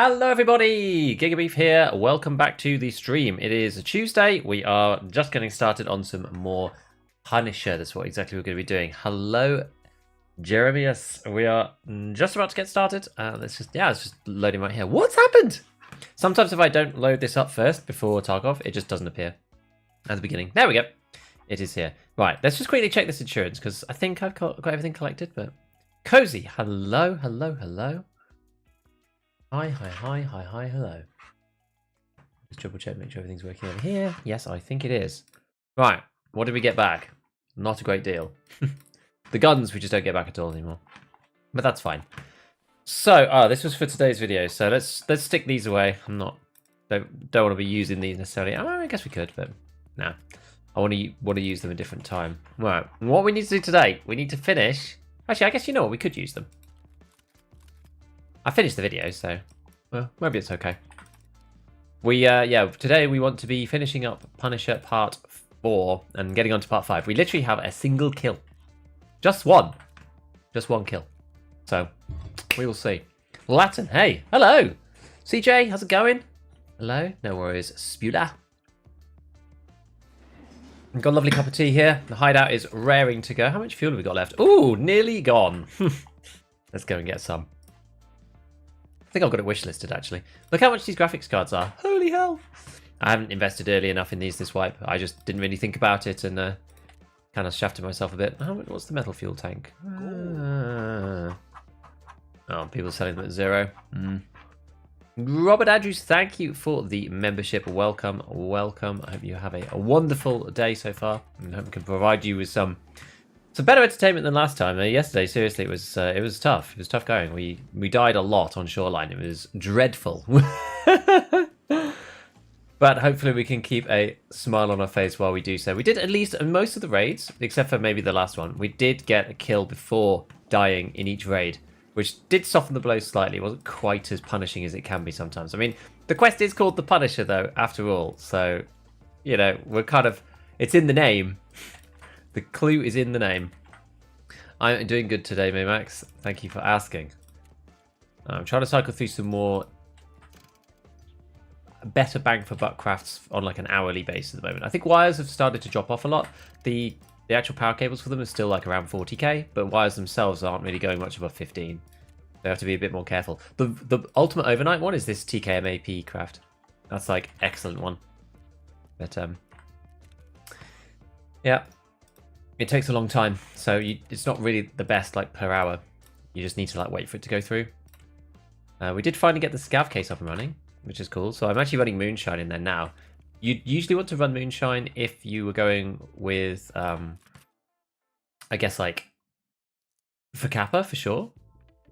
Hello everybody, Gigabeef here. Welcome back to the stream. It is a Tuesday. We are just getting started on some more Punisher. That's what exactly we're going to be doing. Hello, Jeremias. We are just about to get started. It's just loading right here. What's happened? Sometimes if I don't load this up first before Tarkov, it just doesn't appear at the beginning. There we go. It is here. Right, let's just quickly check this insurance because I think I've got everything collected. But Cozy, hello. Hi, hello. Just triple check, make sure everything's working over here. Yes, I think it is. Right, what did we get back? Not a great deal. The guns we just don't get back at all anymore. But that's fine. So, this was for today's video, so let's stick these away. Don't want to be using these necessarily. I guess we could, but nah. I want to use them a different time. Right, what we need to do today, we need to finish. Actually, I guess you know what, we could use them. I finished the video, so well, maybe it's okay. Today we want to be finishing up Punisher Part 4 and getting on to Part 5. We literally have a single kill. Just one kill. So, we will see. Latin, hey, hello! CJ, how's it going? Hello, no worries, Spula. We've got a lovely cup of tea here. The hideout is raring to go. How much fuel have we got left? Ooh, nearly gone. Let's go and get some. I think I've got it wishlisted actually. Look how much these graphics cards are. Holy hell! I haven't invested early enough in these this wipe. I just didn't really think about it and kind of shafted myself a bit. What's the metal fuel tank? Oh, people selling them at 0. Robert Andrews, thank you for the membership. Welcome. I hope you have a wonderful day so far, and hope we can provide you with some better entertainment than last time. Yesterday, seriously, it was tough. It was tough going. We died a lot on Shoreline. It was dreadful. But hopefully we can keep a smile on our face while we do so. We did at least most of the raids, except for maybe the last one. We did get a kill before dying in each raid, which did soften the blow slightly. It wasn't quite as punishing as it can be sometimes. I mean, the quest is called the Punisher, though, after all. So, you know, we're kind of... It's in the name. The clue is in the name. I'm doing good today, Maymax. Thank you for asking. I'm trying to cycle through some more better bang for buck crafts on like an hourly basis at the moment. I think wires have started to drop off a lot. The actual power cables for them are still like around 40k, but wires themselves aren't really going much above 15. They have to be a bit more careful. The ultimate overnight one is this TKMAP craft. That's like excellent one. But yeah. It takes a long time, so it's not really the best like per hour. You just need to like wait for it to go through. We did finally get the scav case up and running, which is cool. So I'm actually running Moonshine in there now. You'd usually want to run Moonshine if you were going with, I guess like for Kappa for sure.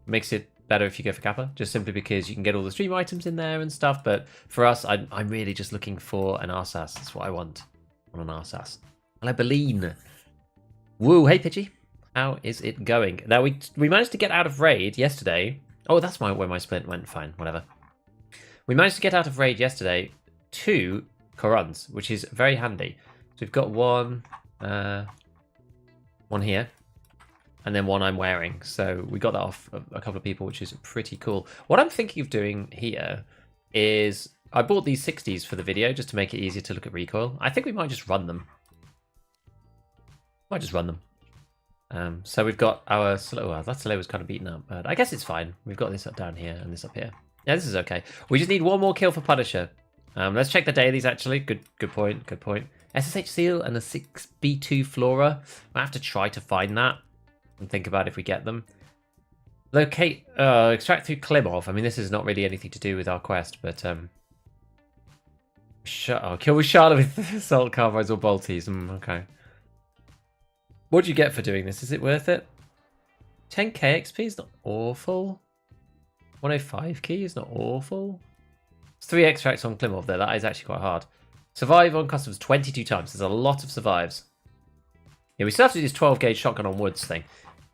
Makes it better if you go for Kappa, just simply because you can get all the stream items in there and stuff. But for us, I'm really just looking for an RSAS. That's what I want on an RSAS. Hello, Beline. Woo, hey Pidgey, how is it going? Now we managed to get out of raid yesterday. Oh, that's where my splint went. Fine, whatever. We managed to get out of raid yesterday 2 Korans, which is very handy. So we've got one here, and then one I'm wearing. So we got that off a couple of people, which is pretty cool. What I'm thinking of doing here is I bought these 60s for the video just to make it easier to look at recoil. I think we might just run them. So we've got our slow. Well, that slow was kind of beaten up, but I guess it's fine. We've got this up down here and this up here. Yeah, this is okay. We just need one more kill for Punisher. Let's check the dailies actually. Good point. SSH Seal and the 6B2 Flora. I have to try to find that and think about if we get them. Locate, extract through Klimov. I mean, this is not really anything to do with our quest, but kill with Charlotte with assault carbides or bolties. Okay. What do you get for doing this? Is it worth it? 10k XP is not awful. 105 key is not awful. It's 3 extracts on Klimov there. That is actually quite hard. Survive on customs 22 times. There's a lot of survives. Yeah, we still have to do this 12 gauge shotgun on woods thing.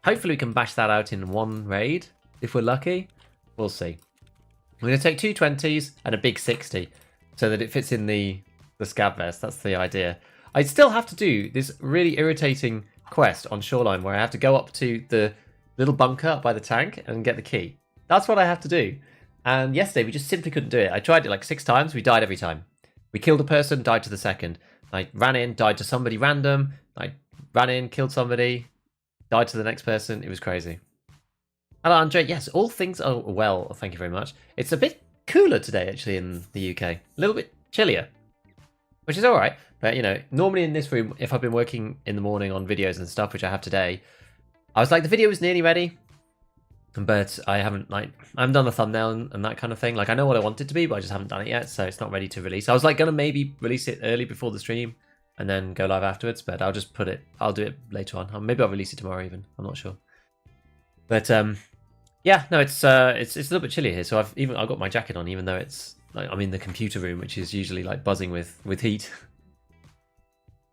Hopefully we can bash that out in one raid. If we're lucky. We'll see. We're going to take 2 20s and a big 60 so that it fits in the scab vest. That's the idea. I still have to do this really irritating quest on Shoreline where I have to go up to the little bunker up by the tank and get the key. That's what I have to do. And yesterday we just simply couldn't do it. I tried it like 6 times. We died every time. We killed a person, died to the second. I ran in, died to somebody random. I ran in, killed somebody, died to the next person. It was crazy. Hello, Andre. Yes, all things are well. Thank you very much. It's a bit cooler today, actually, in the UK. A little bit chillier, which is all right. But, you know, normally in this room, if I've been working in the morning on videos and stuff, which I have today, I was like, the video was nearly ready, but I haven't done the thumbnail and that kind of thing. Like, I know what I want it to be, but I just haven't done it yet, so it's not ready to release. I was like, gonna maybe release it early before the stream and then go live afterwards, but I'll just I'll do it later on. Maybe I'll release it tomorrow even. I'm not sure. But, yeah, no, it's a little bit chilly here, so I've got my jacket on, even though it's like I'm in the computer room, which is usually like buzzing with heat.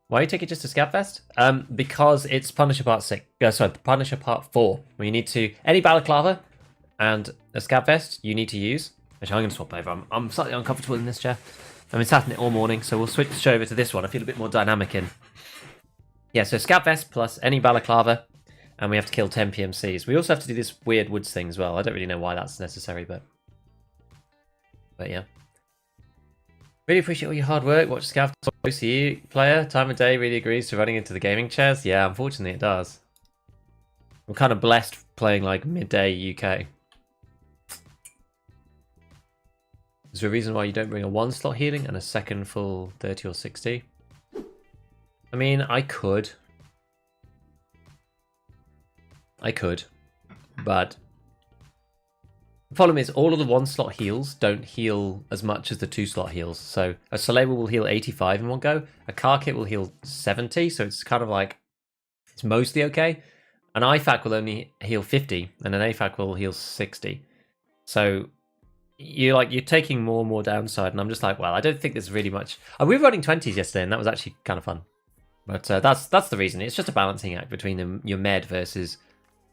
Why are you taking just a scab vest? Because it's Punisher Part 6. Punisher Part 4. Where you need to any balaclava and a scab vest you need to use. Which I'm going to swap over. I'm slightly uncomfortable in this chair. I've been sat in it all morning, so we'll switch over to this one. I feel a bit more dynamic in. Yeah, so scab vest plus any balaclava. And we have to kill 10 PMCs. We also have to do this weird woods thing as well. I don't really know why that's necessary, but yeah. Really appreciate all your hard work. Watch ScavTalk. OCE player. Time of day really agrees to running into the gaming chairs. Yeah, unfortunately it does. I'm kind of blessed playing like midday UK. Is there a reason why you don't bring a 1-slot healing and a second full 30 or 60? I mean, I could, but the problem is all of the 1-slot heals don't heal as much as the 2-slot heals. So a Soleil will heal 85 in one go, a car kit will heal 70, so it's kind of like, it's mostly okay. An IFAK will only heal 50, and an AFAK will heal 60. So you're taking more and more downside, and I'm just like, well, I don't think there's really much. We were running 20s yesterday, and that was actually kind of fun. But that's the reason. It's just a balancing act between your med versus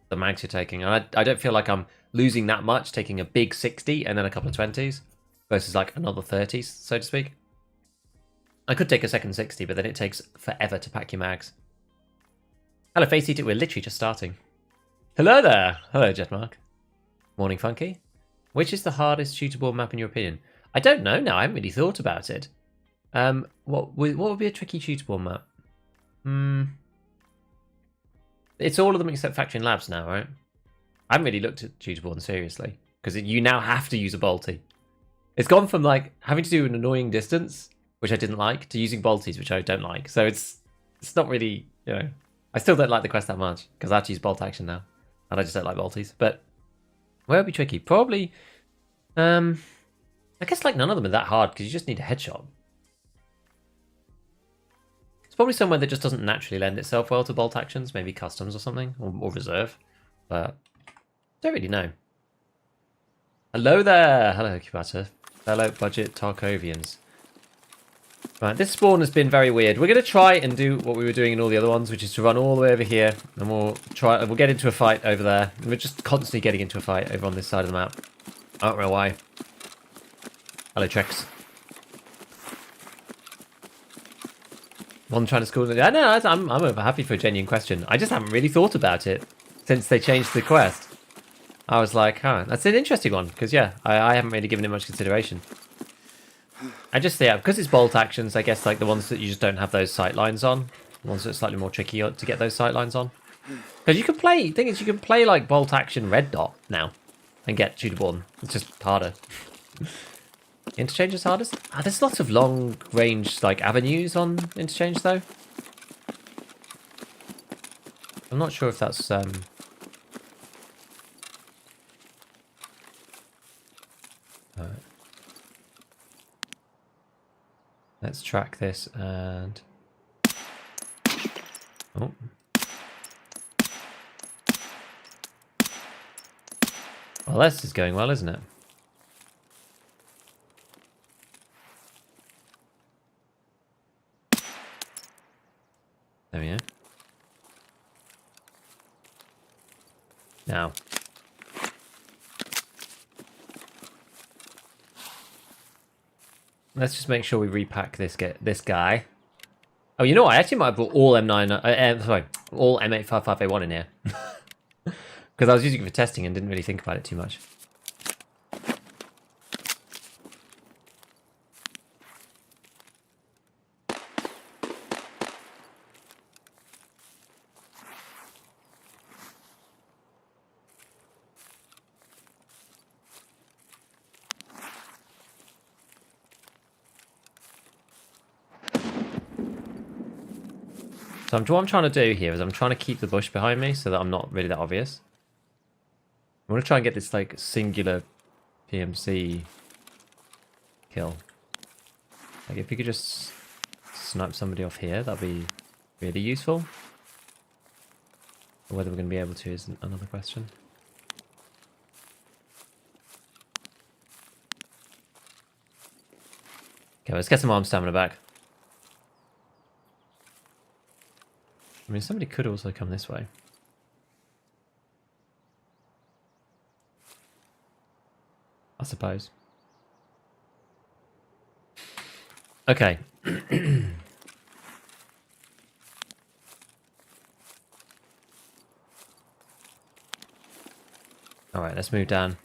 the mags you're taking. And I don't feel like I'm losing that much taking a big 60 and then a couple of 20s versus like another 30s, so to speak. I could take a second 60, but then it takes forever to pack your mags. Hello, Face Eater. We're literally just starting. Hello there. Hello, Jetmark. Morning, Funky. Which is the hardest shootable map in your opinion? I don't know now. I haven't really thought about it. What would be a tricky shootable map? It's all of them except Factory and Labs now, right? I haven't really looked at Shootable seriously, because you now have to use a bolty. It's gone from like having to do an annoying distance, which I didn't like, to using bolties, which I don't like. So it's not really, you know, I still don't like the quest that much, because I have to use bolt action now, and I just don't like bolties. But where would be tricky? Probably, I guess like none of them are that hard, because you just need a headshot. Probably somewhere that just doesn't naturally lend itself well to bolt actions, maybe customs or something, or reserve, but don't really know. Hello there, hello Cubata, fellow budget Tarkovians. Right, this spawn has been very weird. We're going to try and do what we were doing in all the other ones, which is to run all the way over here, and we'll get into a fight over there. We're just constantly getting into a fight over on this side of the map. I don't know why. Hello Trex. One trying to school. Yeah, no, I'm over happy for a genuine question. I just haven't really thought about it since they changed the quest. I was like, huh, that's an interesting one, because yeah, I haven't really given it much consideration. I just, yeah, because it's bolt actions, I guess like the ones that you just don't have those sight lines on, the ones that are slightly more tricky to get those sight lines on. Because you can play, the thing is you can play like bolt action red dot now and get shootable. It's just harder. Interchange is hardest? There's lots of long range like avenues on interchange though. I'm not sure if that's Alright. Let's track this and oh. Well, this is going well, isn't it? There we go. Now. Let's just make sure we repack this guy. Oh, you know what? I actually might have brought all M9, all M855A1 in here. Because I was using it for testing and didn't really think about it too much. So what I'm trying to do here is I'm trying to keep the bush behind me so that I'm not really that obvious. I want to try and get this like singular PMC kill. Like if you could just snipe somebody off here, that'd be really useful. Whether we're going to be able to is another question. Okay, let's get some arm stamina back. I mean, somebody could also come this way. I suppose. Okay. Alright, let's move down.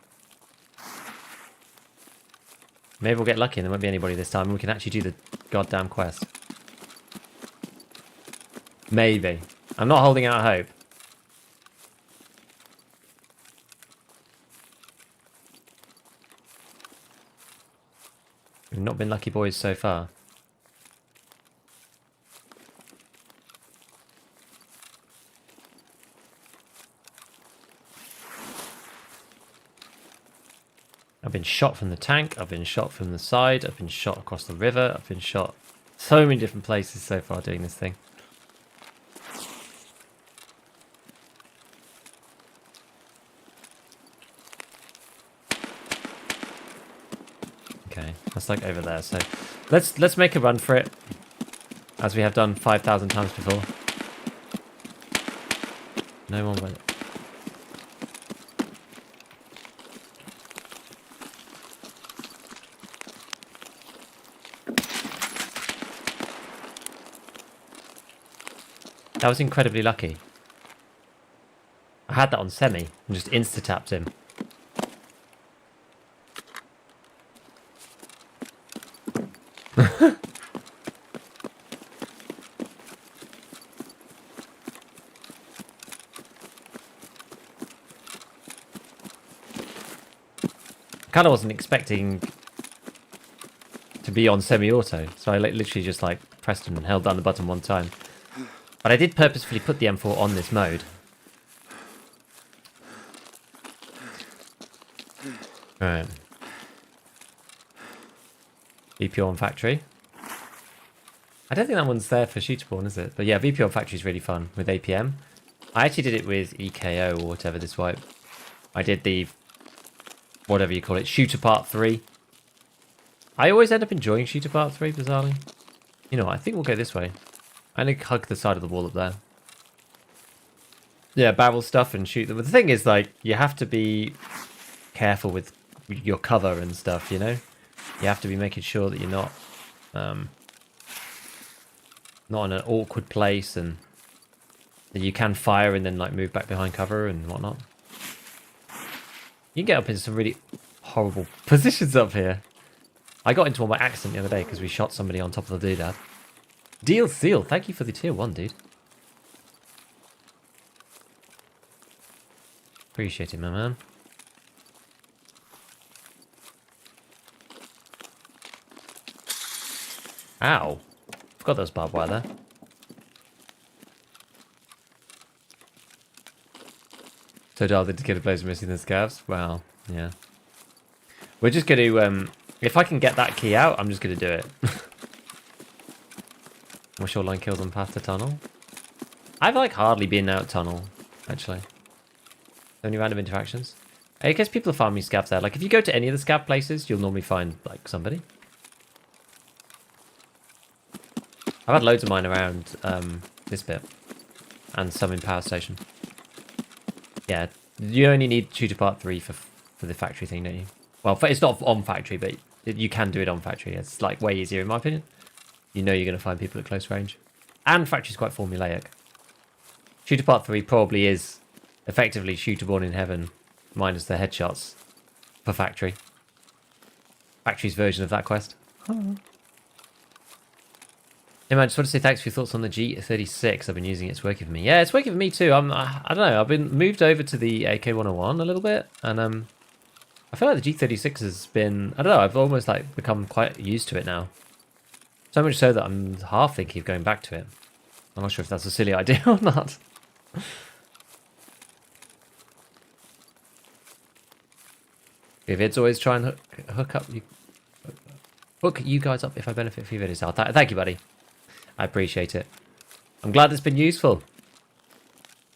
Maybe we'll get lucky and there won't be anybody this time and we can actually do the goddamn quest. Maybe. I'm not holding out hope. We've not been lucky boys so far. I've been shot from the tank, I've been shot from the side, I've been shot across the river, I've been shot so many different places so far doing this thing. Okay, that's like over there, so let's make a run for it, as we have done 5,000 times before. No one went. That was incredibly lucky. I had that on semi and just insta-tapped him. Kind of wasn't expecting to be on semi-auto, so I literally just like pressed and held down the button one time. But I did purposefully put the M4 on this mode. Alright. VP on factory. I don't think that one's there for shooterborn, is it? But yeah, VP on factory is really fun with APM. I actually did it with EKO or whatever this wipe. I did the, whatever you call it, shooter part 3. I always end up enjoying shooter part 3, bizarrely. You know what, I think we'll go this way. I'm going to hug the side of the wall up there. Yeah, barrel stuff and shoot them. But the thing is, like, you have to be careful with your cover and stuff, you know? You have to be making sure that you're not in an awkward place and that you can fire and then, like, move back behind cover and whatnot. You can get up in some really horrible positions up here. I got into one by accident the other day because we shot somebody on top of the doodad. Deal Seal, thank you for the tier 1, dude. Appreciate it, my man. Ow. Forgot there was barbed wire there. So dull, the dedicated players are missing the scavs? Well, yeah. We're just going to, if I can get that key out, I'm just going to do it. More shoreline kills on path to tunnel. I've like hardly been out tunnel, actually. Only random interactions. I guess people are farming scavs there. Like if you go to any of the scav places, you'll normally find like somebody. I've had loads of mine around this bit. And some in power station. Yeah, you only need shooter part 3 for the factory thing, don't you? Well, it's not on factory, but you can do it on factory. It's like way easier in my opinion. You know you're going to find people at close range. And factory's quite formulaic. Shooter part 3 probably is effectively shooter born in heaven minus the headshots for factory. Factory's version of that quest. Oh. Hey man, just want to say thanks for your thoughts on the G36. I've been using it, it's working for me. Yeah, it's working for me too. I don't know, I've been moved over to the AK-101 a little bit, and I feel like the G36 has been, I don't know, I've almost like become quite used to it now. So much so that I'm half thinking of going back to it. I'm not sure if that's a silly idea or not. Vivid's always try and hook you guys up if I benefit from your videos. Thank you, buddy. I appreciate it. I'm glad it's been useful.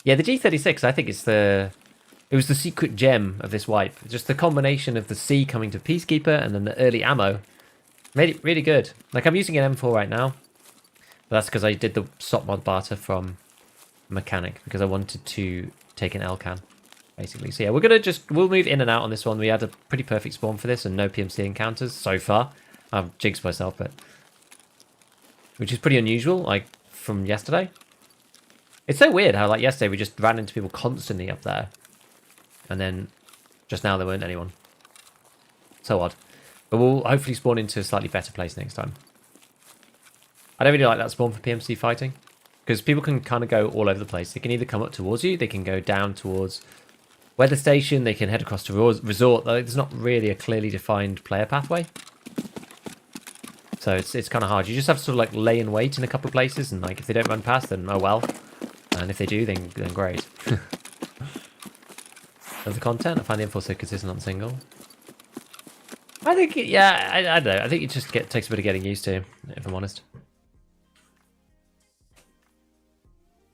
Yeah, the G36, I think it was the secret gem of this wipe. Just the combination of the C coming to Peacekeeper and then the early ammo made it really good. Like, I'm using an M4 right now. But that's because I did the SOP mod barter from Mechanic because I wanted to take an L-can, basically. So yeah, we'll move in and out on this one. We had a pretty perfect spawn for this and no PMC encounters so far. I've jinxed myself, but which is pretty unusual, like from yesterday. It's so weird how like yesterday we just ran into people constantly up there. And then just now there weren't anyone. So odd. But we'll hopefully spawn into a slightly better place next time. I don't really like that spawn for PMC fighting. Because people can kind of go all over the place. They can either come up towards you, they can go down towards weather station, they can head across to resort. There's not really a clearly defined player pathway. So it's kind of hard. You just have to sort of like lay in wait in a couple of places. And like if they don't run past, then oh well. And if they do, then great. Of the content, I find the info so consistent on single. I think, yeah, I don't know. I think it just takes a bit of getting used to, if I'm honest.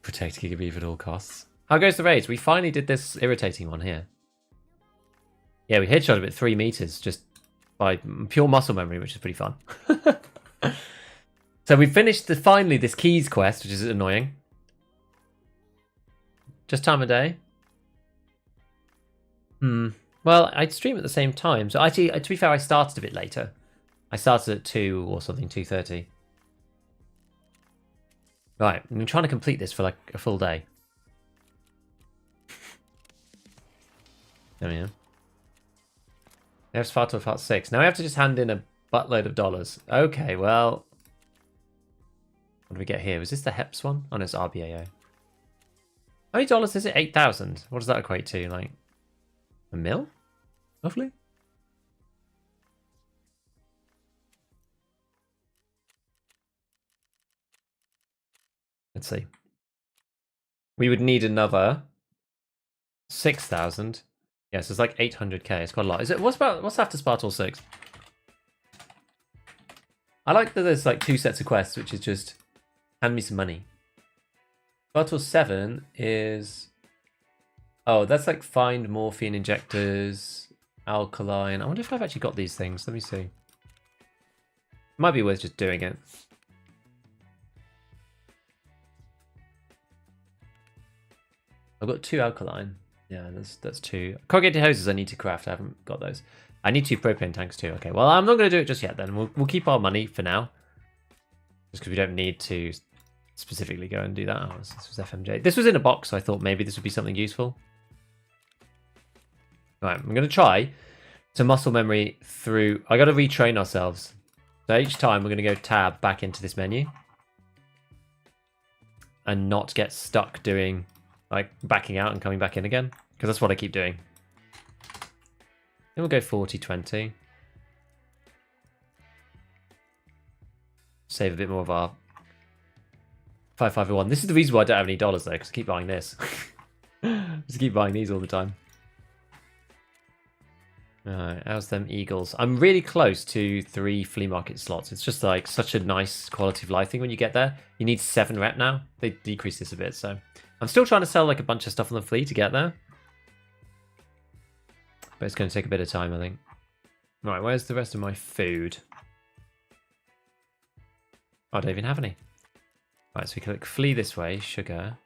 Protect Gigabeef at all costs. How goes the raids? We finally did this irritating one here. Yeah, we headshot him at 3 meters just by pure muscle memory, which is pretty fun. So we finished finally this keys quest, which is annoying. Just time of day. Well, I'd stream at the same time. So actually, to be fair, I started a bit later. I started at 2 or something, 2:30. Right, I'm trying to complete this for like a full day. There we go. There's far to part 6. Now we have to just hand in a buttload of dollars. Okay, well. What do we get here? Was this the HEPS one? Oh, no, it's RBAO. How many dollars is it? 8,000. What does that equate to? Like a mil? Roughly? Let's see. We would need another 6,000. Yes, it's like 800k. It's quite a lot. Is it? What's after Spartal 6? I like that there's like 2 sets of quests, which is just hand me some money. Spartal 7 is... Oh, that's like find morphine injectors, alkaline. I wonder if I've actually got these things. Let me see. Might be worth just doing it. I've got 2 alkaline. Yeah, that's 2. Corrugated hoses I need to craft. I haven't got those. I need 2 propane tanks too. Okay, well, I'm not going to do it just yet then. We'll keep our money for now. Just because we don't need to specifically go and do that. Oh, this was FMJ. This was in a box, so I thought maybe this would be something useful. Right, I'm going to try to muscle memory through... I got to retrain ourselves. So each time we're going to go tab back into this menu. And not get stuck doing... like backing out and coming back in again, because that's what I keep doing. Then we'll go 40-20. Save a bit more of our 5501. This is the reason why I don't have any dollars though, because I keep buying this. Just keep buying these all the time. Alright, how's them eagles? I'm really close to 3 flea market slots. It's just like such a nice quality of life thing when you get there. You need 7 rep now. They decreased this a bit, so I'm still trying to sell like a bunch of stuff on the flea to get there. But it's going to take a bit of time, I think. Right, where's the rest of my food? Oh, I don't even have any. Right, so we click flea this way, sugar.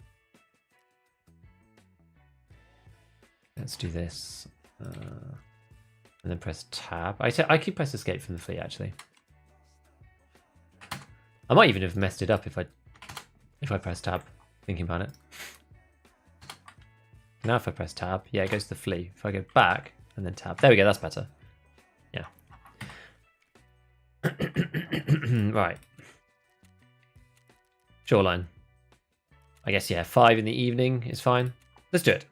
Let's do this. And then press tab. I keep press escape from the flea, actually. I might even have messed it up if I press tab, thinking about it. Now if I press tab, yeah, it goes to the flea. If I go back and then tab, there we go, that's better. Yeah. Right. Shoreline. I guess, yeah, 5 in the evening is fine. Let's do it.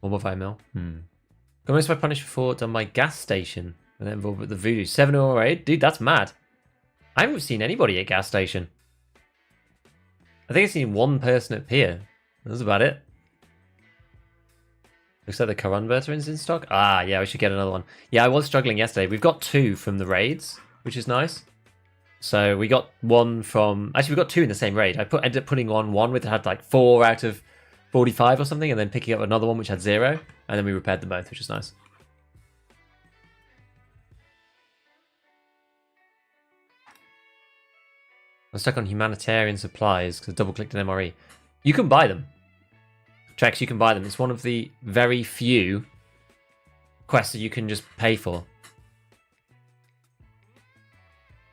One more 5 mil. Got most of my punish before done my gas station. And then involved with the voodoo. 7 or 8. Dude, that's mad. I haven't seen anybody at gas station. I think I've seen one person at pier. That's about it. Looks like the converter is in stock. Ah, yeah, we should get another one. Yeah, I was struggling yesterday. We've got 2 from the raids, which is nice. So we got 1 from... Actually, we got 2 in the same raid. I ended up putting on one with had like 4 out of 45 or something, and then picking up another one which had 0, and then we repaired them both, which is nice. I'm stuck on humanitarian supplies because I double-clicked an MRE. You can buy them. Trex, you can buy them. It's one of the very few quests that you can just pay for.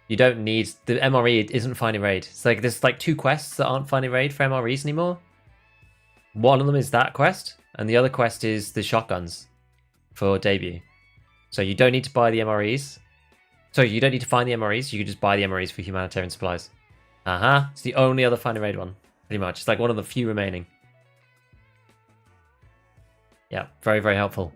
You don't need... The MRE isn't finding raid. It's like there's like 2 quests that aren't finding raid for MREs anymore. One of them is that quest, and the other quest is the shotguns for debut. So you don't need to buy the MREs. So you don't need to find the MREs. You can just buy the MREs for humanitarian supplies. It's the only other finding raid one, pretty much. It's like one of the few remaining. Yeah, very, very helpful.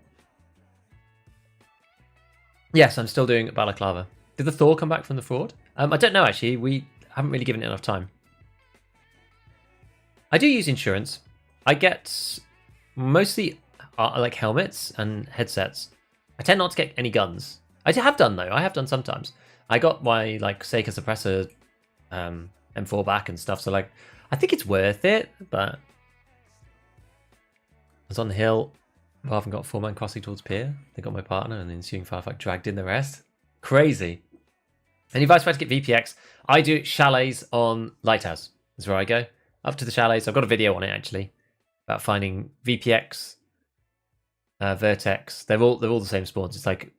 Yes, I'm still doing Balaclava. Did the Thor come back from the fraud? I don't know, actually. We haven't really given it enough time. I do use insurance. I get mostly like helmets and headsets. I tend not to get any guns. I have done, though. I have done sometimes. I got my like Seika suppressor M4 back and stuff. So like, I think it's worth it, but I was on the hill. Rather than got 4-man crossing towards pier. They got my partner and the ensuing firefight dragged in the rest. Crazy. Any advice where to get VPX? I do chalets on Lighthouse. That's where I go. Up to the chalets. I've got a video on it actually about finding VPX, Vertex. They're all the same spawns. It's like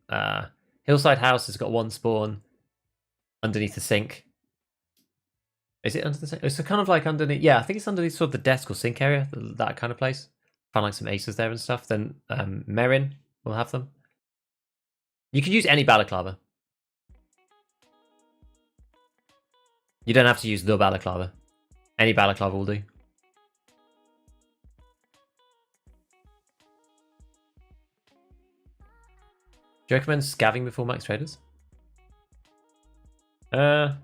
Hillside House has got 1 spawn underneath the sink. Is it under the sink? It's kind of like underneath. Yeah, I think it's underneath sort of the desk or sink area. That kind of place. Find like some aces there and stuff. Then Merin will have them. You can use any balaclava. You don't have to use the balaclava. Any balaclava will do. Do you recommend scavving before max traders? I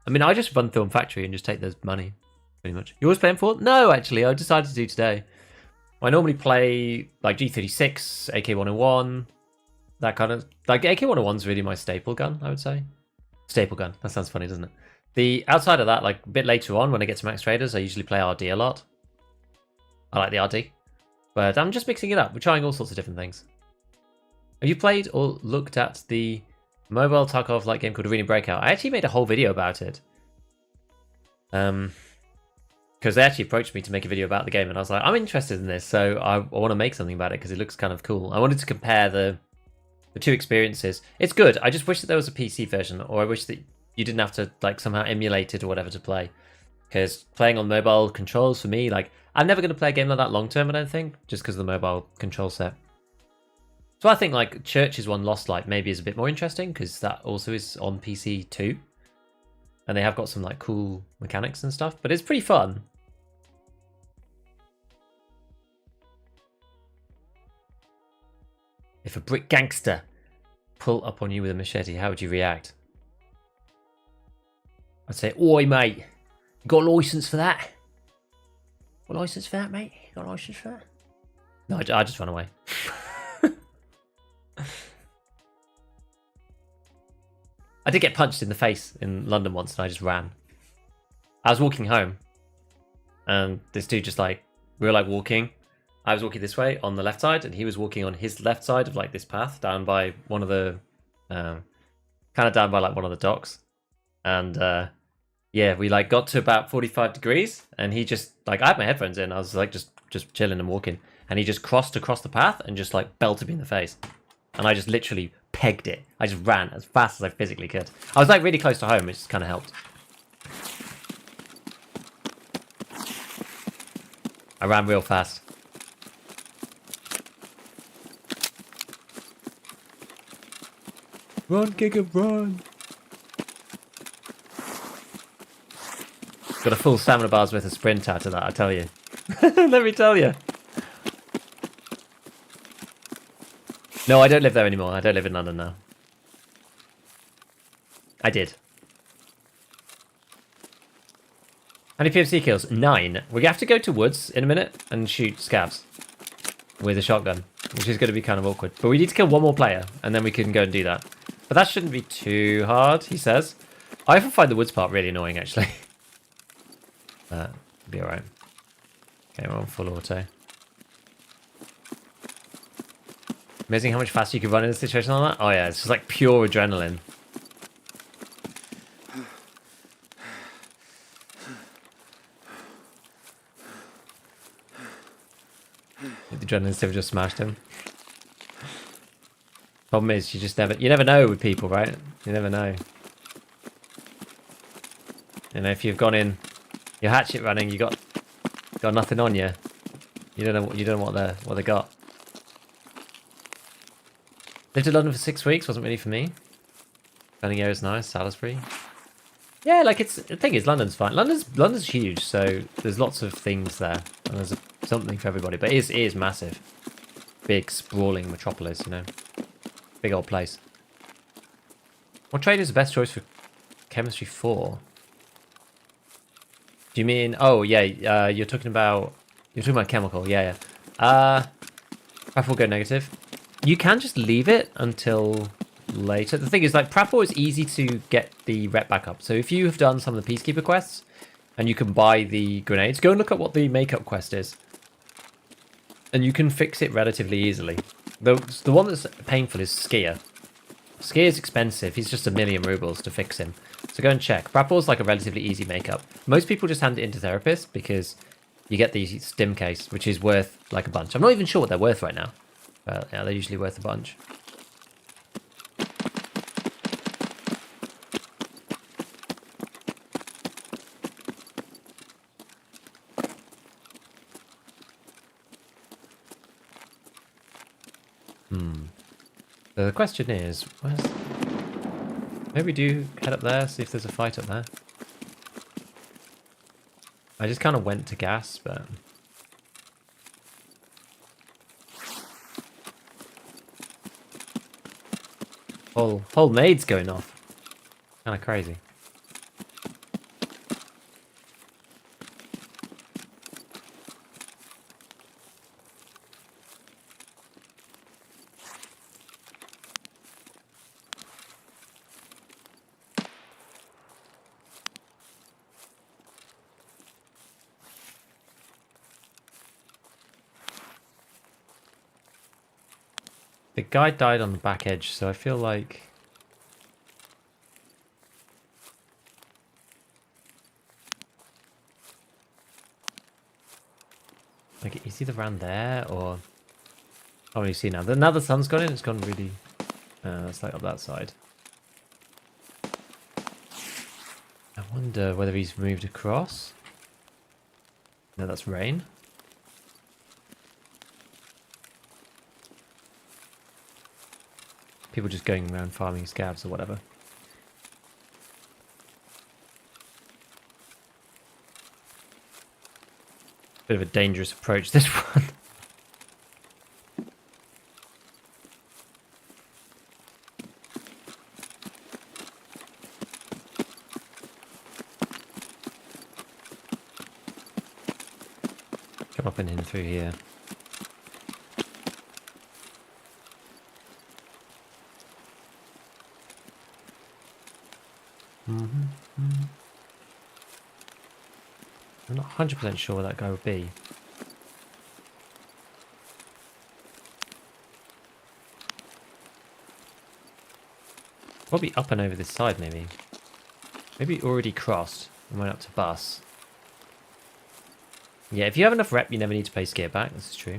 mean, I just run through on factory and just take the money, pretty much. You always play M4? No, actually, I decided to do today. I normally play like G36, AK-101, that kind of... Like, AK-101's really my staple gun, I would say. Staple gun. That sounds funny, doesn't it? The outside of that, like a bit later on when I get to max traders, I usually play RD a lot. I like the RD. But I'm just mixing it up. We're trying all sorts of different things. Have you played or looked at the mobile Tarkov light game called Arena Breakout? I actually made a whole video about it. Because they actually approached me to make a video about the game, and I was like, I'm interested in this, so I want to make something about it because it looks kind of cool. I wanted to compare the 2 experiences. It's good. I just wish that there was a PC version, or I wish that you didn't have to like somehow emulate it or whatever to play. Because playing on mobile controls for me, like I'm never going to play a game like that long term, I don't think, just because of the mobile control set. So I think like Church's one, Lost Light, maybe is a bit more interesting because that also is on PC too. And they have got some like cool mechanics and stuff, but it's pretty fun. If a brick gangster pull up on you with a machete, how would you react? I'd say, oi mate, you got a license for that? Got a license for that, mate? You got a license for that? No, I just run away. I did get punched in the face in London once and I just ran. I was walking home and this dude just like, we were like walking. I was walking this way on the left side and he was walking on his left side of like this path down by one of the, kind of down by like one of the docks. And yeah, we like got to about 45 degrees and he just like, I had my headphones in. I was like just chilling and walking and he just crossed across the path and just like belted me in the face. And I just literally pegged it. I just ran as fast as I physically could. I was like really close to home, which kind of helped. I ran real fast. Run, Giga, run! Got a full stamina bar's worth of sprint out of that, I tell you. Let me tell you. No, I don't live there anymore. I don't live in London now. I did. How many PMC kills? 9. We're going to have to go to woods in a minute and shoot scabs with a shotgun, which is going to be kind of awkward. But we need to kill one more player, and then we can go and do that. But that shouldn't be too hard, he says. I often find the woods part really annoying, actually. But it'll be alright. Okay, we're on full auto. Amazing how much faster you can run in a situation like that. Oh yeah, it's just like pure adrenaline. The adrenaline still just smashed him. Problem is, you never know with people, right? You never know. You know, if you've gone in, you're hatchet running, you got nothing on you. You don't know what they got. Lived in London for 6 weeks, wasn't really for me. Learning area's nice, Salisbury. Yeah, like the thing is, London's fine. London's huge, so there's lots of things there, and there's something for everybody. But it is massive, big, sprawling metropolis, you know, big old place. What trade is the best choice for chemistry 4? Do you mean? Oh yeah, you're talking about chemical. Yeah. Prep will go negative. You can just leave it until later. The thing is, like, Prapor is easy to get the rep back up. So if you have done some of the Peacekeeper quests, and you can buy the grenades, go and look at what the makeup quest is. And you can fix it relatively easily. The one that's painful is Skier. Skier is expensive. He's just 1,000,000 rubles to fix him. So go and check. Prapor's like a relatively easy makeup. Most people just hand it into therapists because you get the stim case, which is worth like a bunch. I'm not even sure what they're worth right now. But yeah, they're usually worth a bunch. So the question is, maybe do head up there, see if there's a fight up there. I just kind of went to gas, but... Whole nade's going off. Kind of crazy. The guy died on the back edge, so I feel like... Like, he's either around there, or... Oh, you see now. Now the sun's gone in, it's gone really... it's like up that side. I wonder whether he's moved across. No, that's rain. People just going around farming scabs or whatever. Bit of a dangerous approach, this one. Come up and in through here. I'm not 100% sure where that guy would be. Probably up and over this side, maybe. Maybe already crossed and went up to bus. Yeah, if you have enough rep, you never need to pay scare back. This is true.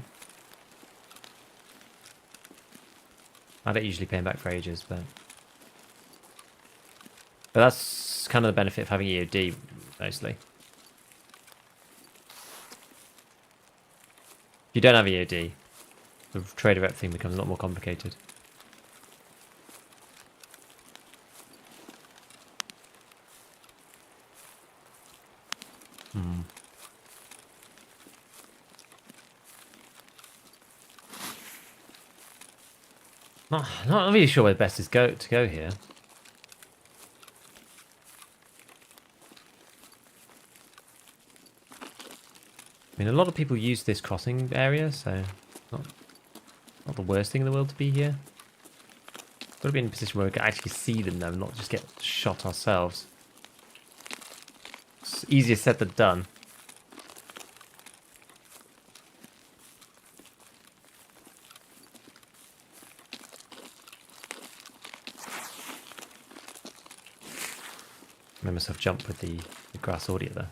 I don't usually pay him back for ages, but that's kind of the benefit of having EOD, mostly. If you don't have EOD, the trader rep thing becomes a lot more complicated. Not really sure where the best is to go here. mean, a lot of people use this crossing area, so not the worst thing in the world to be here. Got to be in a position where we can actually see them, though, not just get shot ourselves. It's easier said than done. I made myself jump with the grass audio there.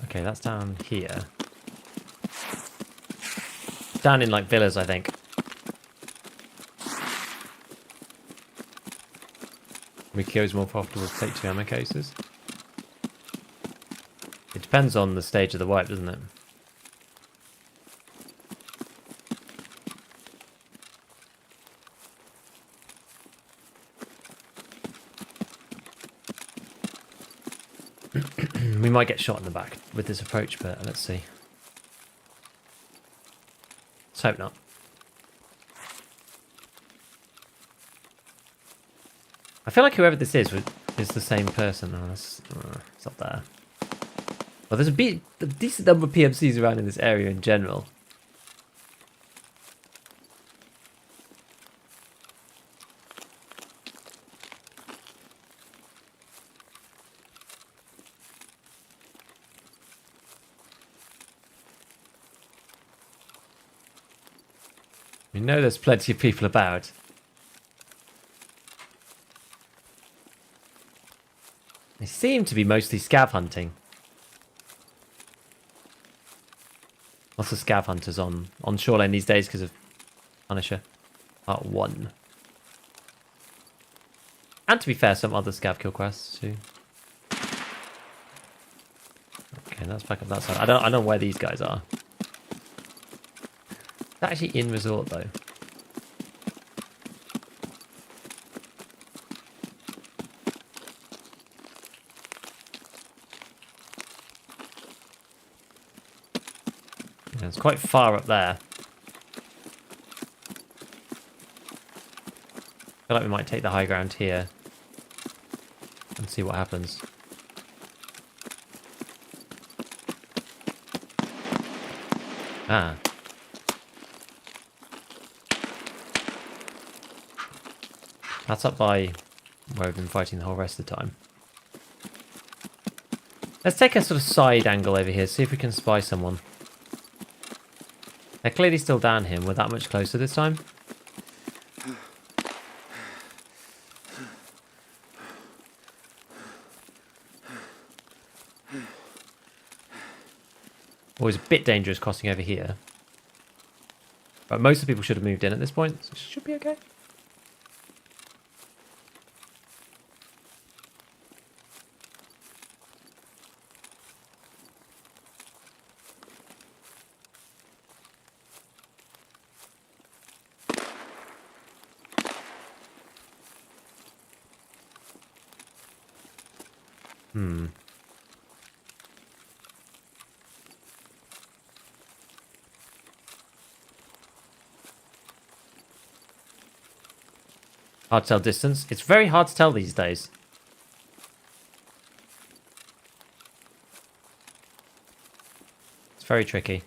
Okay, that's down here. Down in like villas, I think. Rikio's more profitable to take 2 ammo cases. It depends on the stage of the wipe, doesn't it? We might get shot in the back with this approach, but let's see. Let's hope not. I feel like whoever this is the same person. Oh, it's up there. Well, there's a decent number of PMCs around in this area in general. We know there's plenty of people about. They seem to be mostly scav hunting. Lots of scav hunters on Shoreline these days because of Punisher Part 1. And to be fair, some other scav kill quests too. Okay, let's back up that side. I don't know where these guys are. They're actually in resort though. Yeah, it's quite far up there. I feel like we might take the high ground here and see what happens. Ah. That's up by where we've been fighting the whole rest of the time. Let's take a sort of side angle over here, see if we can spy someone. They're clearly still down here, and we're that much closer this time. Always a bit dangerous crossing over here. But most of the people should have moved in at this point, so it should be okay. Hard to tell distance. It's very hard to tell these days. It's very tricky.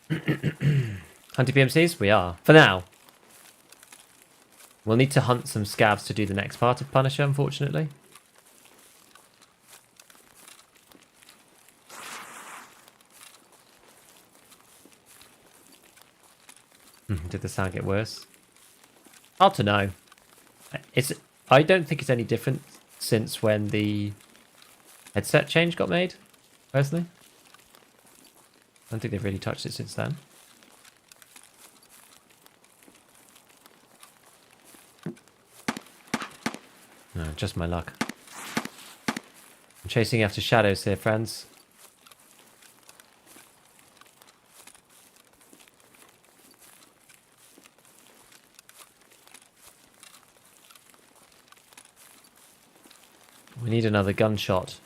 Hunting PMCs? We are. For now. We'll need to hunt some scabs to do the next part of Punisher, unfortunately. Did the sound get worse? Hard to know. I don't think it's any different since when the headset change got made, personally. I don't think they've really touched it since then. No, just my luck. I'm chasing after shadows here, friends. We need another gunshot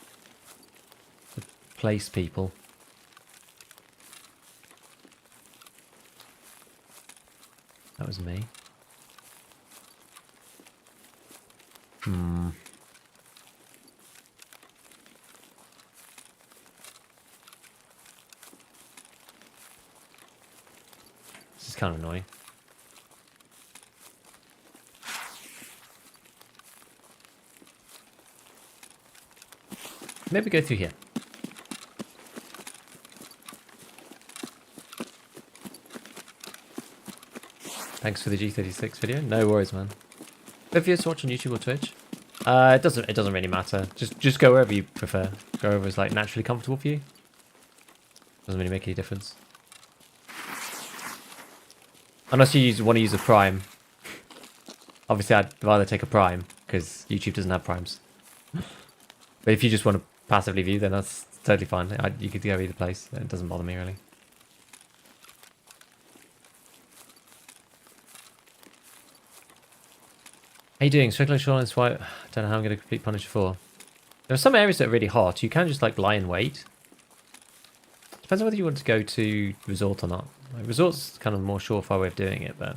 to replace people. That was me. This is kind of annoying. Maybe go through here. Thanks for the G36 video. No worries, man. If you're watching YouTube or Twitch, it doesn't really matter. Just go wherever you prefer. Go wherever is like naturally comfortable for you. Doesn't really make any difference. Unless you want to use a Prime. Obviously, I'd rather take a Prime because YouTube doesn't have Primes. But if you just want to passively view, then that's totally fine. You could go either place. It doesn't bother me really. How you doing? Strickland Shoreline Swipe. I don't know how I'm going to complete Punisher 4. There are some areas that are really hot. You can just like lie in wait. Depends on whether you want to go to Resort or not. Like, Resort's kind of a more surefire way of doing it, but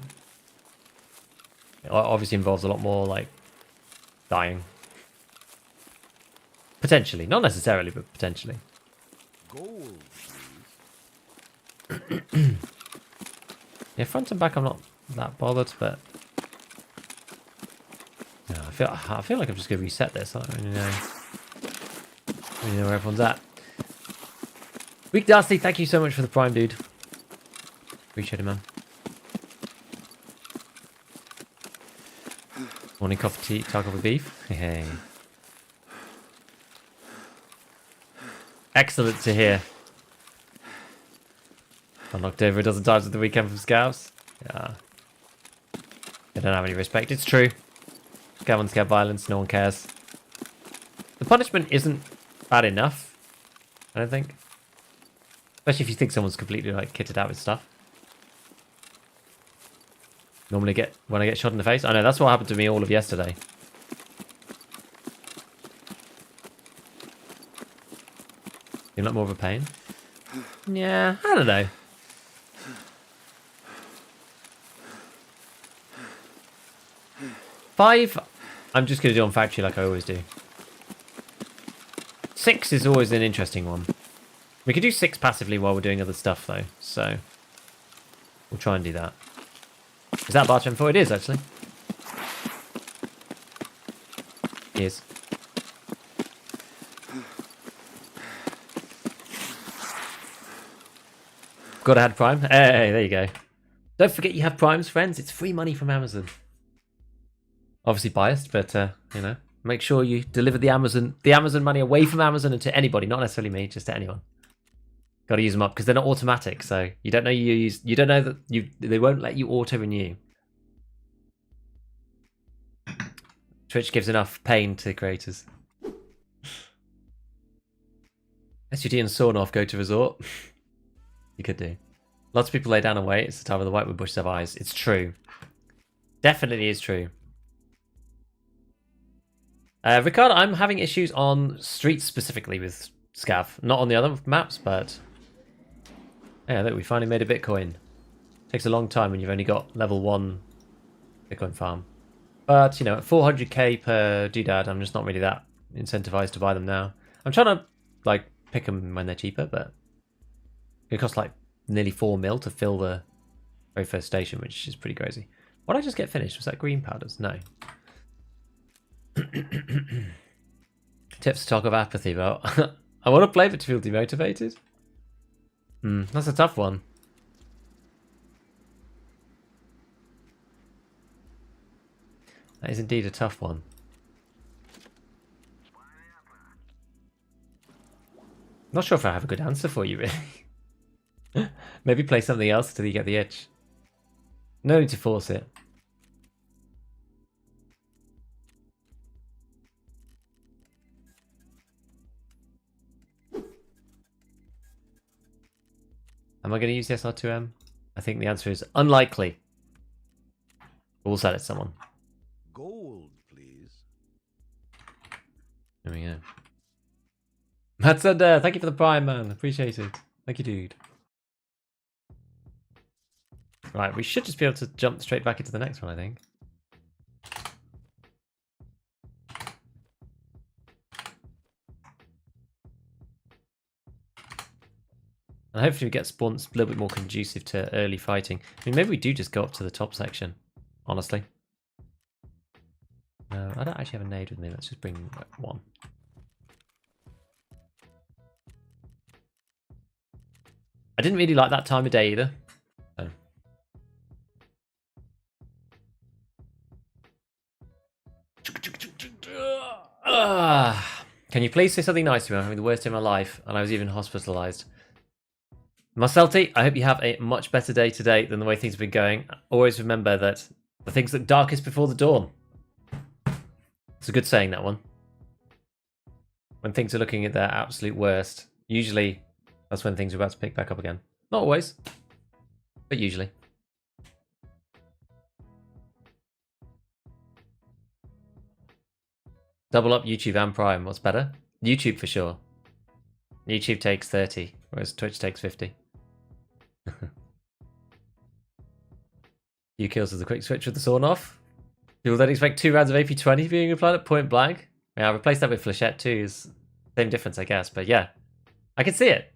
it obviously involves a lot more like dying. Potentially. Not necessarily, but potentially. Gold, Yeah, front and back I'm not that bothered, but yeah, I feel like I'm just gonna reset this. I don't really know. I don't really know where everyone's at. Weak Dusty, thank you so much for the Prime, dude. Appreciate it, man. Morning coffee, tea, Tarkov with beef. Hey. Excellent to hear. I knocked over a dozen times at the weekend from scavs. Yeah. They don't have any respect. It's true. Scav on scav violence, no one cares. The punishment isn't bad enough, I don't think. Especially if you think someone's completely like kitted out with stuff. Normally when I get shot in the face. I know, that's what happened to me all of yesterday. Seem like more of a pain? Yeah, I don't know. Five, I'm just going to do on factory like I always do. 6 is always an interesting one. We could do 6 passively while we're doing other stuff though, so we'll try and do that. Is that Bartram 4? It is actually. It is. Gotta have Prime. Hey, there you go. Don't forget you have Primes, friends. It's free money from Amazon. Obviously biased, but you know, make sure you deliver the Amazon money away from Amazon and to anybody, not necessarily me, just to anyone. Got to use them up because they're not automatic, so you don't know you don't know that they won't let you auto renew. Twitch gives enough pain to creators. SUD and Sawnorth go to Resort. You could do. Lots of people lay down and wait. It's the time of the whitewood bushes have eyes. It's true. Definitely is true. Ricardo, I'm having issues on streets specifically with Scav. Not on the other maps, but yeah, look, we finally made a Bitcoin. Takes a long time when you've only got level 1 Bitcoin farm. But, you know, at 400k per doodad, I'm just not really that incentivized to buy them now. I'm trying to, like, pick them when they're cheaper, but it costs, like, nearly 4 mil to fill the very first station, which is pretty crazy. What did I just get finished? Was that green powders? No. Tips to talk of apathy, well, I want to play but to feel demotivated. That's a tough one. That is indeed a tough one. Not sure if I have a good answer for you, really. Maybe play something else until you get the itch. No need to force it. Am I going to use the SR2M? I think the answer is unlikely. We'll sell it to someone. Gold, please. There we go. That's thank you for the prime, man. Appreciate it. Thank you, dude. Right, we should just be able to jump straight back into the next one, I think. And hopefully we get spawns a little bit more conducive to early fighting. I mean, maybe we do just go up to the top section, honestly. No, I don't actually have a nade with me. Let's just bring one. I didn't really like that time of day either. So. Can you please say something nice to me? I'm having the worst day of my life, and I was even hospitalized. Marcelti, I hope you have a much better day today than the way things have been going. Always remember that the things look darkest before the dawn. It's a good saying, that one. When things are looking at their absolute worst, usually that's when things are about to pick back up again. Not always, but usually. Double up YouTube and Prime. What's better? YouTube for sure. YouTube takes 30, whereas Twitch takes 50. Few kills with a quick switch with the sawn off. People don't expect 2 rounds of AP20 being applied at point blank. Yeah, I replaced that with Flechette too. Same difference, I guess. But yeah, I can see it.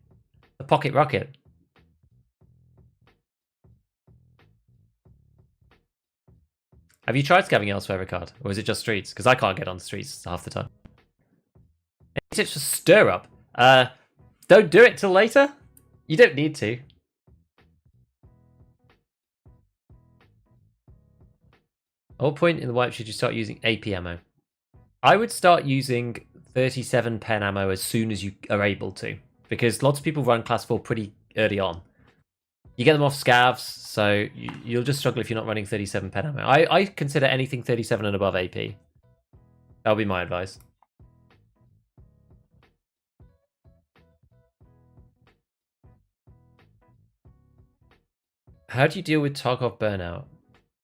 The pocket rocket. Have you tried scabbing elsewhere, Ricard? Or is it just streets? Because I can't get on the streets half the time. It's just a stir up. Don't do it till later. You don't need to. At what point in the wipe should you start using AP ammo? I would start using 37 pen ammo as soon as you are able to. Because lots of people run class 4 pretty early on. You get them off scavs, so you'll just struggle if you're not running 37 pen ammo. I consider anything 37 and above AP. That'll be my advice. How do you deal with Tarkov burnout?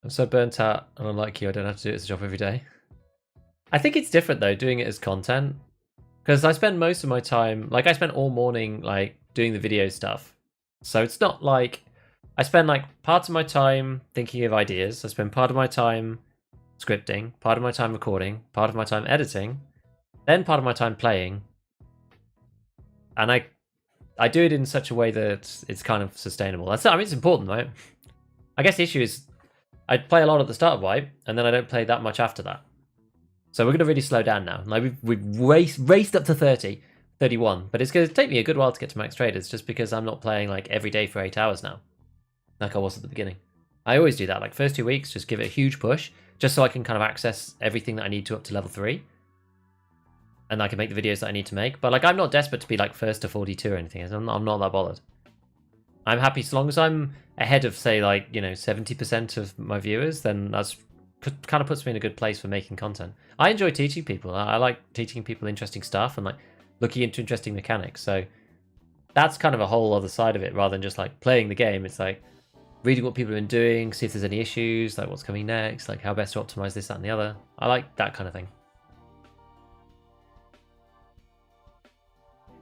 I'm so burnt out, and unlike you, I don't have to do it as a job every day. I think it's different though, doing it as content. Because I spend most of my time, like I spent all morning like doing the video stuff. So it's not like I spend like parts of my time thinking of ideas. I spend part of my time scripting, part of my time recording, part of my time editing, then part of my time playing. And I do it in such a way that it's kind of sustainable. I mean, it's important, right? I guess the issue is I play a lot at the start of Wipe, and then I don't play that much after that. So we're going to really slow down now. Like we've raced up to 30, 31, but it's going to take me a good while to get to max traders just because I'm not playing like every day for 8 hours now, like I was at the beginning. I always do that. Like first 2 weeks, just give it a huge push, just so I can kind of access everything that I need to up to level 3. And I can make the videos that I need to make. But like I'm not desperate to be like first to 42 or anything. I'm not that bothered. I'm happy so long as I'm ahead of, say, like, you know, 70% of my viewers, then that's kind of puts me in a good place for making content. I enjoy teaching people. I like teaching people interesting stuff and like looking into interesting mechanics. So that's kind of a whole other side of it rather than just like playing the game. It's like reading what people have been doing, see if there's any issues, like what's coming next, like how best to optimize this, that, and the other. I like that kind of thing.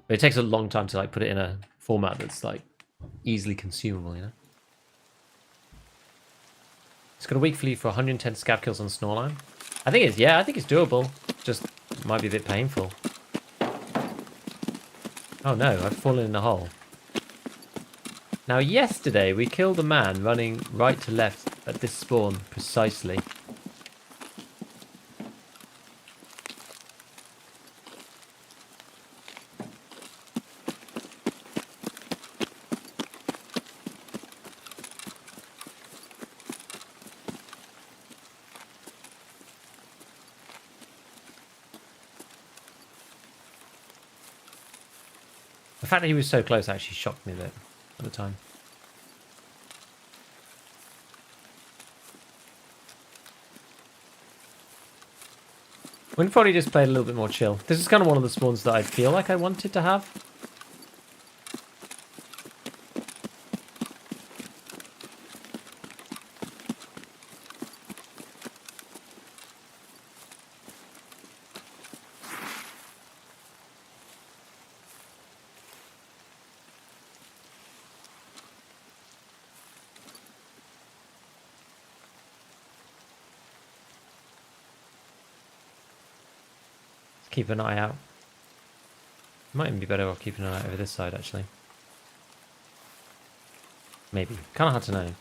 But it takes a long time to like put it in a format that's like easily consumable, you know? It's got a weak fleet for 110 scab kills on Shoreline. I think it's, yeah, I think it's doable. Just might be a bit painful. Oh no, I've fallen in the hole. Now yesterday we killed a man running right to left at this spawn precisely. The fact that he was so close actually shocked me a bit at the time. We'll probably just play a little bit more chill. This is kind of one of the spawns that I feel like I wanted to have. keep an eye out. Might even be better off keeping an eye out over this side, actually. Maybe. Kind of hard to know.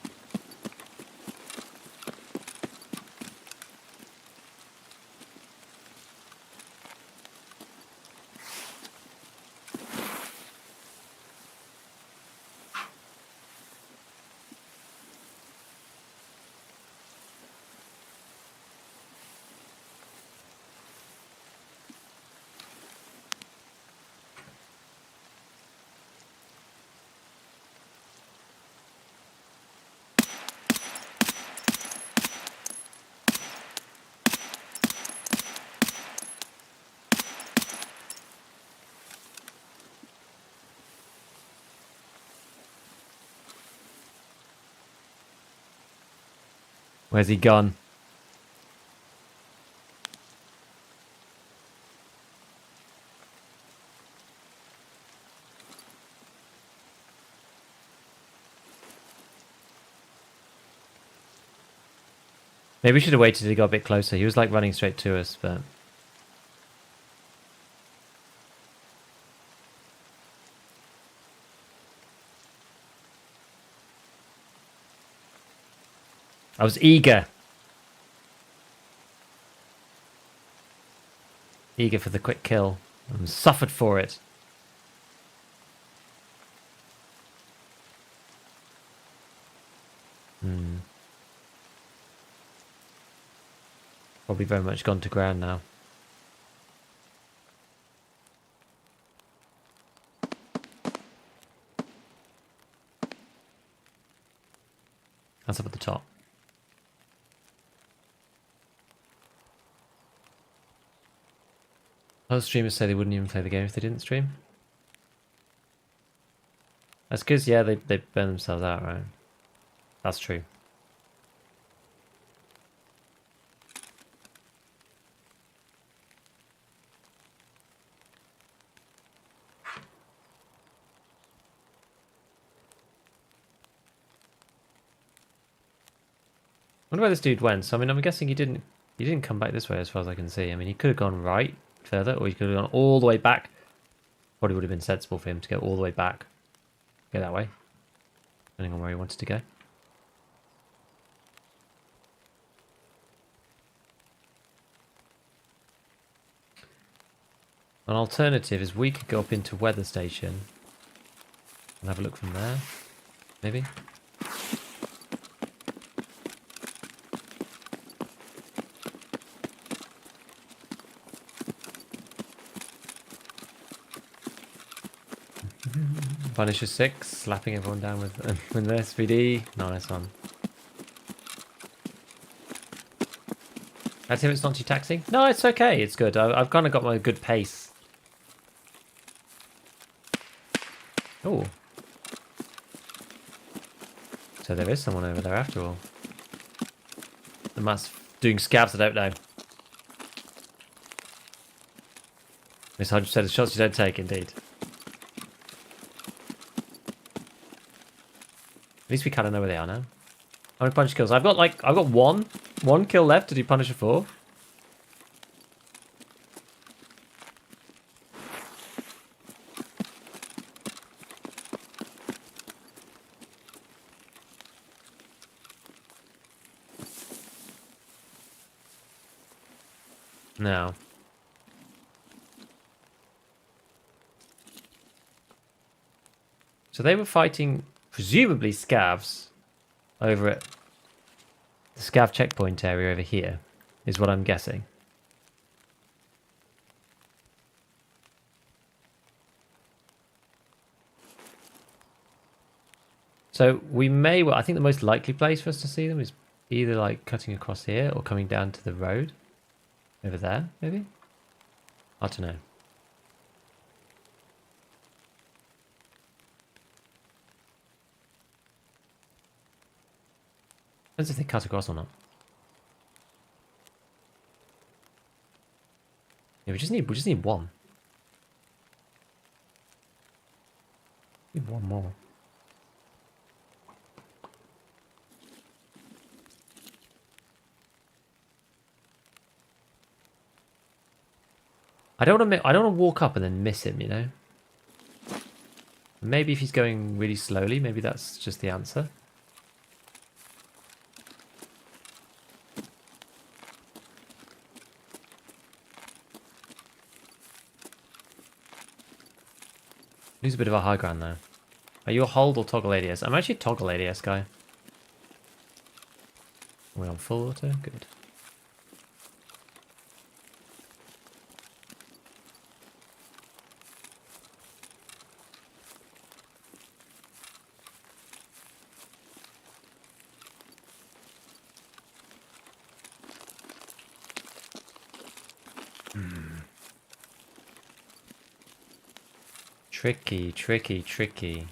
Where's he gone? Maybe we should have waited till he got a bit closer. He was like running straight to us, but... I was eager. Eager for the quick kill. And suffered for it. Probably very much gone to ground now. That's up at the top. Most streamers say they wouldn't even play the game if they didn't stream. That's because, yeah, they burn themselves out, right? That's true. I wonder where this dude went. So I mean, I'm guessing he didn't come back this way as far as I can see. I mean, he could have gone right further, or he could have gone all the way back. Probably would have been sensible for him to go all the way back. Go that way. Depending on where he wanted to go. An alternative is we could go up into weather station and have a look from there. Maybe. Punisher 6, slapping everyone down with the SVD. Nice one. That's if it's not too taxing. No, it's okay. It's good. I've kind of got my good pace. Oh. So there is someone over there after all. The man's doing scabs, I don't know. Miss 100% of shots you don't take, indeed. At least we kind of know where they are now. How many Punisher kills? I've got one kill left to do Punisher 4. No. So they were fighting, presumably scavs, over at the scav checkpoint area over here, is what I'm guessing. So we may, well, I think the most likely place for us to see them is either like cutting across here or coming down to the road. Over there, maybe? I don't know. Depends if they cut across or not. Yeah, we just need one. Need one more. I don't want to walk up and then miss him, you know? Maybe if he's going really slowly, maybe that's just the answer. Lose a bit of a high ground though. Are you a hold or toggle ADS? I'm actually a toggle ADS guy. Are we on full auto? Good. Tricky, tricky, tricky.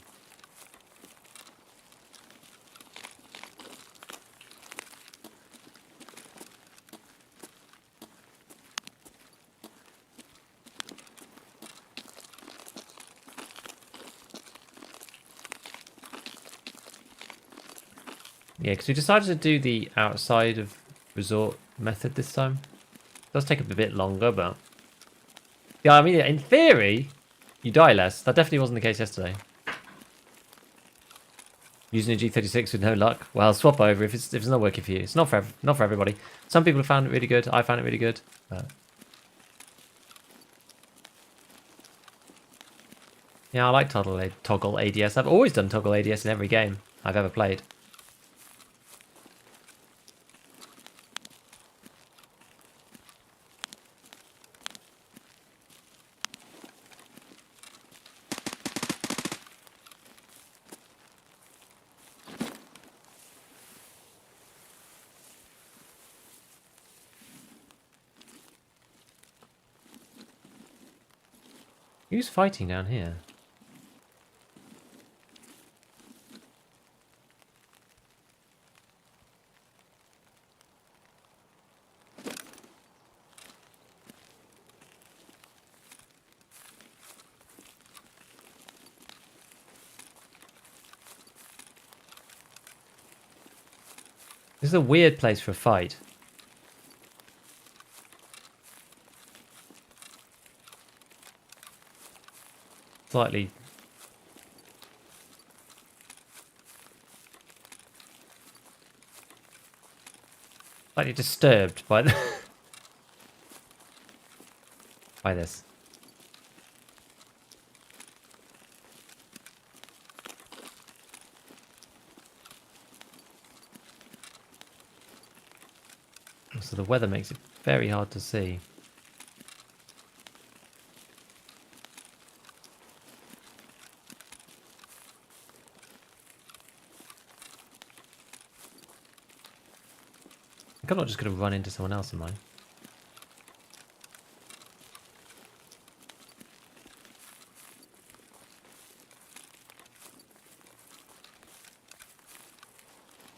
Yeah, because we decided to do the outside of resort method this time. It does take a bit longer, but... Yeah, I mean, in theory, you die less. That definitely wasn't the case yesterday. Using a G36 with no luck. Well, swap over if it's not working for you. It's not for everybody. Some people have found it really good. I found it really good. But... yeah, I like toggle ADS. I've always done toggle ADS in every game I've ever played. Who's fighting down here? This is a weird place for a fight. Slightly disturbed by the by this. So the weather makes it very hard to see. I think I'm not just going to run into someone else, am I?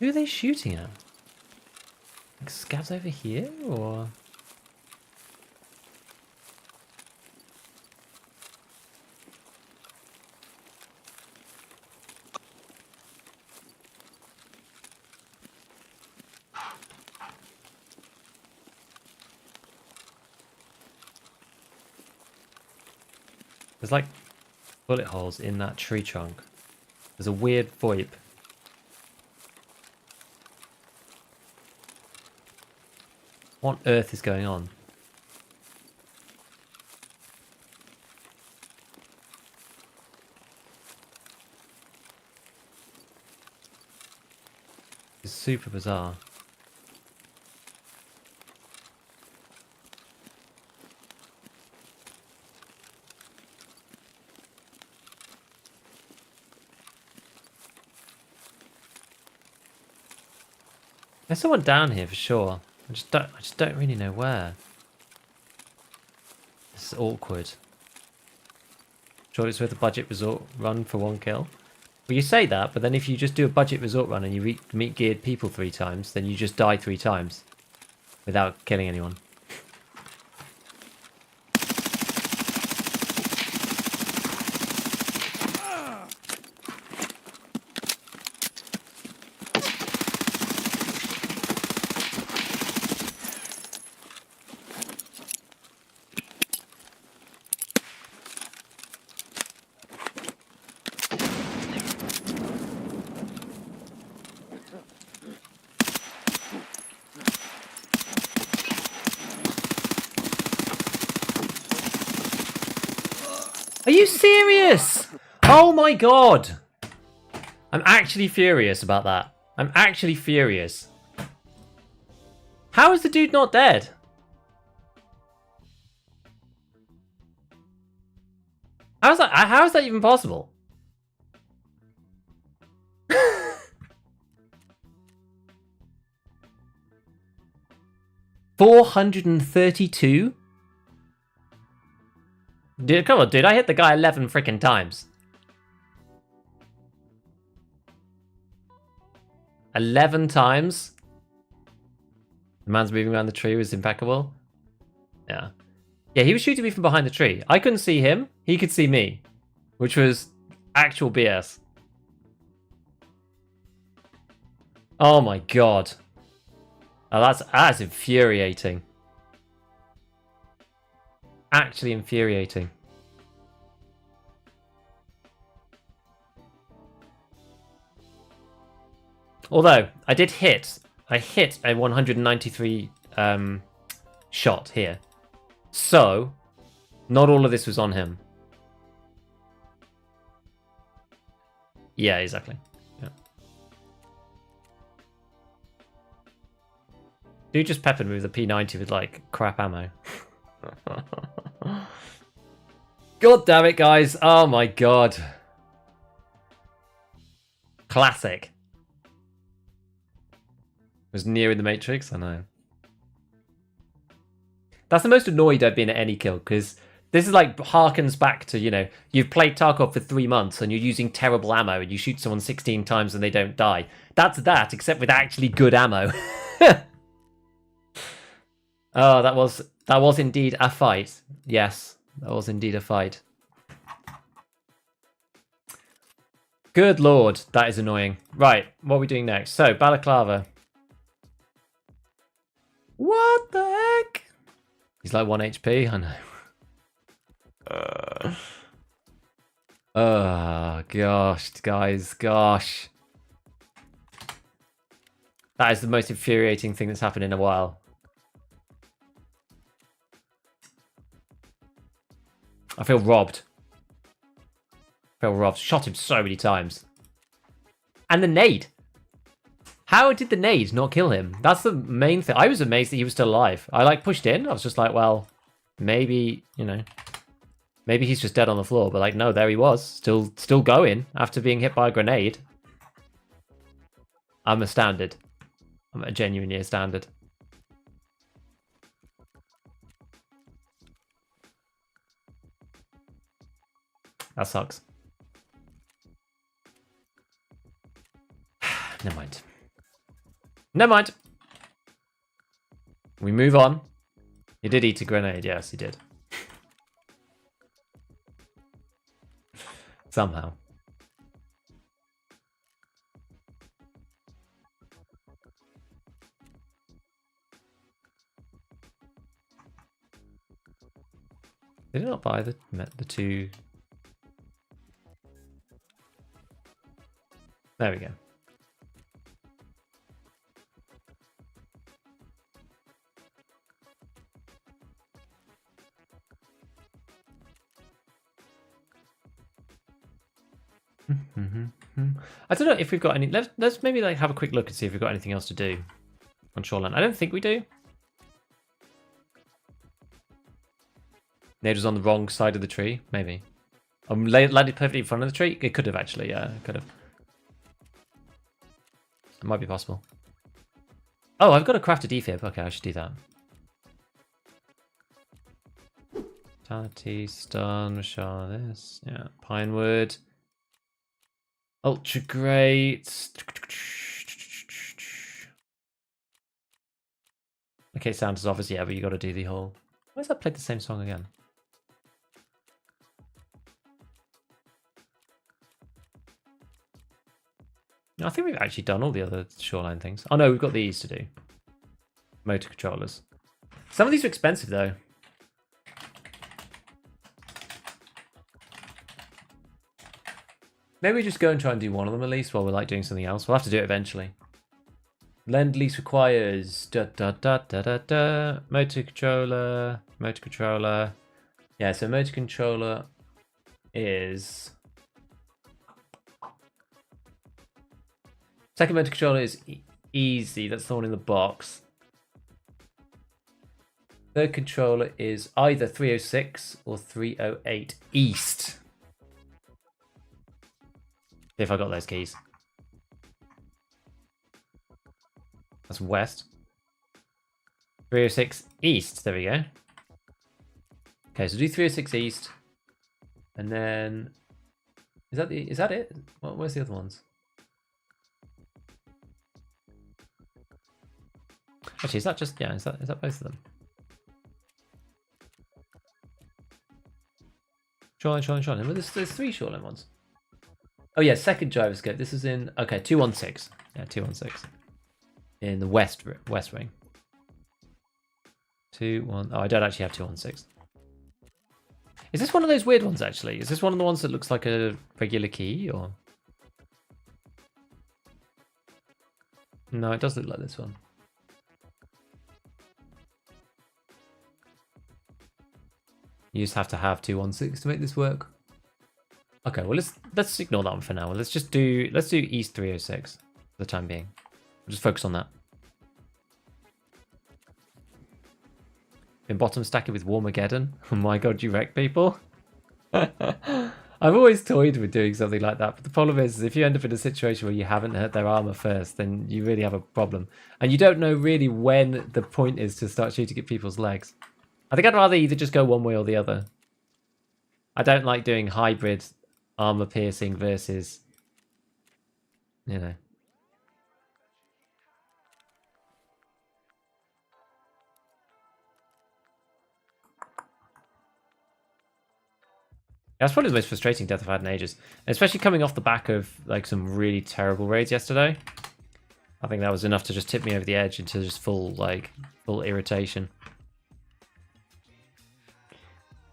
Who are they shooting at? Like scavs over here, or...? There's like bullet holes in that tree trunk. There's a weird VoIP. What on earth is going on? It's super bizarre. There's someone down here for sure. I just don't really know where. This is awkward. Surely it's worth a budget resort run for 1 kill. Well, you say that, but then if you just do a budget resort run and you meet geared people 3 times, then you just die 3 times without killing anyone. Are you serious? Oh my god. I'm actually furious about that. I'm actually furious. How is the dude not dead? How is that even possible? $432? Dude, come on, dude. I hit the guy 11 freaking times. 11 times? The man's moving around the tree was impeccable. Yeah. Yeah, he was shooting me from behind the tree. I couldn't see him. He could see me. Which was actual BS. Oh my god. Oh, that's infuriating. Actually infuriating. Although, I hit a 193 shot here. So, not all of this was on him. Yeah, exactly. Yeah. Dude just peppered me with a P90 with, like, crap ammo. God damn it, guys. Oh my god. Classic. Was near in the Matrix? I know. That's the most annoyed I've been at any kill, because this is like harkens back to, you know, you've played Tarkov for 3 months and you're using terrible ammo and you shoot someone 16 times and they don't die. That's that, except with actually good ammo. Oh, that was indeed a fight. Yes, that was indeed a fight. Good lord, that is annoying. Right, what are we doing next? So, Balaclava. What the heck? He's like 1 HP, I know. Oh, gosh, guys, gosh. That is the most infuriating thing that's happened in a while. I feel robbed. Shot him so many times. And the nade. How did the nade not kill him? That's the main thing. I was amazed that he was still alive. I like pushed in. I was just like, well, maybe, you know, maybe he's just dead on the floor. But like, no, there he was. Still going after being hit by a grenade. I'm astounded. I'm genuinely astounded. That sucks. Never mind. Never mind. We move on. He did eat a grenade. Yes, he did. Somehow. Did he not buy the two? There we go. I don't know if we've got any. Let's maybe like have a quick look and see if we've got anything else to do on Shoreline. I don't think we do. Nade was on the wrong side of the tree, maybe. Landed perfectly in front of the tree. It could have actually, yeah, it could have. It might be possible. Oh, I've got a crafted defib. Okay, I should do that. Vitality, stun, shard, this. Yeah, pinewood. Ultra great. Okay, sound is obvious, yeah, but you got to do the whole. Why has that played the same song again? I think we've actually done all the other Shoreline things. Oh no, we've got these to do. Motor controllers. Some of these are expensive though. Maybe we just go and try and do one of them at least while we're like doing something else. We'll have to do it eventually. Lend lease requires motor controller. Yeah, so motor controller. is... Second motor controller is easy. That's the one in the box. Third controller is either 306 or 308 east. See if I got those keys. That's west. 306 east. There we go. Okay, so do 306 east. And then... Is that it? Where's the other ones? Actually, is that just... Yeah, is that both of them? Shoreline. Well, there's 3 Shoreline ones. Oh yeah, second gyroscope. This is in... Okay, 216. Yeah, 216. In the west wing. 2-1... Oh, I don't actually have 216. Is this one of those weird ones, actually? Is this one of the ones that looks like a regular key, or...? No, it does look like this one. You just have to have 216 to make this work. Okay, well let's ignore that one for now. Let's do East 306 for the time being. We'll just focus on that. Been bottom stacking with Warmageddon. Oh my god, you wreck people. I've always toyed with doing something like that, but the problem is if you end up in a situation where you haven't hurt their armor first, then you really have a problem. And you don't know really when the point is to start shooting at people's legs. I think I'd rather either just go one way or the other. I don't like doing hybrid armor piercing versus, you know. That's probably the most frustrating death I've had in ages. Especially coming off the back of like some really terrible raids yesterday. I think that was enough to just tip me over the edge into just full irritation.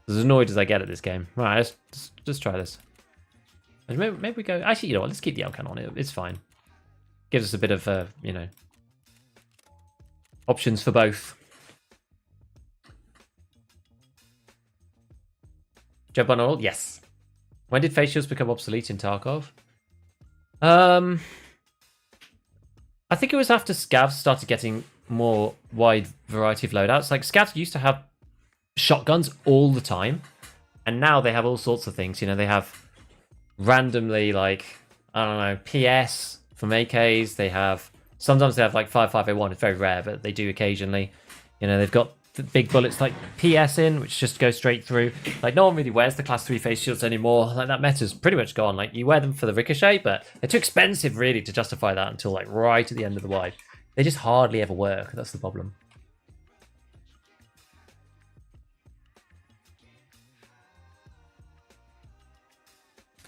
As annoyed as I get at this game. Right, let's just try this. Maybe we go... Actually, you know what? Let's keep the Elcan on it. It's fine. Gives us a bit of, you know... options for both. Jump on all? Yes. When did face shields become obsolete in Tarkov? I think it was after scavs started getting more wide variety of loadouts. Like, scavs used to have shotguns all the time, and now they have all sorts of things. You know, they have randomly, like, I don't know, PS from AKs. They have, sometimes they have like 5501. It's very rare, but they do occasionally. You know, they've got the big bullets like PS in, which just go straight through. Like, no one really wears the class 3 face shields anymore. Like, that meta's pretty much gone. Like, you wear them for the ricochet, but they're too expensive really to justify that until like right at the end of the wide. They just hardly ever work. That's the problem.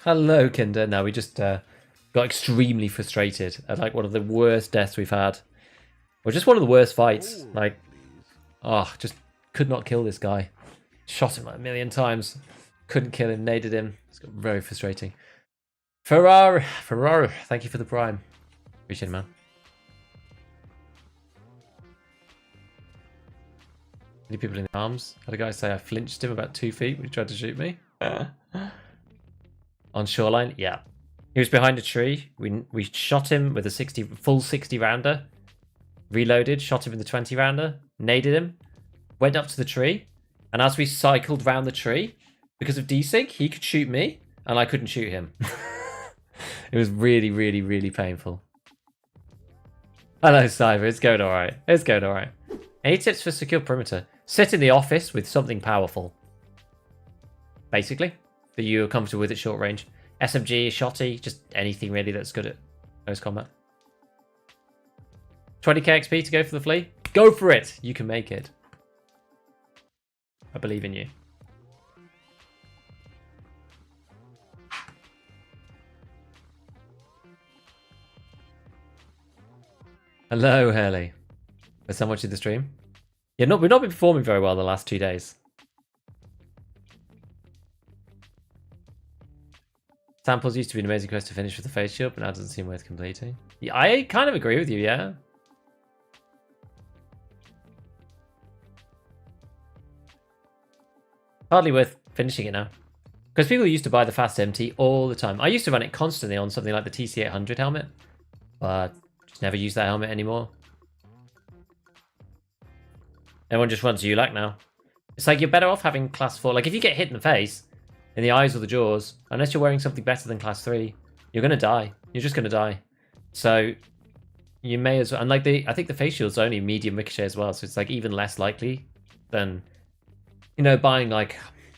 Hello, Kinder. No, we just got extremely frustrated at like one of the worst deaths we've had. Or just one of the worst fights. Like, oh, just could not kill this guy. Shot him like a million times. Couldn't kill him, naded him. It's got very frustrating. Ferrari, thank you for the prime. Appreciate it, man. Any people in the arms? Had a guy say I flinched him about 2 feet when he tried to shoot me. On Shoreline, yeah. He was behind a tree. We shot him with a full 60 rounder. Reloaded, shot him with the 20 rounder. Naded him. Went up to the tree. And as we cycled round the tree, because of desync, he could shoot me. And I couldn't shoot him. It was really, really, really painful. Hello, Cyber. It's going alright. It's going alright. Any tips for secure perimeter? Sit in the office with something powerful. Basically. That you're comfortable with at short range. SMG, shotty, just anything really that's good at close combat. 20k XP to go for the flea? Go for it! You can make it. I believe in you. Hello, Hurley. There's so much in the stream. Yeah, we've not been performing very well the last 2 days. Samples used to be an amazing quest to finish with the face shield, but now it doesn't seem worth completing. Yeah, I kind of agree with you, yeah. Hardly worth finishing it now. Because people used to buy the Fast MT all the time. I used to run it constantly on something like the TC800 helmet, but just never use that helmet anymore. Everyone just runs ULAC now. It's like you're better off having class 4. Like if you get hit in the face, in the eyes or the jaws, unless you're wearing something better than class 3, you're going to die. You're just going to die. So you may as well, and like I think the face shield's only medium ricochet as well, so it's like even less likely than, you know, buying like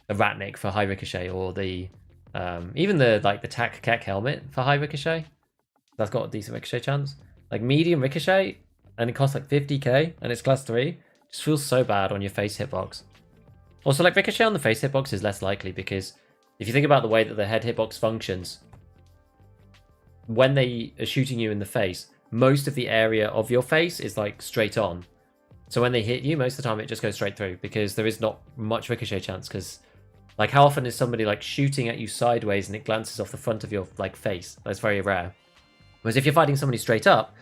a Ratnik for high ricochet, or the even the TAC Keck helmet for high ricochet. That's got a decent ricochet chance. Like medium ricochet, and it costs like 50k, and it's class 3. Just feels so bad on your face hitbox. Also, like ricochet on the face hitbox is less likely because if you think about the way that the head hitbox functions, when they are shooting you in the face, most of the area of your face is like straight on. So when they hit you, most of the time it just goes straight through because there is not much ricochet chance. Because like how often is somebody like shooting at you sideways and it glances off the front of your like face? That's very rare. Whereas if you're fighting somebody straight up,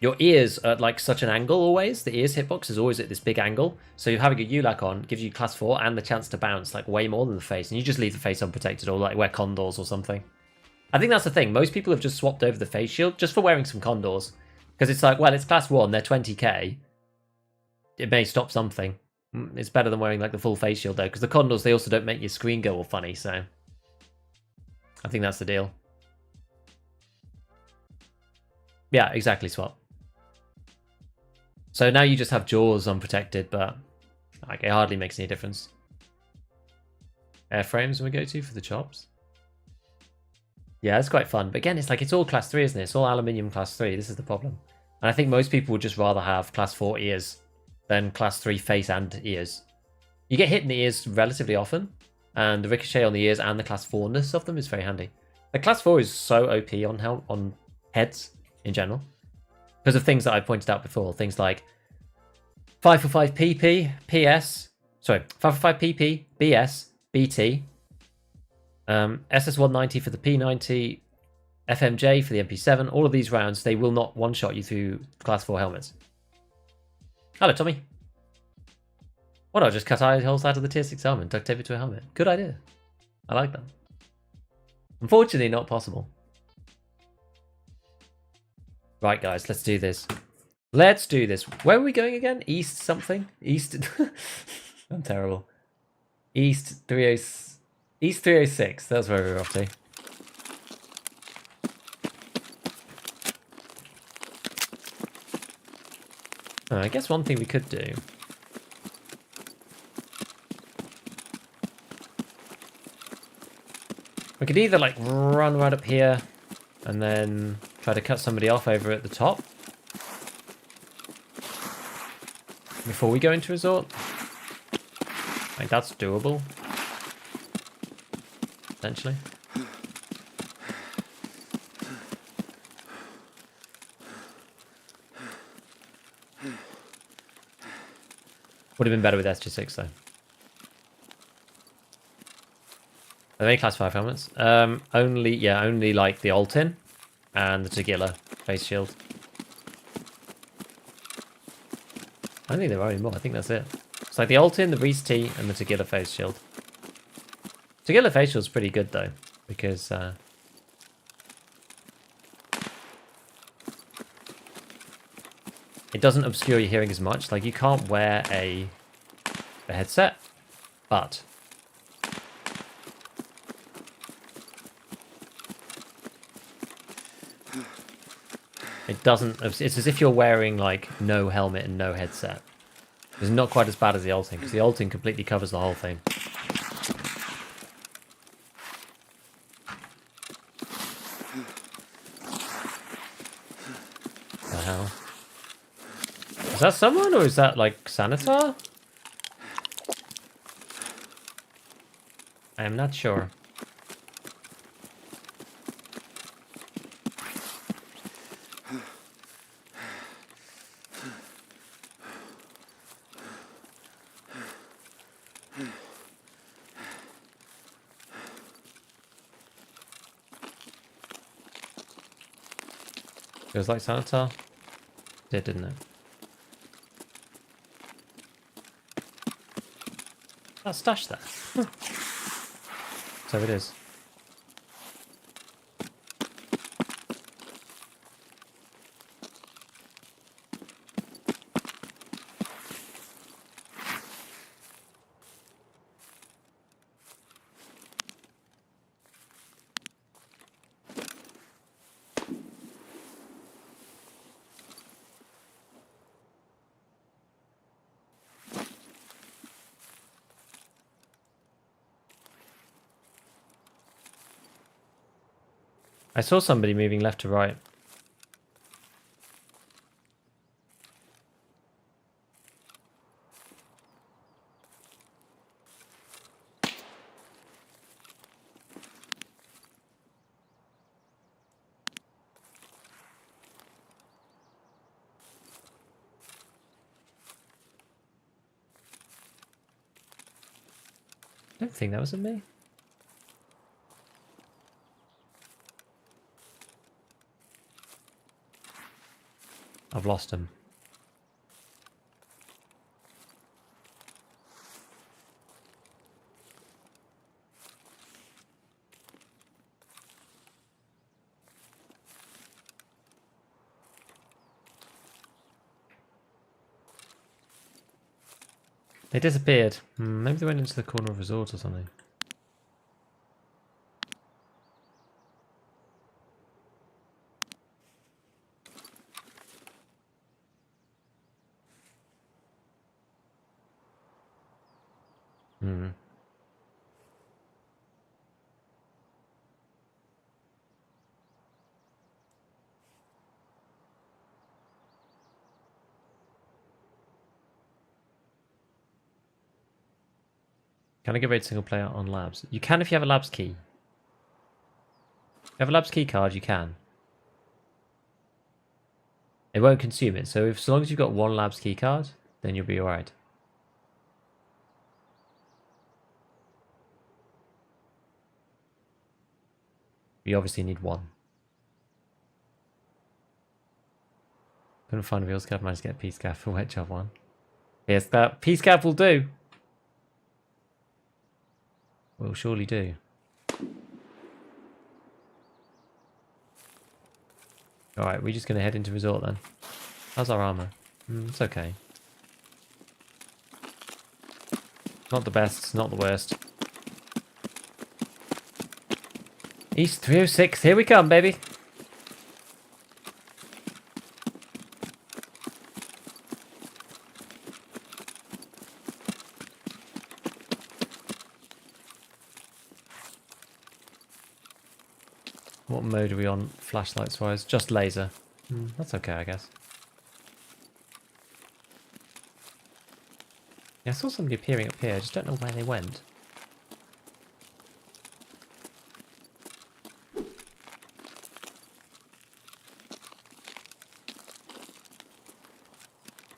your ears are at like such an angle always. The ears hitbox is always at this big angle. So you're having a ULAC on gives you class 4 and the chance to bounce like way more than the face. And you just leave the face unprotected or like wear condors or something. I think that's the thing. Most people have just swapped over the face shield just for wearing some condors. Because it's like, well, it's class 1, they're 20k. It may stop something. It's better than wearing like the full face shield though. Because the condors, they also don't make your screen go all funny. So I think that's the deal. Yeah, exactly, swap. So now you just have jaws unprotected, but like, it hardly makes any difference. Airframes we go to for the chops. Yeah, it's quite fun. But again, it's like it's all class 3, isn't it? It's all aluminium class 3. This is the problem. And I think most people would just rather have class 4 ears than class 3 face and ears. You get hit in the ears relatively often, and the ricochet on the ears and the class 4-ness of them is very handy. The class 4 is so OP on heads in general. Because of things that I pointed out before. Things like 545 PP, PS, sorry, 545 PP, BS, BT, SS190 for the P90, FMJ for the MP7. All of these rounds, they will not one-shot you through class 4 helmets. Hello, Tommy. Why not just cut eye holes out of the tier 6 helmet and duct tape it to a helmet? Good idea. I like that. Unfortunately, not possible. Right, guys, let's do this. Let's do this. Where are we going again? East something? East... I'm terrible. East 306. That's where we're off to. I guess one thing we could do... We could either, like, run right up here and then try to cut somebody off over at the top before we go into resort. Like, that's doable. Potentially. Would have been better with SG6 though. Are there any class 5 helmets? Only like the Altin and the Tagilla face shield. I don't think there are any more. I think that's it. It's like the Altin, the Reese T, and the Tagilla face shield. Tagilla face shield's pretty good though, because it doesn't obscure your hearing as much. Like you can't wear a headset, but it doesn't. It's as if you're wearing like no helmet and no headset. It's not quite as bad as the Altin, because the Altin completely covers the whole thing. The hell? Is that someone, or is that like Sanitar? I am not sure. It was like Sanitar. Did, didn't it? I'll stash that. So it is. I saw somebody moving left to right. I don't think that was at me. I've lost him. They disappeared. Maybe they went into the corner of resort or something. Can I get raid single player on labs? You can if you have a labs key. If you have a labs key card, you can. It won't consume it, so as long as you've got one labs key card, then you'll be alright. You obviously need one. Couldn't find a real scav, managed to get a P-scav for wet job one. Yes, that P-scav will do. Will surely do. Alright, we're just going to head into resort then. How's our armor? It's okay. Not the best, not the worst. East 306, here we come, baby. What mode are we on flashlights wise? Just laser. That's okay, I guess. Yeah, I saw somebody appearing up here. I just don't know where they went.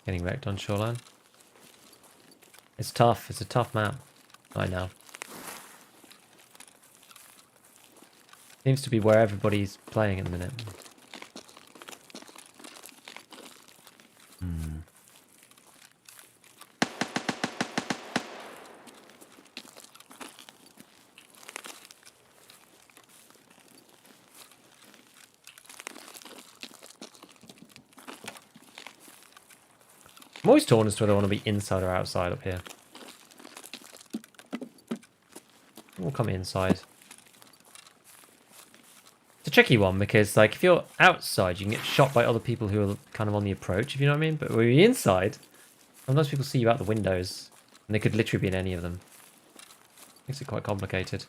Getting wrecked on Shoreline. It's tough. It's a tough map. I know. Seems to be where everybody's playing at the minute. I'm always torn as to whether I want to be inside or outside up here. We'll come inside. It's a tricky one because, like, if you're outside, you can get shot by other people who are kind of on the approach, if you know what I mean. But when you're inside, sometimes people see you out the windows, and they could literally be in any of them. Makes it quite complicated.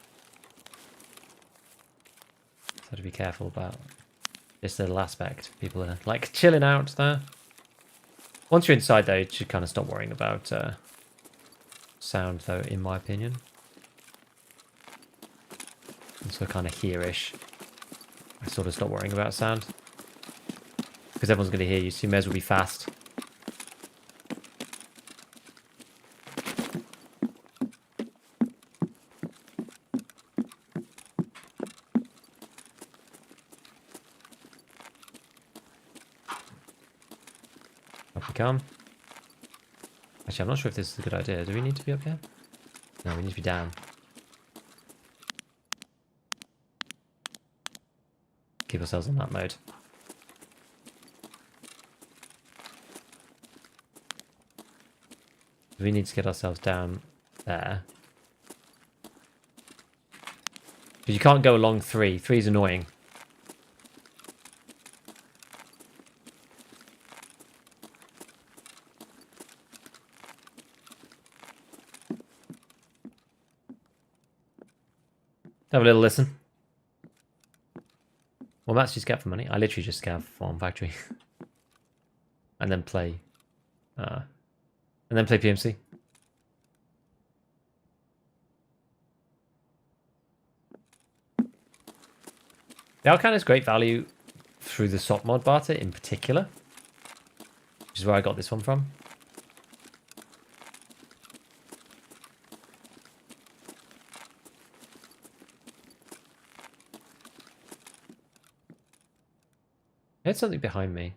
So to be careful about this little aspect. People are, like, chilling out there. Once you're inside, though, you should kind of stop worrying about sound, though, in my opinion. And so kind of here-ish. I sort of stop worrying about sound. Because everyone's going to hear you, so you may as well be fast. Up we come. Actually, I'm not sure if this is a good idea. Do we need to be up here? No, we need to be down. keep ourselves on that mode. We need to get ourselves down there. Because you can't go along 3. 3 is annoying. Have a little listen. Well, that's just scav for money. I literally just scav farm factory. And then play. And then play PMC. The Alcan is great value through the SOP mod barter in particular. Which is where I got this one from. I heard something behind me.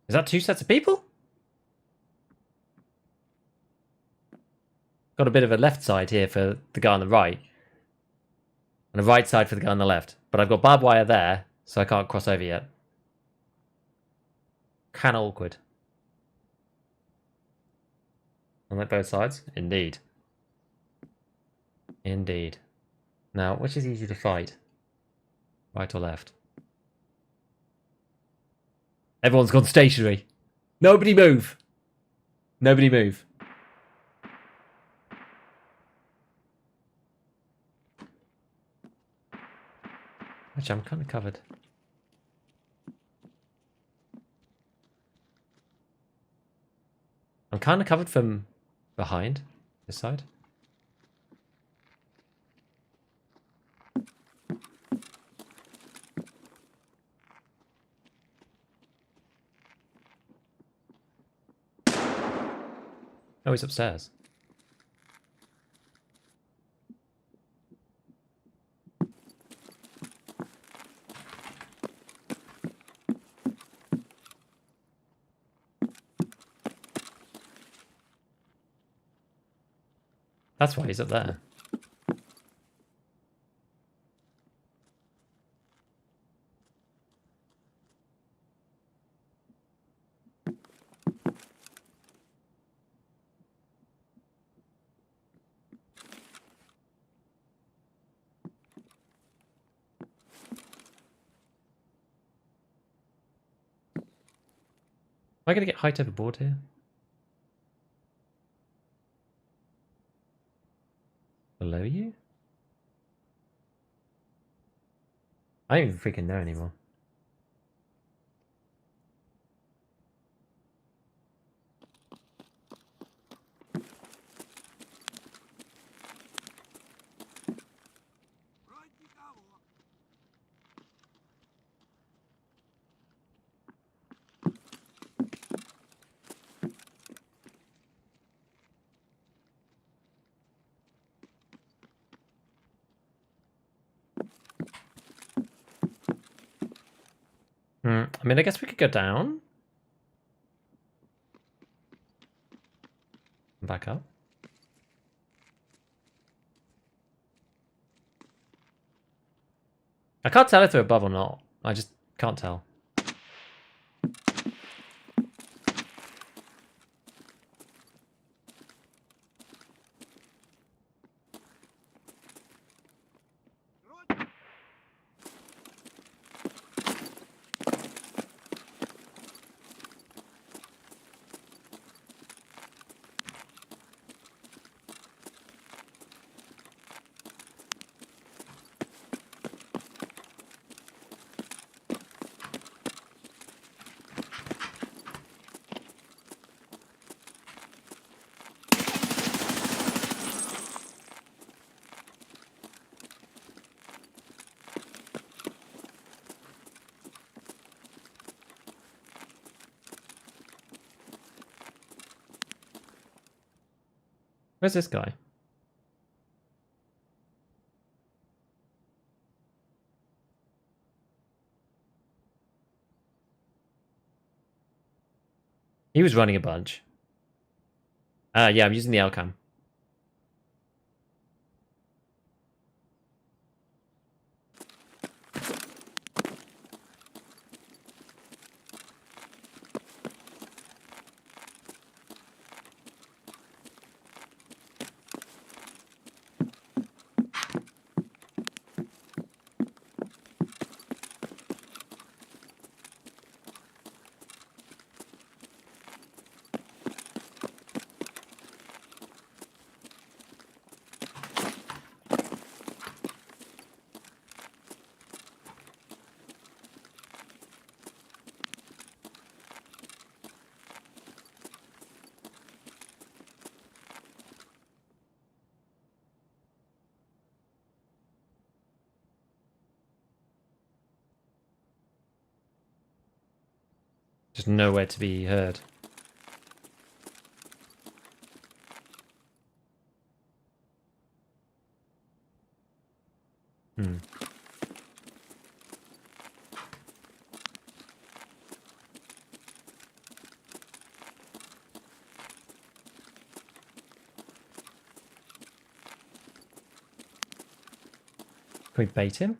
Is that 2 sets of people? Got a bit of a left side here for the guy on the right. And a right side for the guy on the left. But I've got barbed wire there, so I can't cross over yet. Kinda awkward. On like both sides? Indeed. Indeed. Now, which is easier to fight? Right or left? Everyone's gone stationary. Nobody move. Nobody move. Actually, I'm kind of covered. I'm kind of covered from behind this side. Oh, he's upstairs. That's why he's up there. Am I going to get height overboard here? Below you? I don't even freaking know anymore. I mean, I guess we could go down. Back up. I can't tell if they're above or not. I just can't tell. Where's this guy? He was running a bunch. Yeah, I'm using the L-cam. Just nowhere to be heard. Hmm. Can we bait him?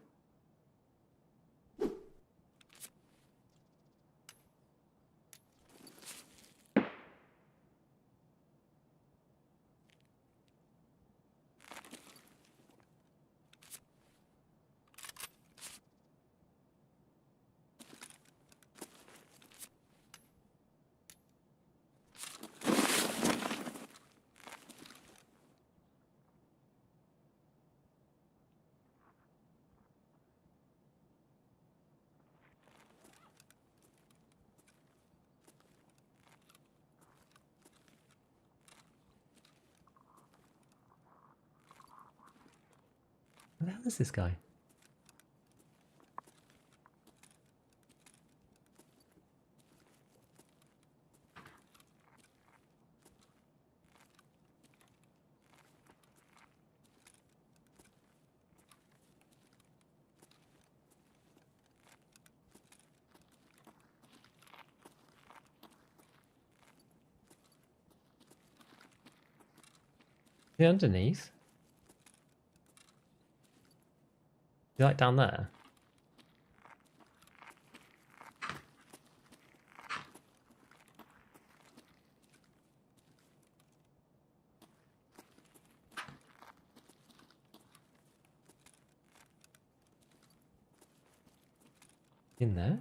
Where the hell is this guy? Is he underneath? Is he like down there? In there?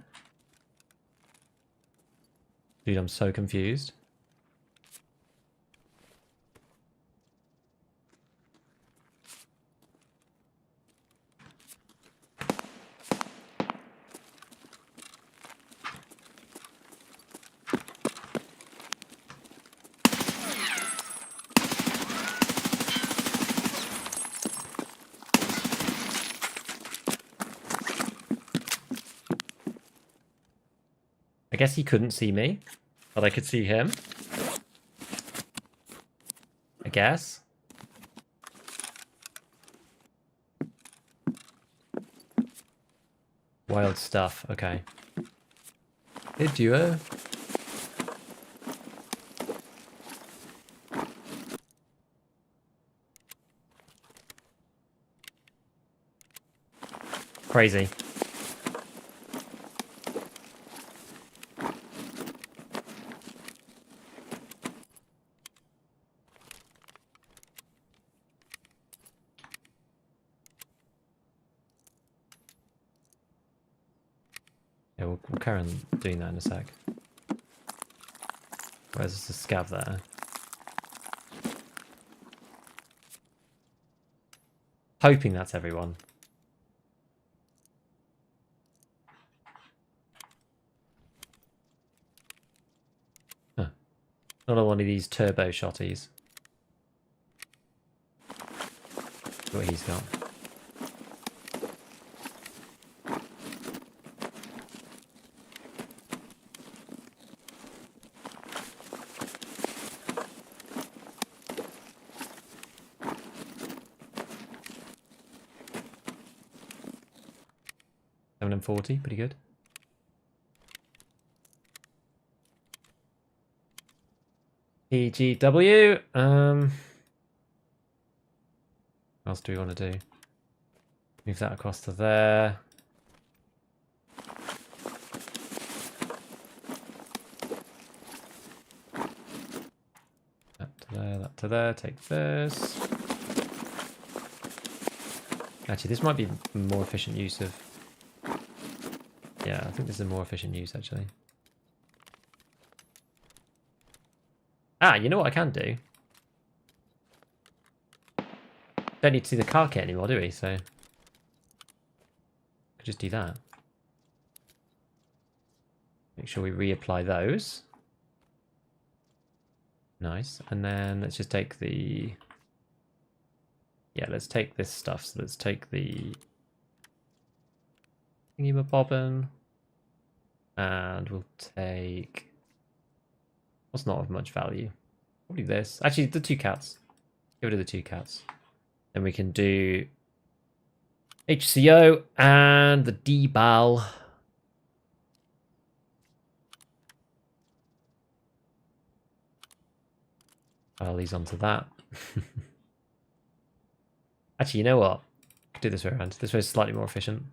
Dude, I'm so confused. I guess he couldn't see me, but I could see him. I guess. Wild stuff, okay. Hey, duo. Crazy. Yeah, we'll carry on doing that in a sec. Where's the scav there? Hoping that's everyone. Huh. Not on one of these turbo shotties. What he's got. 740, pretty good. EGW. What else do we want to do? Move that across to there. That to there, that to there. Take this. Actually, this might be more efficient use of... Yeah, I think this is a more efficient use, actually. Ah, you know what I can do? Don't need to see the car kit anymore, do we? So... Could just do that. Make sure we reapply those. Nice. And then let's just take the... Yeah, let's take this stuff. So let's take the... Thingy-ma-bobbin. And we'll take... What's not of much value? Probably this. Actually, the 2 cats. Get rid of the 2 cats. Then we can do... HCO and the D-bal. File these onto that. Actually, you know what? Could do this way around. This way is slightly more efficient.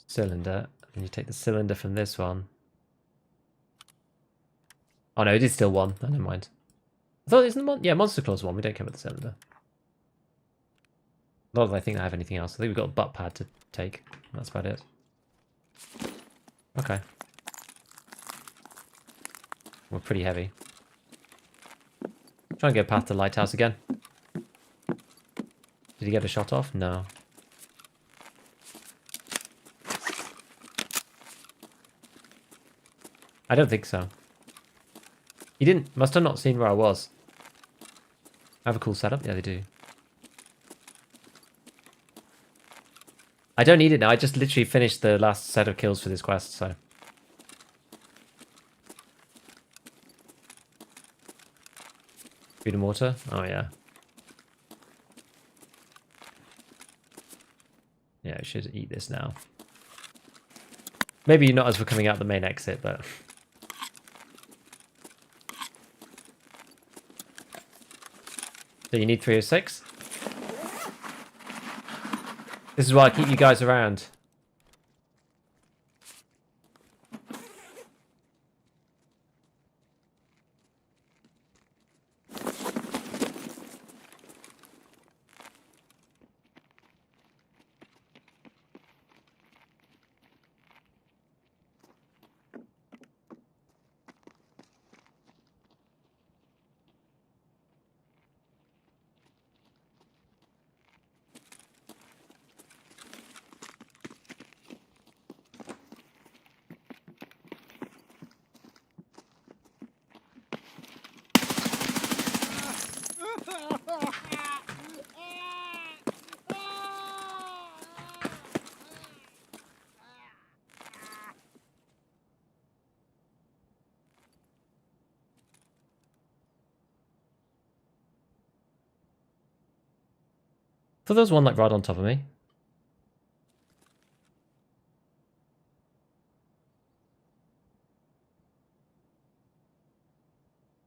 Cylinder. And you take the cylinder from this one. Oh no, it is still 1. Oh, never mind. I thought it isn't yeah, Monster Claws 1. We don't care about the cylinder. Not that I think I have anything else. I think we've got a butt pad to take. That's about it. Okay. We're pretty heavy. Try and go past the lighthouse again. Did he get a shot off? No. I don't think so. He didn't. Must have not seen where I was. I have a cool setup. Yeah, they do. I don't need it now. I just literally finished the last set of kills for this quest, so. Food and water? Oh, yeah. Yeah, I should eat this now. Maybe not as we're coming out the main exit, but... So you need 306? This is why I keep you guys around. I thought there was one like right on top of me.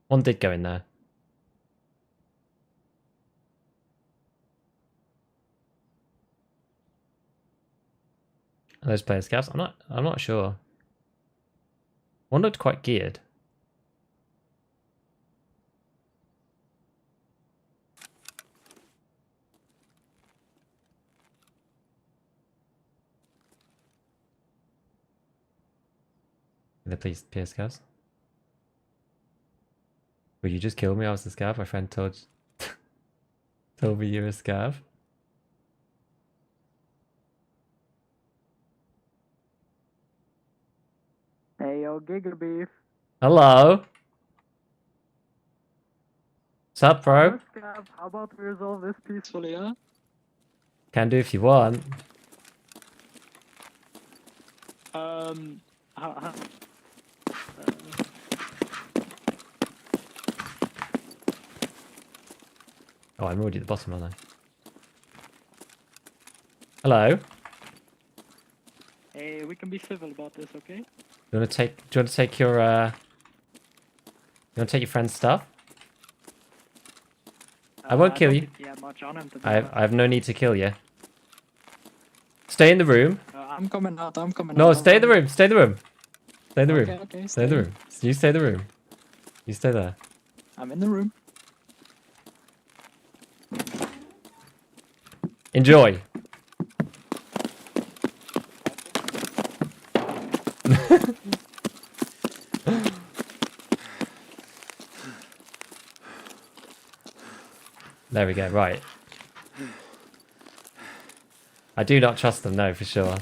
One did go in there. Are those players scavs? I'm not sure. One looked quite geared. Are they please PS scavs? Will you just kill me? I was the scav. My friend told me you were a scav. Hey yo, Giga Beef. Hello. What's up, bro? Scav, how about we resolve this peacefully, huh? Can do if you want. How, Oh, I'm already at the bottom, aren't I? Hello. Hey, we can be civil about this, okay? Do you want to take your friend's stuff? I won't kill you. I don't think he had much on him, to be I honest. have no need to kill you. Stay in the room. I'm coming out, I'm coming out. No, I'm stay in the coming room. Stay in the room. Stay in the room. Okay, okay, Stay in the room. You stay in the room. You stay there. I'm in the room. Enjoy. There we go, right. I do not trust them, no, for sure.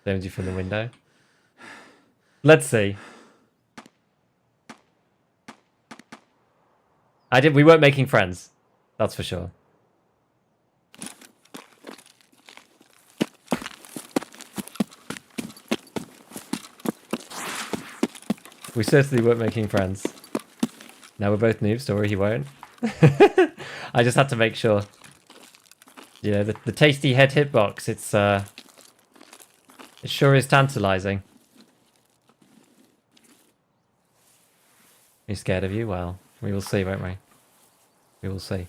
Don't you from the window? Let's see. We weren't making friends. That's for sure. We certainly weren't making friends. Now we're both noobs, don't worry, he won't. I just had to make sure. You know, the tasty head hitbox, it sure is tantalizing. Are you scared of you? Well, we will see, won't we? We will see.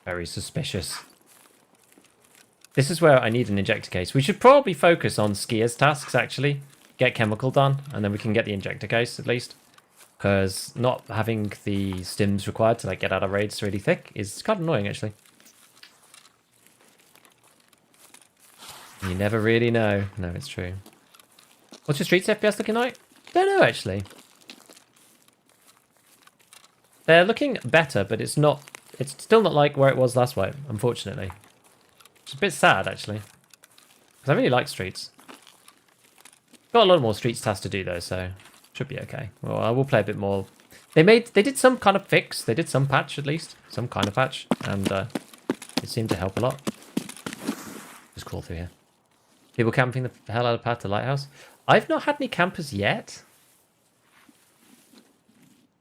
Very suspicious. This is where I need an injector case. We should probably focus on skiers' tasks, actually. Get chemical done, and then we can get the injector case, at least. Because not having the stims required to like get out of raids really thick is kind of annoying, actually. You never really know. No, it's true. What's your Streets FPS looking like? Don't know, actually. They're looking better, but it's still not like where it was last wipe, unfortunately. It's a bit sad, actually. Because I really like Streets. Got a lot more Streets tasks to do, though, so should be okay. Well, I will play a bit more. They did some kind of fix. They did some patch, at least. Some kind of patch. And it seemed to help a lot. Just crawl through here. People camping the hell out of path to Lighthouse. I've not had any campers yet.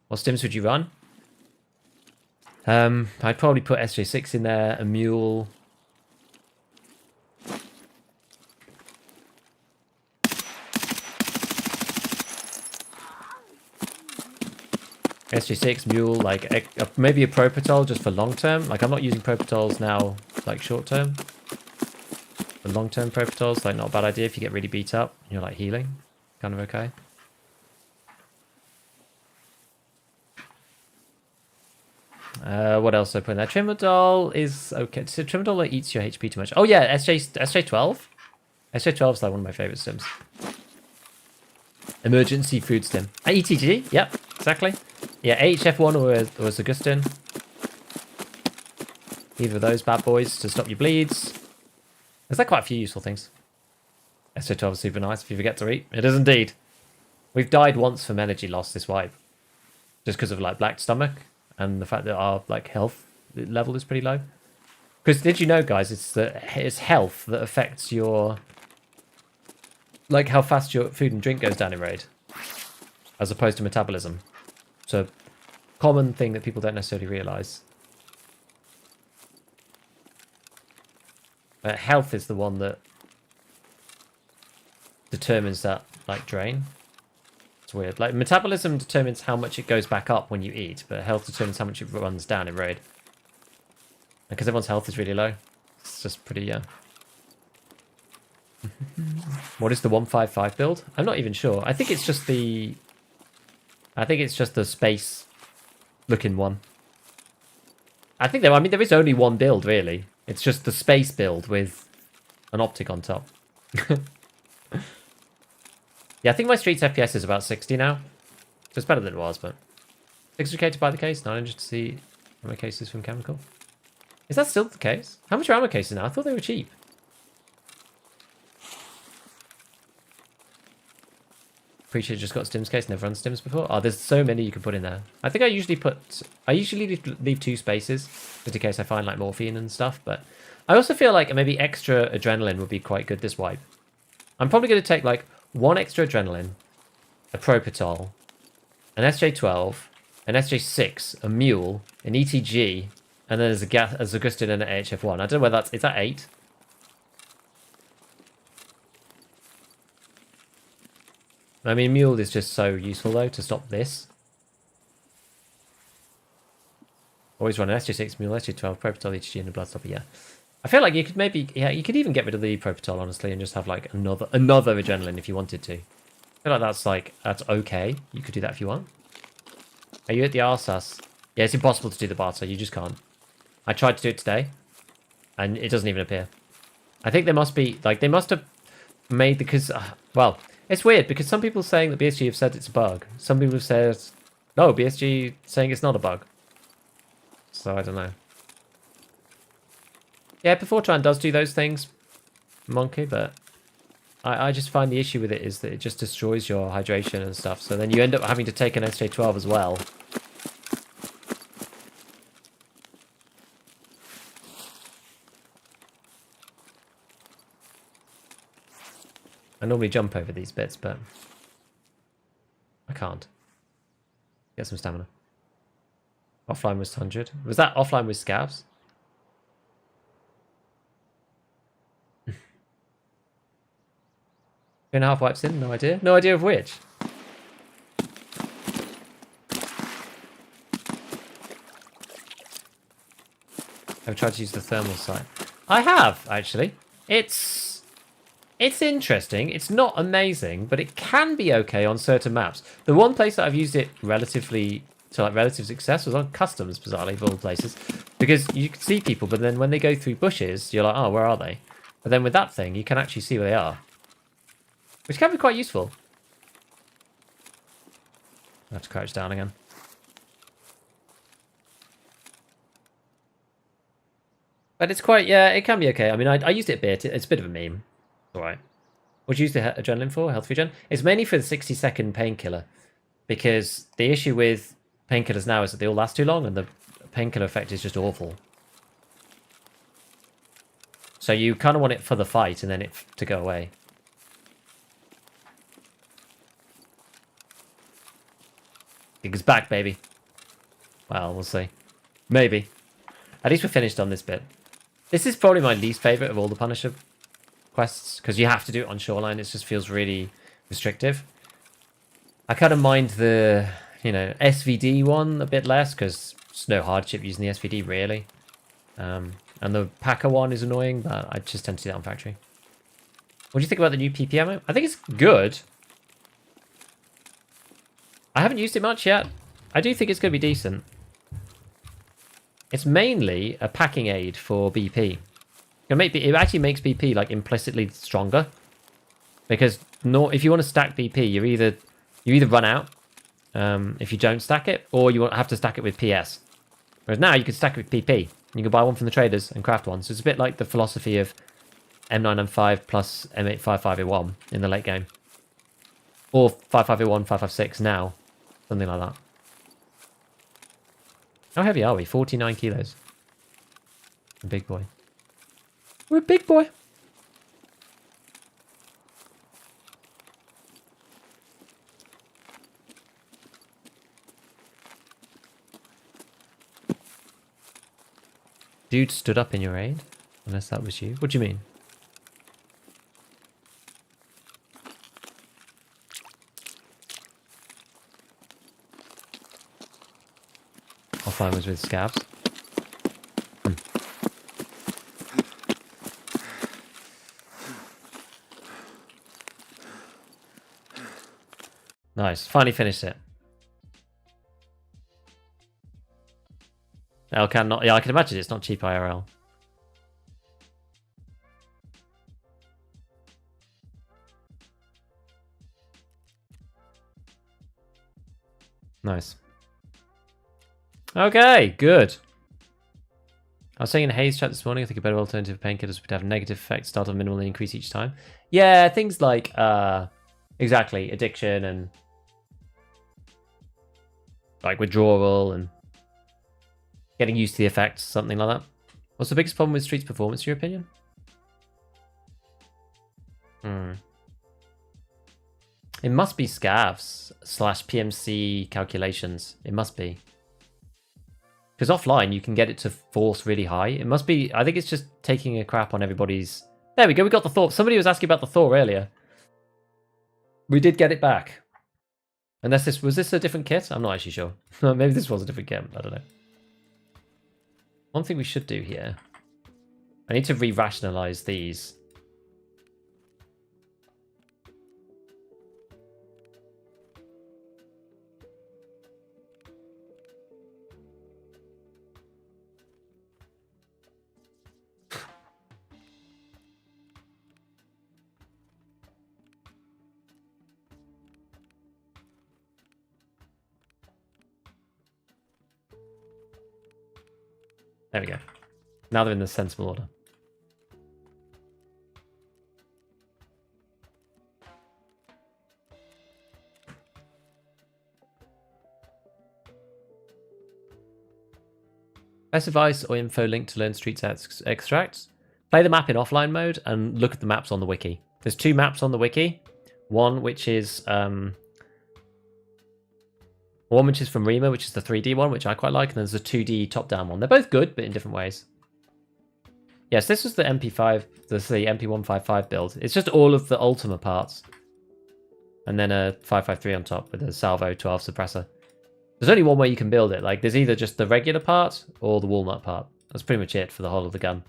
What stims would you run? I'd probably put SJ6 in there, a mule. SJ6, mule, like maybe a pro patrol just for long term. Like I'm not using pro patrols now, like short term. For long term pro patrols, like not a bad idea if you get really beat up. You're like healing, kind of okay. What else do I put in there? Trimadol is okay. So Trimadol eats your HP too much. Oh yeah, SJ12. SJ12 is like one of my favorite stims. Emergency food stim. ETG, yep, exactly. Yeah, AHF1 or Augustin. Either of those bad boys to stop your bleeds. There's like quite a few useful things. SJ12 is super nice if you forget to eat. It is indeed. We've died once from energy loss this wipe. Just because of like black stomach. And the fact that our like health level is pretty low. Because did you know, guys, it's health that affects your like how fast your food and drink goes down in raid, as opposed to metabolism. So, common thing that people don't necessarily realize. But health is the one that determines that like drain. It's weird. Like metabolism determines how much it goes back up when you eat, but health determines how much it runs down in raid. Because everyone's health is really low, it's just pretty What is the 155 build? I'm not even sure. I think it's just the space looking one. I think I mean there is only one build really. It's just the space build with an optic on top. Yeah, I think my Streets FPS is about 60 now. So it's better than it was, but 600k to buy the case, 900 to see ammo cases from Chemical. Is that still the case? How much are ammo cases now? I thought they were cheap. Creature just got stims case, never run stims before. Oh, there's so many you can put in there. I think I usually leave 2 spaces just in case I find like morphine and stuff. But I also feel like maybe extra adrenaline would be quite good this wipe. I'm probably going to take like 1 extra adrenaline, a propitol, an SJ12, an SJ6, a mule, an ETG, and then there's a Augustin and an AHF1. I don't know whether is that 8? I mean, mule is just so useful though to stop this. Always run an SJ6, mule, SJ12, propitol, ETG, and a bloodstopper. Yeah, I feel like you could maybe, yeah, you could even get rid of the propitol honestly and just have like another adrenaline if you wanted to. I feel like that's okay. You could do that if you want. Are you at the RSAS? Yeah, it's impossible to do the barter. You just can't. I tried to do it today, and it doesn't even appear. I think there must be like they must have made because well. It's weird because some people saying that BSG have said it's a bug. Some people have said, no, BSG saying it's not a bug. So I don't know. Yeah, Before does do those things, Monkey, but I just find the issue with it is that it just destroys your hydration and stuff. So then you end up having to take an SJ12 as well. I normally jump over these bits, but I can't. Get some stamina. Offline was 100. Was that offline with scabs? 2.5 wipes in? No idea. No idea of which. I've tried to use the thermal sight. I have, actually. It's interesting. It's not amazing, but it can be okay on certain maps. The one place that I've used it relatively to like relative success was on customs, bizarrely, of all places, because you can see people, but then when they go through bushes, you're like, oh, where are they? But then with that thing, you can actually see where they are, which can be quite useful. I have to crouch down again. But it's quite, yeah, it can be okay. I mean, I used it a bit. It's a bit of a meme. Alright. What do you use the adrenaline for? Health regen? It's mainly for the 60-second painkiller. Because the issue with painkillers now is that they all last too long and the painkiller effect is just awful. So you kind of want it for the fight and then it to go away. Gigs back, baby. Well, we'll see. Maybe. At least we're finished on this bit. This is probably my least favourite of all the Punisher quests, because you have to do it on Shoreline. It just feels really restrictive. I kind of mind the, you know, SVD one a bit less, because it's no hardship using the SVD, really. And the Packer one is annoying, but I just tend to do that on Factory. What do you think about the new PPM? I think it's good. I haven't used it much yet. I do think it's going to be decent. It's mainly a packing aid for BP. It actually makes BP like implicitly stronger, because if you want to stack BP, you either run out if you don't stack it, or you have to stack it with PS. Whereas now you can stack it with PP. You can buy one from the traders and craft one. So it's a bit like the philosophy of M995 plus M855A1 in the late game, or 55A1, 556 now, something like that. How heavy are we? 49 kilos. A big boy. We're a big boy. Dude stood up in your aid? Unless that was you. What do you mean? Offline was with scabs. Nice. Finally finished it. Elcan not. Yeah, I can imagine it's not cheap IRL. Nice. Okay, good. I was saying in Hayes chat this morning, I think a better alternative painkillers would have a negative effect, start on minimal and increase each time. Yeah, things like Exactly, addiction and like withdrawal and getting used to the effects, something like that. What's the biggest problem with Streets performance, in your opinion? It must be scavs / PMC calculations. It must be. Because offline, you can get it to force really high. It must be... I think it's just taking a crap on everybody's... There we go, we got the Thor. Somebody was asking about the Thor earlier. We did get it back. Unless this... Was this a different kit? I'm not actually sure. Maybe this was a different kit. I don't know. One thing we should do here... I need to re-rationalize these. There we go. Now they're in the sensible order. Best advice or info link to learn streets extracts? Play the map in offline mode and look at the maps on the wiki. There's 2 maps on the wiki. One which is from Rima, which is the 3D one, which I quite like, and there's a 2D top-down one. They're both good, but in different ways. Yes, this was the MP5, the MP155 build. It's just all of the Ultima parts. And then a 553 on top with a Salvo 12 suppressor. There's only one way you can build it. Like, there's either just the regular part or the walnut part. That's pretty much it for the whole of the gun.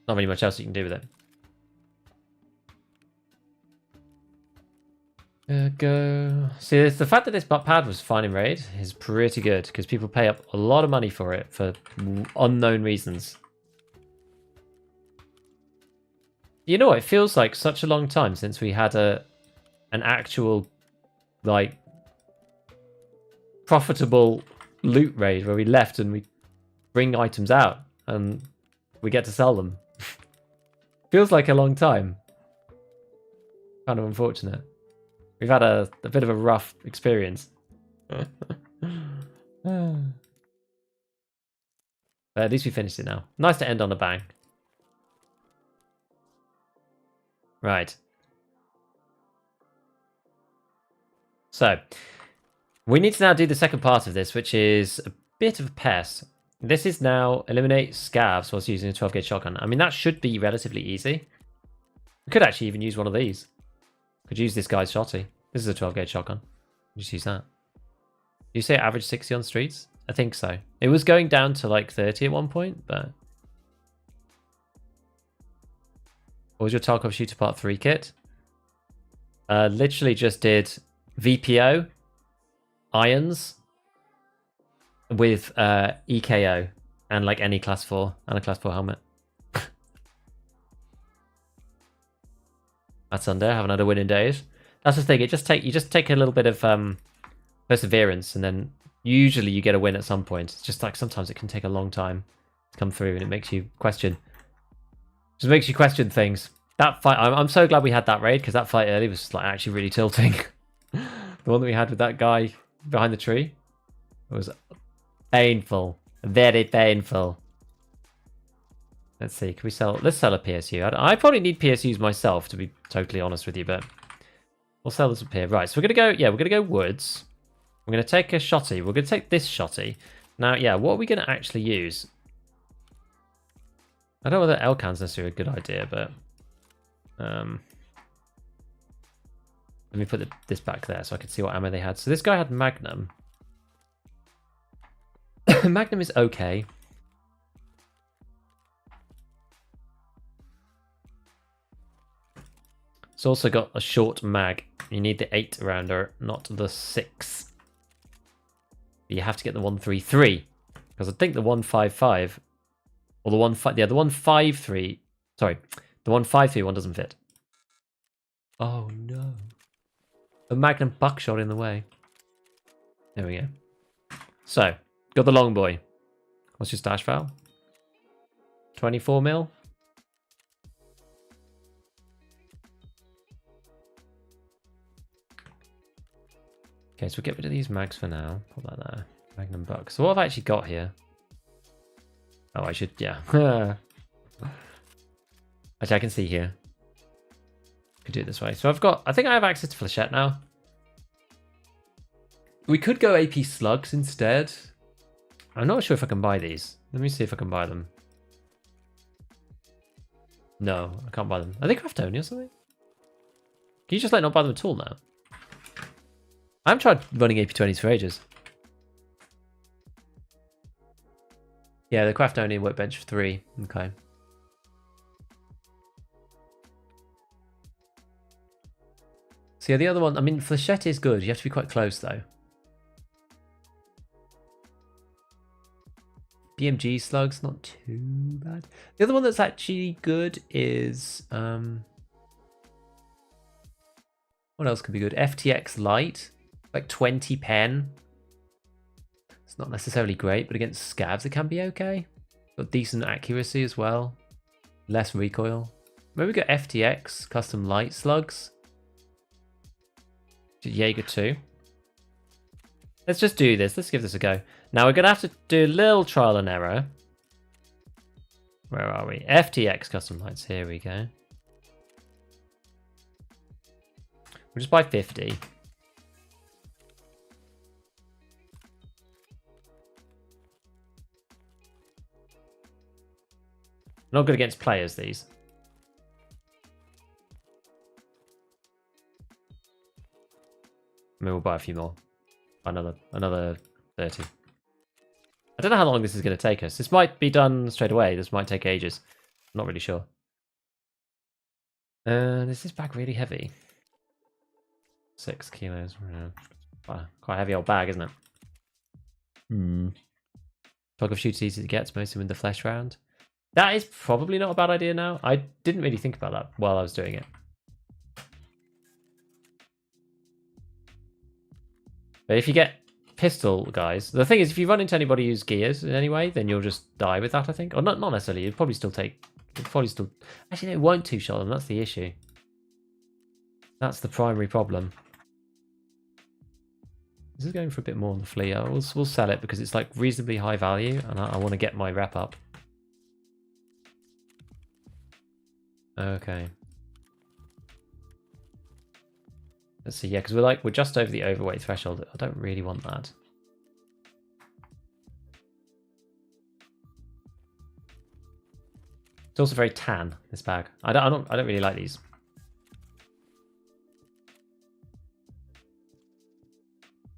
Not really much else you can do with it. Go. See, the fact that this pad was fine in raid is pretty good because people pay up a lot of money for it for unknown reasons. You know, it feels like such a long time since we had an actual, like, profitable loot raid where we left and we bring items out and we get to sell them. Feels like a long time. Kind of unfortunate. We've had a bit of a rough experience. But at least we finished it now. Nice to end on a bang. Right. So, we need to now do the second part of this, which is a bit of a pest. This is now eliminate scavs whilst using a 12-gauge shotgun. I mean, that should be relatively easy. We could actually even use one of these. Could use this guy's shotty. This is a 12-gauge shotgun. Just use that. You say average 60 on streets? I think so. It was going down to like 30 at one point, but... What was your Tarkov Shooter Part 3 kit? Literally just did VPO, irons, with EKO, and like any class 4, and a class 4 helmet. That's under. Haven't had a win in days. That's the thing. You just take a little bit of perseverance, and then usually you get a win at some point. It's just like sometimes it can take a long time to come through, and it makes you question. Just makes you question things. That fight, I'm so glad we had that raid because that fight early was like actually really tilting. The one that we had with that guy behind the tree was painful, very painful. Let's see, can we sell? Let's sell a PSU. I probably need PSUs myself, to be totally honest with you, but we'll sell this up here. Right, so we're gonna go. Yeah, we're gonna go woods. We're gonna take a shotty. We're gonna take this shotty. Now, yeah, what are we gonna actually use? I don't know whether Elcan's necessarily a good idea, but let me put this back there so I can see what ammo they had. So this guy had Magnum. Magnum is okay. It's also got a short mag. You need the 8 rounder, not the 6. But you have to get the 133 because I think the 155 or the 153. Sorry, the 153 one doesn't fit. Oh no! A Magnum buckshot in the way. There we go. So got the long boy. What's your stash file? 24 mil. Okay, so we'll get rid of these mags for now. Put that there. Magnum buck. So what have I actually got here? Oh, I should, yeah. Actually, I can see here. Could do it this way. So I think I have access to flechette now. We could go AP slugs instead. I'm not sure if I can buy these. Let me see if I can buy them. No, I can't buy them. Are they craft only or something? Can you just like not buy them at all now? I haven't tried running AP20s for ages. Yeah, the craft only workbench 3. Okay. So yeah, the other one, I mean, flechette is good. You have to be quite close though. BMG slugs, not too bad. The other one that's actually good is what else could be good? FTX light, like 20 pen. It's not necessarily great, but against scavs it can be okay. Got decent accuracy as well. Less recoil. Maybe we got FTX custom light slugs. Jaeger 2. Let's just do this. Let's give this a go. Now we're going to have to do a little trial and error. Where are we? FTX custom lights. Here we go. We'll just buy 50. Not good against players, these. Maybe we'll buy a few more. Another 30. I don't know how long this is going to take us. This might be done straight away. This might take ages. I'm not really sure. Is this bag really heavy? 6 kilos. Quite a heavy old bag, isn't it? Tarkov shoots easy to get, mostly with the flesh round. That is probably not a bad idea now. I didn't really think about that while I was doing it. But if you get pistol guys, the thing is, if you run into anybody who's gears in any way, then you'll just die with that, I think. Or not necessarily. You'd probably still take. Actually, no, it won't two-shot them. That's the issue. That's the primary problem. This is going for a bit more on the flea. We'll sell it because it's like reasonably high value, and I want to get my rep up. Okay. Let's see, yeah, because we're just over the overweight threshold. I don't really want that. It's also very tan, this bag. I don't really like these.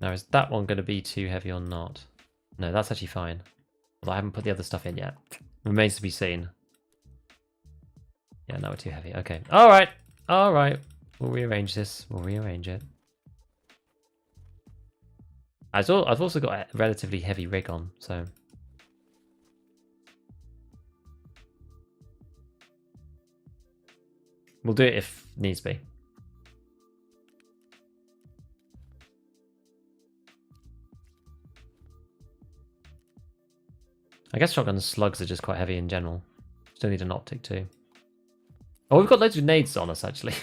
Now, is that one going to be too heavy or not? No, that's actually fine. Although I haven't put the other stuff in yet. Remains to be seen. Yeah, no, we're too heavy. Okay. All right. All right. We'll rearrange this. We'll rearrange it. I've also got a relatively heavy rig on, so... We'll do it if needs be. I guess shotgun slugs are just quite heavy in general. Still need an optic too. Oh, we've got loads of nades on us, actually.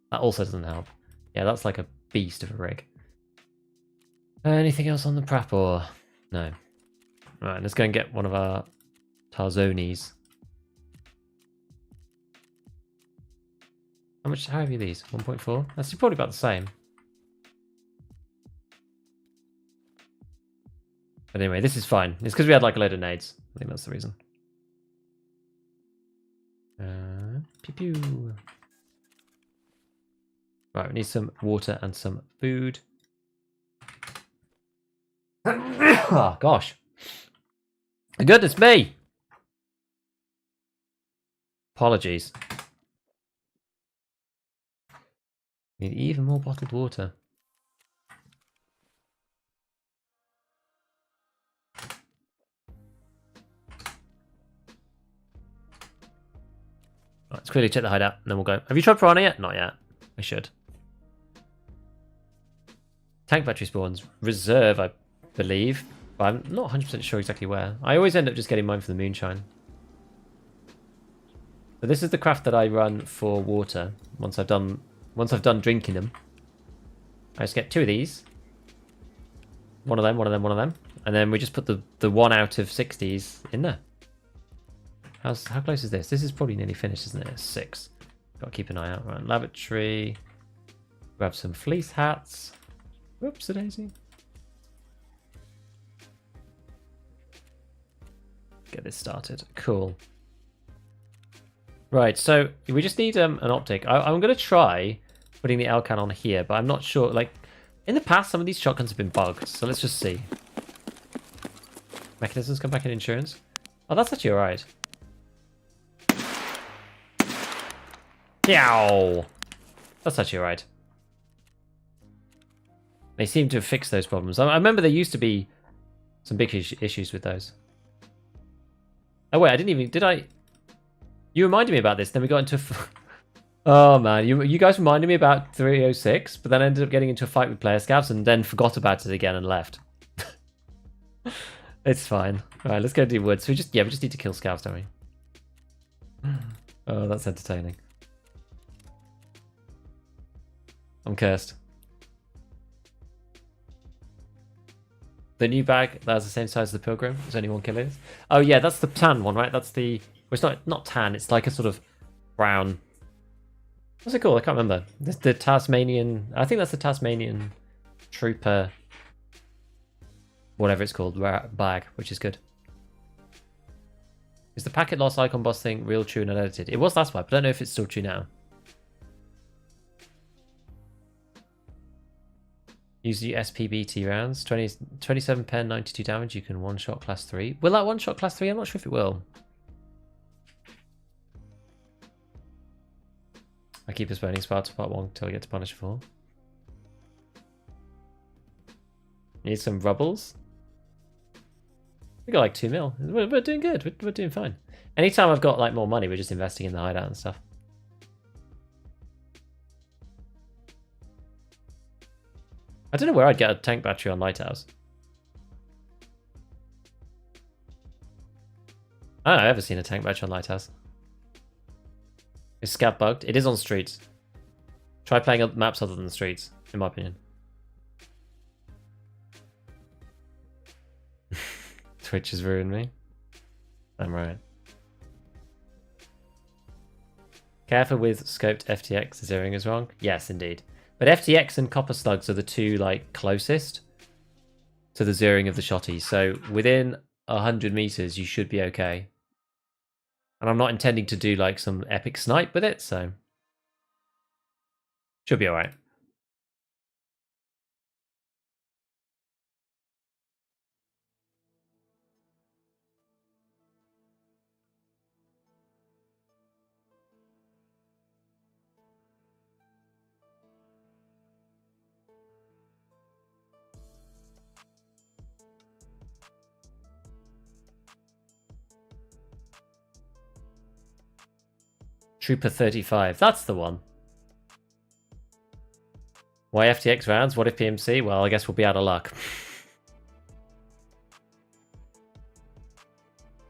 That also doesn't help. Yeah, that's like a beast of a rig. Anything else on the prep or... No. Alright, let's go and get one of our Tarzonis. How heavy are these? 1.4? That's probably about the same. But anyway, this is fine. It's because we had like a load of nades. I think that's the reason. Pew pew. Right, we need some water and some food. Oh, gosh. Goodness me! Apologies. Need even more bottled water. Right, let's quickly check the hideout, and then we'll go. Have you tried piranha yet? Not yet. I should. Tank battery spawns. Reserve, I believe. But I'm not 100% sure exactly where. I always end up just getting mine from the moonshine. But this is the craft that I run for water. Once I've done drinking them. I just get 2 of these. one of them, one of them, one of them. And then we just put the 1 out of 60s in there. How close is this? This is probably nearly finished, isn't it? 6. Got to keep an eye out. Right, lavatory. Grab some fleece hats. Whoops, a daisy. Get this started. Cool. Right, so we just need an optic. I'm going to try putting the Elcan on here, but I'm not sure. Like, in the past, some of these shotguns have been bugged, so let's just see. Mechanisms come back in insurance. Oh, that's actually alright. Yow! That's actually alright. They seem to have fixed those problems. I remember there used to be some big issues with those. Oh wait, I didn't even... Did I... You reminded me about this, then we got into... Oh man, you guys reminded me about 306, but then I ended up getting into a fight with player scavs and then forgot about it again and left. It's fine. Alright, let's go do woods. We just need to kill scavs, don't we? Oh, that's entertaining. I'm cursed. The new bag, that's the same size as the Pilgrim. There's only 1 kilo. Oh yeah, that's the tan one, right? That's the... Well, it's not tan, it's like a sort of brown... What's it called? I can't remember. This the Tasmanian... I think that's the Tasmanian Trooper... Whatever it's called, bag, which is good. Is the packet loss icon boss thing real, true, and unedited? It was last wipe, but I don't know if it's still true now. Use the SPBT rounds. 27 pen, 92 damage. You can one-shot class 3. Will that one-shot class 3? I'm not sure if it will. I keep postponing Sparta Part 1 until I get to Punisher 4. Need some rubbles. We got like 2 mil. We're doing good. We're doing fine. Anytime I've got like more money, we're just investing in the hideout and stuff. I don't know where I'd get a tank battery on Lighthouse. I don't know, I've ever seen a tank battery on Lighthouse. Is Scab bugged? It is on streets. Try playing maps other than streets, in my opinion. Twitch has ruined me. I'm right. Careful with scoped FTX, the zeroing is wrong. Yes, indeed. But FTX and Copper Slugs are the two like closest to the zeroing of the shotties. So within 100 meters, you should be okay. And I'm not intending to do like some epic snipe with it, so should be all right. Trooper 35, that's the one. Why FTX rounds? What if PMC? Well, I guess we'll be out of luck.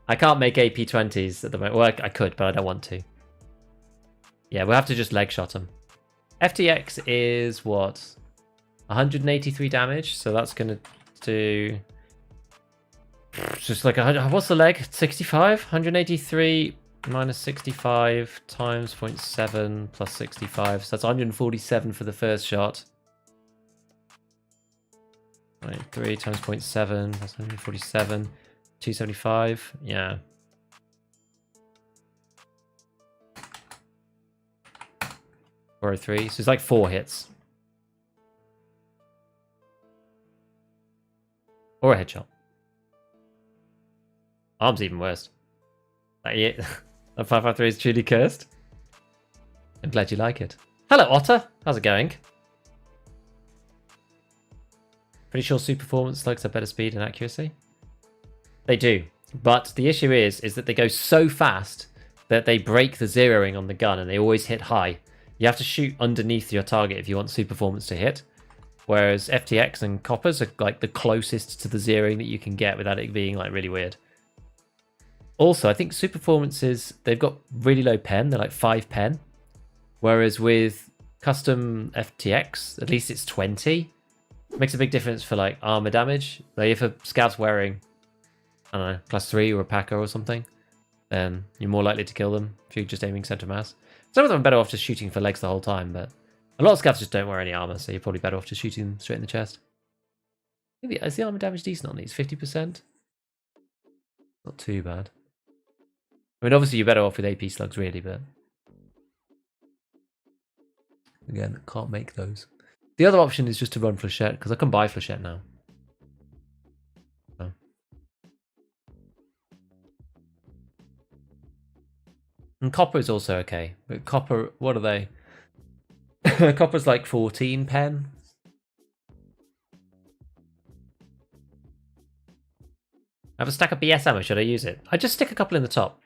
I can't make AP20s at the moment. Well, I could, but I don't want to. Yeah, we'll have to just leg shot them. FTX is what? 183 damage, so that's going to do... Just like, what's the leg? 65? 183... minus 65 times 0.7 plus 65. So that's 147 for the first shot. 3 times 0.7 that's 147. 275. Yeah. .403. So it's like 4 hits. Or a headshot. Arm's even worse. Yeah. The 553 is truly cursed. I'm glad you like it. Hello, Otter. How's it going? Pretty sure super performance slugs have better speed and accuracy. They do. But the issue is that they go so fast that they break the zeroing on the gun and they always hit high. You have to shoot underneath your target if you want super performance to hit. Whereas FTX and Coppers are like the closest to the zeroing that you can get without it being like really weird. Also, I think super performances, they've got really low pen. They're like 5 pen. Whereas with custom FTX, at least it's 20. Makes a big difference for like armor damage. Like if a scav's wearing, I don't know, class 3 or a packer or something, then you're more likely to kill them if you're just aiming center mass. Some of them are better off just shooting for legs the whole time, but a lot of scavs just don't wear any armor, so you're probably better off just shooting them straight in the chest. Maybe is the armor damage decent on these? 50%? Not too bad. I mean, obviously you're better off with AP slugs, really, but again, can't make those. The other option is just to run flechette, because I can buy flechette now. So. And copper is also okay, but copper, what are they? Copper's like 14 pen. I have a stack of BS ammo, should I use it? I just stick a couple in the top.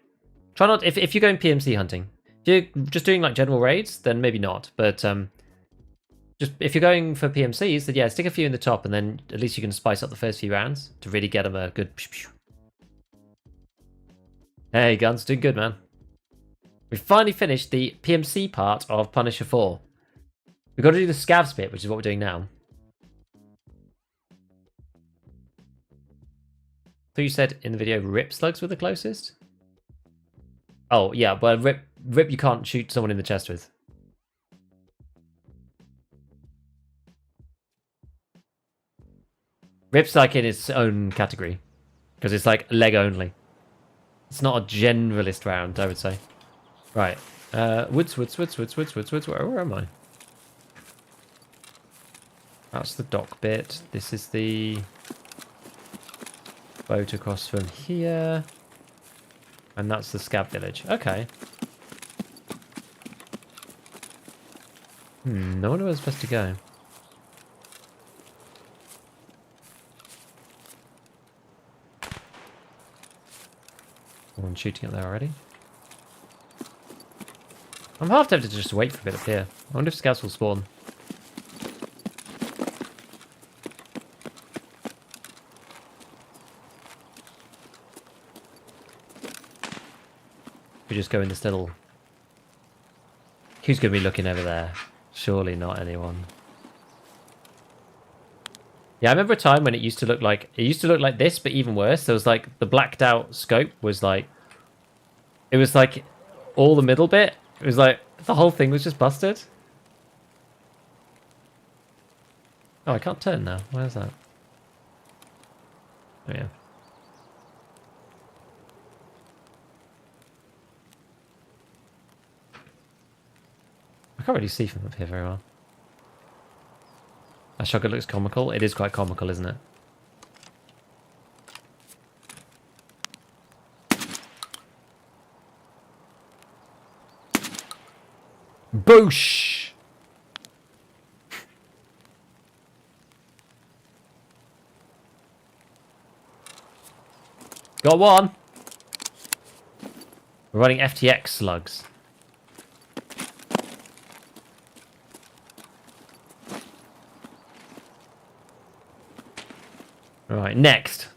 Try not, if you're going PMC hunting. If you're just doing like general raids, then maybe not. But just if you're going for PMCs, then yeah, stick a few in the top, and then at least you can spice up the first few rounds to really get them a good. Hey, guns, doing good, man. We finally finished the PMC part of Punisher 4. We've got to do the scavs bit, which is what we're doing now. So you said in the video, rip slugs were the closest? Oh, yeah, but rip you can't shoot someone in the chest with. Rip's like in its own category. Because it's like leg only. It's not a generalist round, I would say. Right. Woods. Where am I? That's the dock bit. This is the boat across from here. And that's the scab village. Okay. No wonder where I'm supposed to go. Someone shooting up there already. I'm half tempted to just wait for a bit up here. I wonder if scouts will spawn. We just go in this little... Who's going to be looking over there? Surely not anyone. Yeah, I remember a time when it used to look like this, but even worse. There was like the blacked out scope was like, it was like all the middle bit. It was like the whole thing was just busted. Oh, I can't turn now. Why is that? Oh yeah. I can't really see from up here very well. That shotgun looks comical. It is quite comical, isn't it? Boosh! Got one! We're running FTX slugs. Right, next.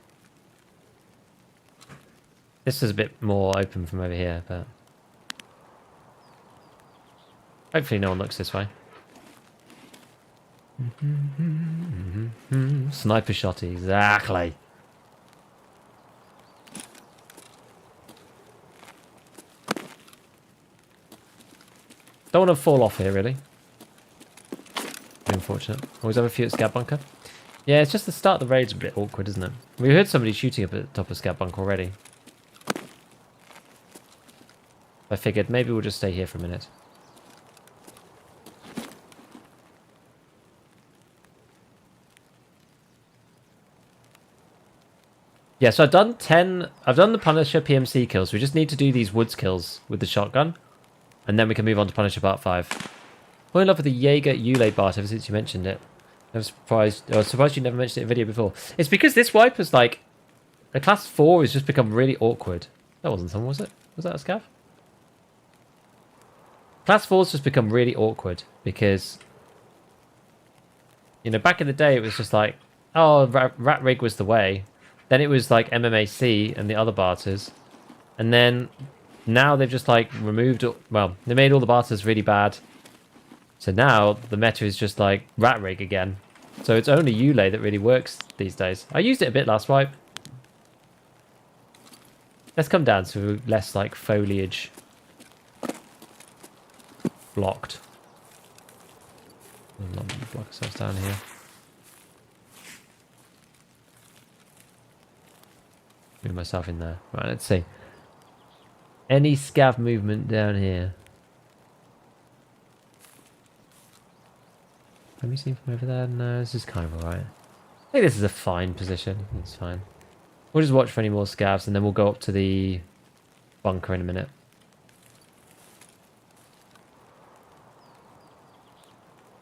This is a bit more open from over here, but hopefully no one looks this way. Sniper shot, exactly. Don't want to fall off here, really. Unfortunate. Always have a few at Scab Bunker. Yeah, it's just the start of the raid's a bit awkward, isn't it? We heard somebody shooting up at the top of Scab Bunker already. I figured maybe we'll just stay here for a minute. Yeah, so I've done the Punisher PMC kills. We just need to do these woods kills with the shotgun. And then we can move on to Punisher Part 5. I'm in love with the Jaeger Ulay Bart ever since you mentioned it. I was surprised you never mentioned it in a video before. It's because this wiper's like... The class 4 has just become really awkward. That wasn't someone, was it? Was that a scav? Class 4's just become really awkward because... You know, back in the day it was just like... Oh, Rat Rig was the way. Then it was like MMAC and the other barters. And then... Now they've just like removed... Well, they made all the barters really bad. So now the meta is just like Rat Rig again. So it's only Ulay that really works these days. I used it a bit last wipe. Let's come down to less like foliage blocked. I'll block ourselves down here. Move myself in there. Right, let's see. Any scav movement down here? Have you seen from over there? No, this is kind of alright. I think this is a fine position. It's fine. We'll just watch for any more scavs and then we'll go up to the bunker in a minute.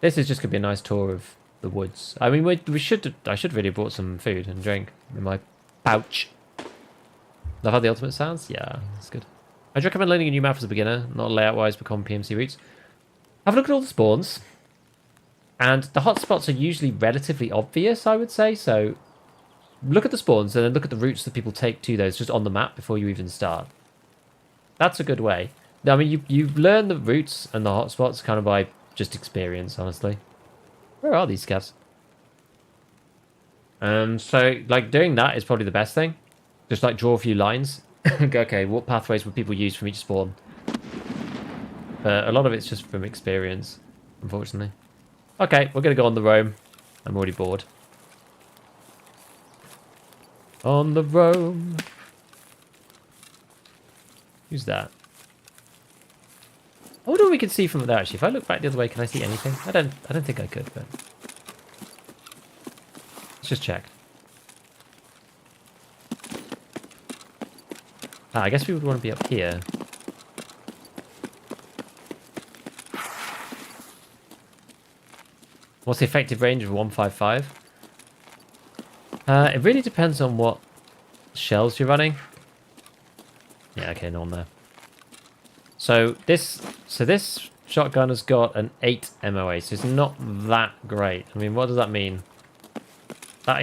This is just going to be a nice tour of the woods. I mean, I should really have brought some food and drink in my pouch. Love how the ultimate sounds? Yeah, that's good. I'd recommend learning a new map as a beginner, not layout-wise become PMC routes. Have a look at all the spawns. And the hotspots are usually relatively obvious, I would say. So look at the spawns and then look at the routes that people take to those just on the map before you even start. That's a good way. I mean, you learn the routes and the hotspots kind of by just experience, honestly. Where are these scavs? So, like, doing that is probably the best thing. Just, like, draw a few lines. Okay, what pathways would people use from each spawn? A lot of it's just from experience, unfortunately. Okay, we're going to go on the roam. I'm already bored. On the roam. Who's that? I wonder what we can see from there, actually. If I look back the other way, can I see anything? I don't think I could, but... Let's just check. I guess we would want to be up here. What's the effective range of 155? It really depends on what shells you're running. Yeah, okay, no one there. So this shotgun has got an 8 MOA, so it's not that great. I mean, what does that mean? That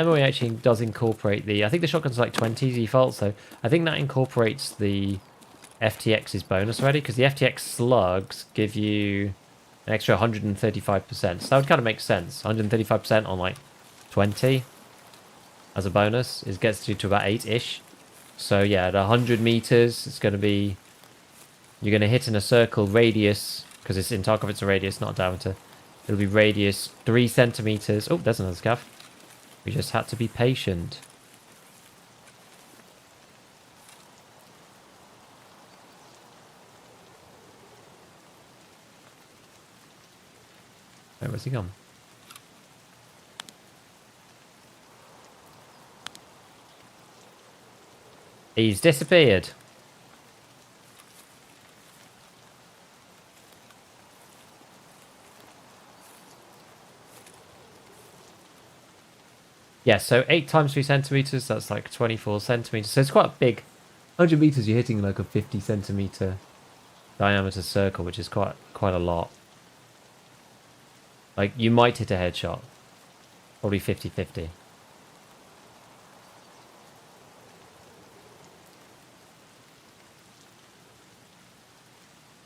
MOA actually does incorporate I think the shotgun's like 20 default, so I think that incorporates the FTX's bonus already, because the FTX slugs give you an extra 135%. So that would kind of make sense. 135% on like 20 as a bonus. It gets you to about 8-ish. So yeah, at 100 meters, it's going to be... You're going to hit in a circle radius, because it's in Tarkov, it's a radius, not a diameter. It'll be radius 3 centimeters. Oh, there's another scav. We just had to be patient. Wait, where's he gone? He's disappeared. Yeah, so 8 times 3 centimeters, that's like 24 centimeters. So it's quite a big... 100 meters, you're hitting like a 50 centimeter diameter circle, which is quite a lot. Like, you might hit a headshot. Probably 50-50.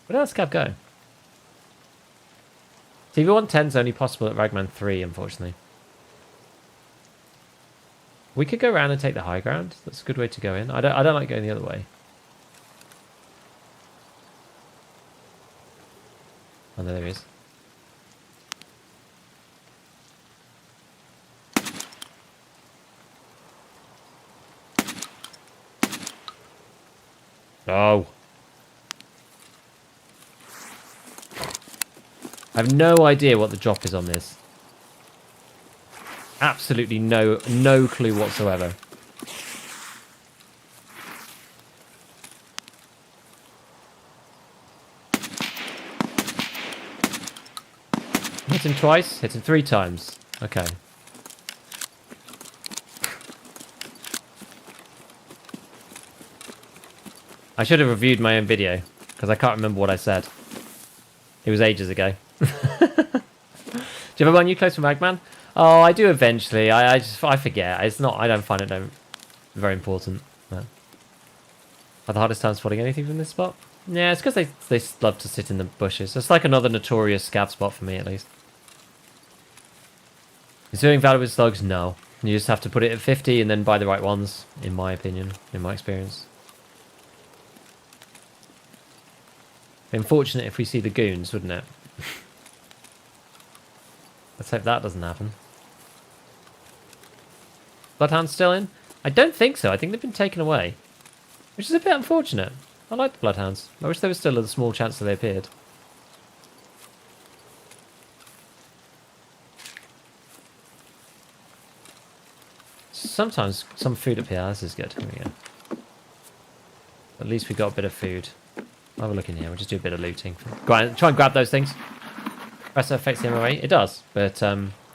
Where did that scav go? TV 110 is only possible at Ragman 3, unfortunately. We could go around and take the high ground. That's a good way to go in. I don't like going the other way. Oh, no, there he is. No. I have no idea what the drop is on this. Absolutely no clue whatsoever. Hit him twice, hit him 3 times. Okay. I should have reviewed my own video, because I can't remember what I said. It was ages ago. Do you ever run you close from Magman? Oh, I do eventually. I forget. It's not. I don't find it very important. No. Are the hardest time spotting anything from this spot? Yeah, it's because they love to sit in the bushes. It's like another notorious scav spot for me, at least. Is zeroing valid with slugs? No. You just have to put it at 50 and then buy the right ones, in my opinion, in my experience. Unfortunate if we see the goons, wouldn't it? Let's hope that doesn't happen. Bloodhound's still in? I don't think so. I think they've been taken away. Which is a bit unfortunate. I like the Bloodhounds. I wish there was still a small chance that they appeared. Sometimes some food up here. This is good. Here we go. At least we got a bit of food. I'll have a look in here. We'll just do a bit of looting. Go on, try and grab those things. Press that affects the MOA. It does, but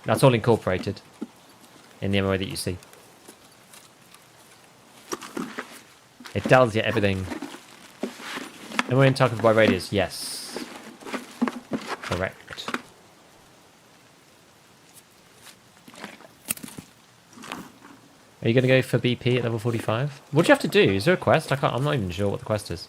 that's all incorporated in the MOA that you see. It tells you everything. MOA in Tarkov by radius. Yes. Correct. Are you going to go for BP at level 45? What do you have to do? Is there a quest? I'm not even sure what the quest is.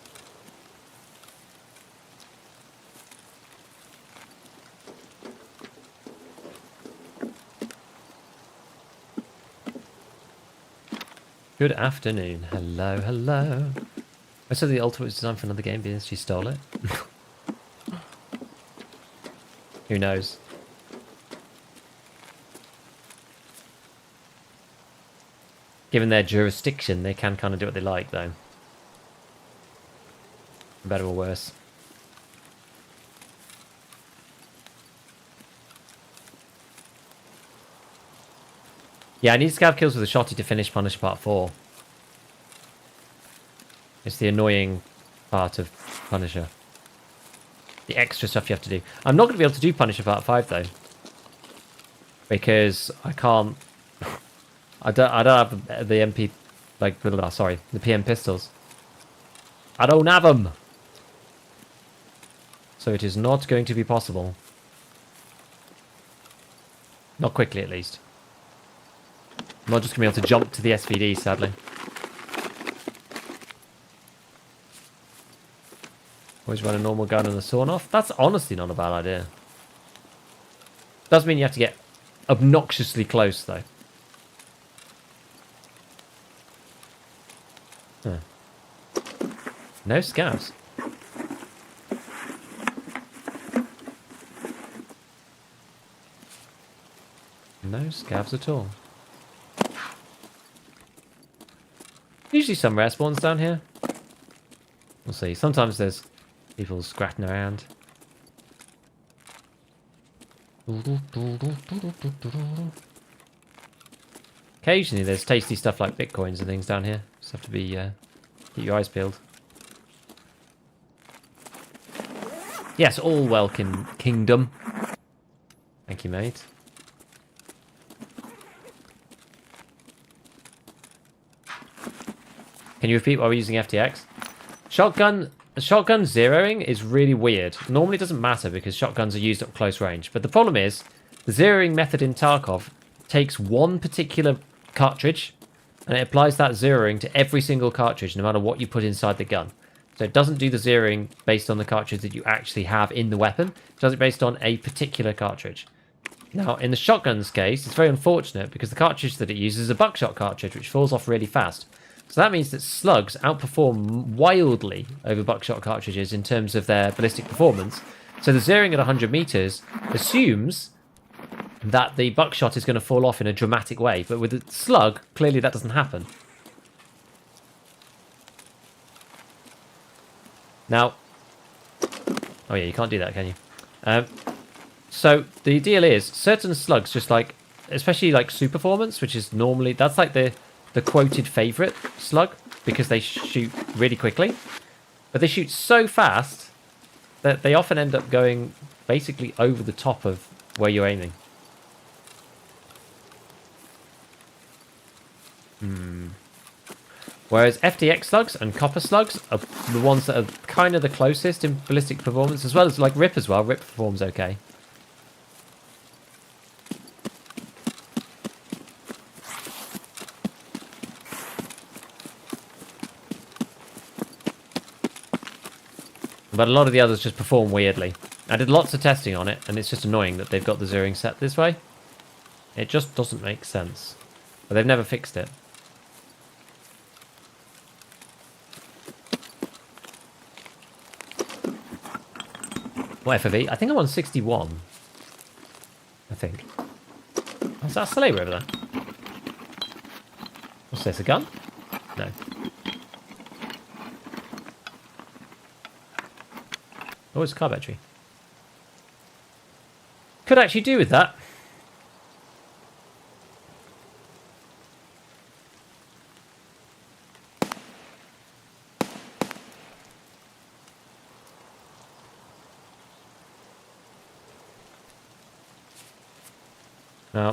Good afternoon. Hello, hello. I said the ultimate was designed for another game because she stole it. Who knows? Given their jurisdiction, they can kind of do what they like, though. For better or worse. Yeah, I need scav kills with a shotty to finish Punisher Part 4. It's the annoying part of Punisher. The extra stuff you have to do. I'm not going to be able to do Punisher Part 5, though. Because I can't... I don't have the MP... Like, sorry, the PM pistols. I don't have them! So it is not going to be possible. Not quickly, at least. I'm not just going to be able to jump to the SVD, sadly. Always run a normal gun and a sawn off. That's honestly not a bad idea. Does mean you have to get obnoxiously close, though. Huh. No scabs. No scabs at all. Usually some rare spawns down here. We'll see. Sometimes there's people scratching around. Occasionally there's tasty stuff like bitcoins and things down here. Just have to be keep your eyes peeled. Yes, all welcome, kingdom. Thank you, mate. Can you repeat while we're using FTX? Shotgun zeroing is really weird. Normally it doesn't matter because shotguns are used at close range. But the problem is, the zeroing method in Tarkov takes one particular cartridge and it applies that zeroing to every single cartridge no matter what you put inside the gun. So it doesn't do the zeroing based on the cartridge that you actually have in the weapon. It does it based on a particular cartridge. Now, in the shotgun's case, it's very unfortunate because the cartridge that it uses is a buckshot cartridge which falls off really fast. So that means that slugs outperform wildly over buckshot cartridges in terms of their ballistic performance. So the zeroing at 100 meters assumes that the buckshot is going to fall off in a dramatic way. But with the slug, clearly that doesn't happen. Now, oh yeah, you can't do that, can you? So the deal is, certain slugs, just like, especially like super performance, which is normally, that's like the quoted favourite slug, because they shoot really quickly. But they shoot so fast that they often end up going basically over the top of where you're aiming. Whereas FTX slugs and copper slugs are the ones that are kind of the closest in ballistic performance, as well as like Rip as well. Rip performs okay. But a lot of the others just perform weirdly. I did lots of testing on it, and it's just annoying that they've got the zeroing set this way. It just doesn't make sense. But they've never fixed it. What FOV? I think I'm on 61. I think. Is that a Slayer over there? What's this, a gun? No. Oh, it's a car battery. Could actually do with that.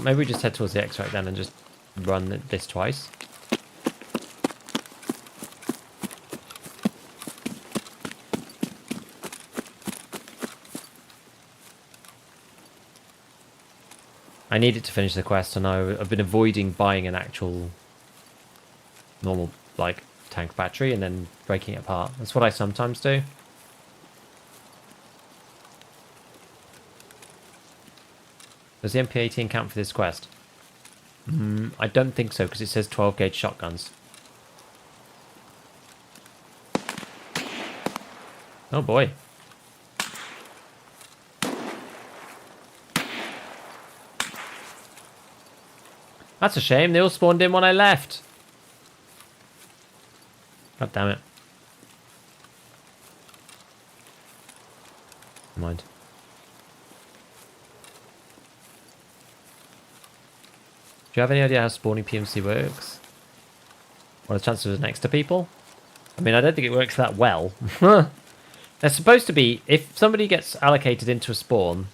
Maybe we just head towards the extract then and just run this twice. I needed to finish the quest, and I've been avoiding buying an actual normal, like, tank battery and then breaking it apart. That's what I sometimes do. Does the MP18 count for this quest? I don't think so, because it says 12 gauge shotguns. Oh boy. That's a shame, they all spawned in when I left. God damn it. Never mind. Do you have any idea how spawning PMC works? What are the chances of next to people? I mean, I don't think it works that well. They're supposed to be, if somebody gets allocated into a spawn,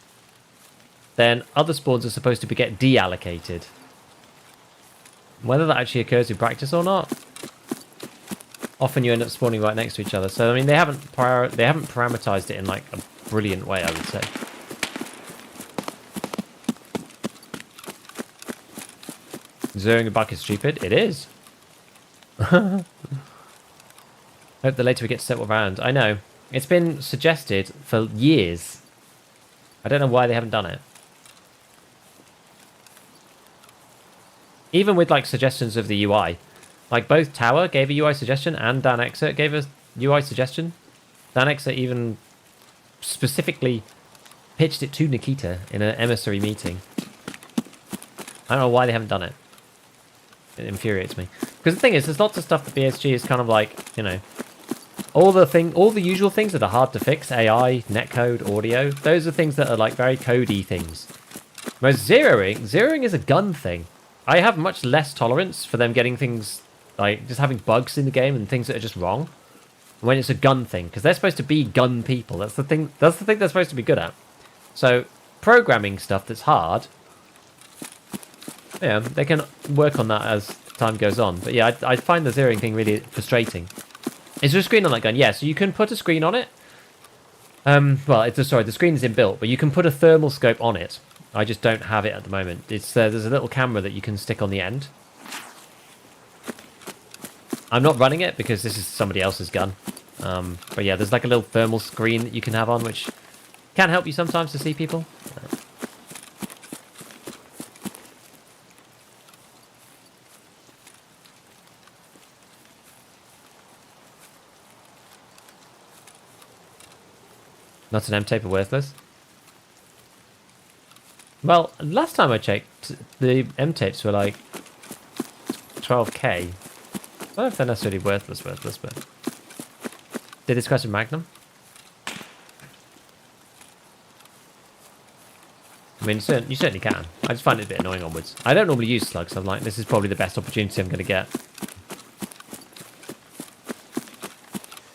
then other spawns are supposed to get deallocated. Whether that actually occurs in practice or not, often you end up spawning right next to each other. So I mean, they haven't parameterized it in like a brilliant way, I would say. Zeroing a buck is stupid. It is. Hope the later we get to settle around. I know. It's been suggested for years. I don't know why they haven't done it. Even with like suggestions of the UI. Like both Tower gave a UI suggestion and Dan Exert gave a UI suggestion. Dan Exert even specifically pitched it to Nikita in an emissary meeting. I don't know why they haven't done it. It infuriates me. Because the thing is, there's lots of stuff that BSG is kind of like, you know, all the usual things that are hard to fix, AI, netcode, audio, those are things that are like very codey things. Whereas zeroing is a gun thing. I have much less tolerance for them getting things, like just having bugs in the game and things that are just wrong when it's a gun thing, because they're supposed to be gun people. That's the thing they're supposed to be good at. So programming stuff that's hard, yeah, they can work on that as time goes on. But yeah, I find the zeroing thing really frustrating. Is there a screen on that gun? Yeah, so you can put a screen on it. Well, the screen is inbuilt, but you can put a thermal scope on it. I just don't have it at the moment. It's there's a little camera that you can stick on the end. I'm not running it because this is somebody else's gun. But yeah, there's like a little thermal screen that you can have on, which can help you sometimes to see people. Not an M-tape are worthless. Well, last time I checked, the M-tapes were like 12k. I don't know if they're necessarily worthless, but... Did this question Magnum? I mean, you certainly can. I just find it a bit annoying onwards. I don't normally use slugs, so I'm like, this is probably the best opportunity I'm going to get.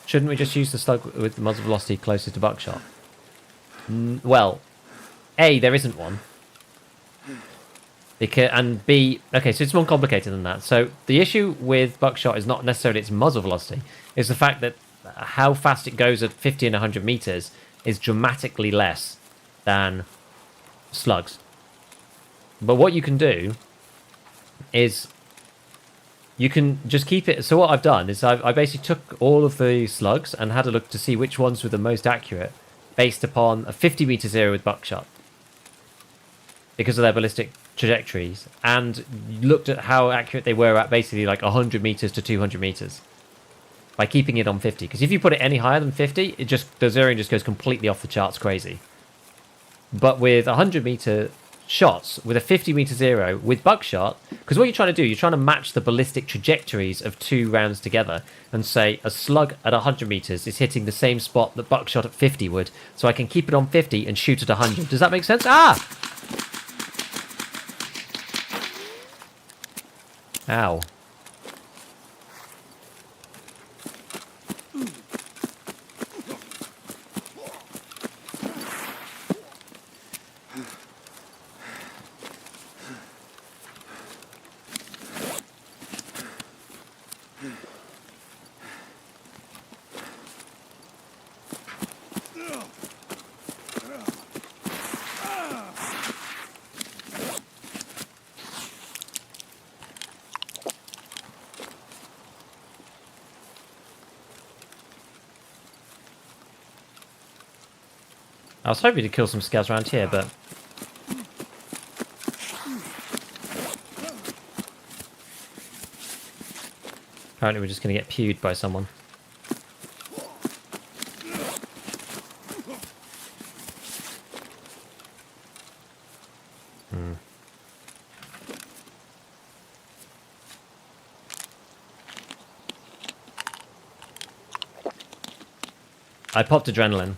Shouldn't we just use the slug with the muzzle velocity closer to buckshot? Well, A, there isn't one. And B, okay, so it's more complicated than that. So the issue with buckshot is not necessarily its muzzle velocity. It's the fact that how fast it goes at 50 and 100 meters is dramatically less than slugs. But what you can do is you can just keep it. So what I've done is I basically took all of the slugs and had a look to see which ones were the most accurate based upon a 50 meter zero with buckshot because of their ballistic trajectories and looked at how accurate they were at basically like 100 meters to 200 meters by keeping it on 50. Because if you put it any higher than 50, the zeroing just goes completely off the charts crazy. But with 100-meter shots, with a 50-meter zero, with buckshot, because what you're trying to do, you're trying to match the ballistic trajectories of 2 rounds together and say a slug at 100 meters is hitting the same spot that buckshot at 50 would, so I can keep it on 50 and shoot at 100. Does that make sense? Ah! Ow. I was hoping to kill some scavs around here, but... apparently we're just going to get pewed by someone. I popped adrenaline.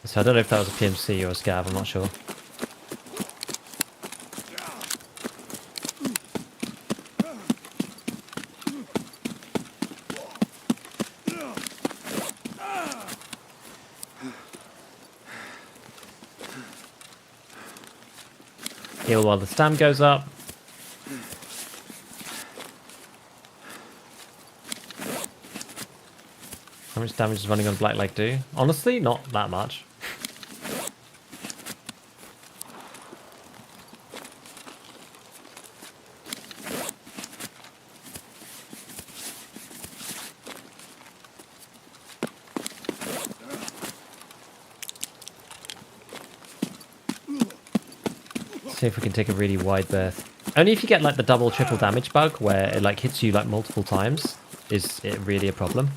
So I don't know if that was a PMC or a scav, I'm not sure. Heal while the stam goes up. How much damage does running on Black Leg do? Honestly, not that much. See if we can take a really wide berth. Only if you get like the double triple damage bug where it like hits you like multiple times is it really a problem.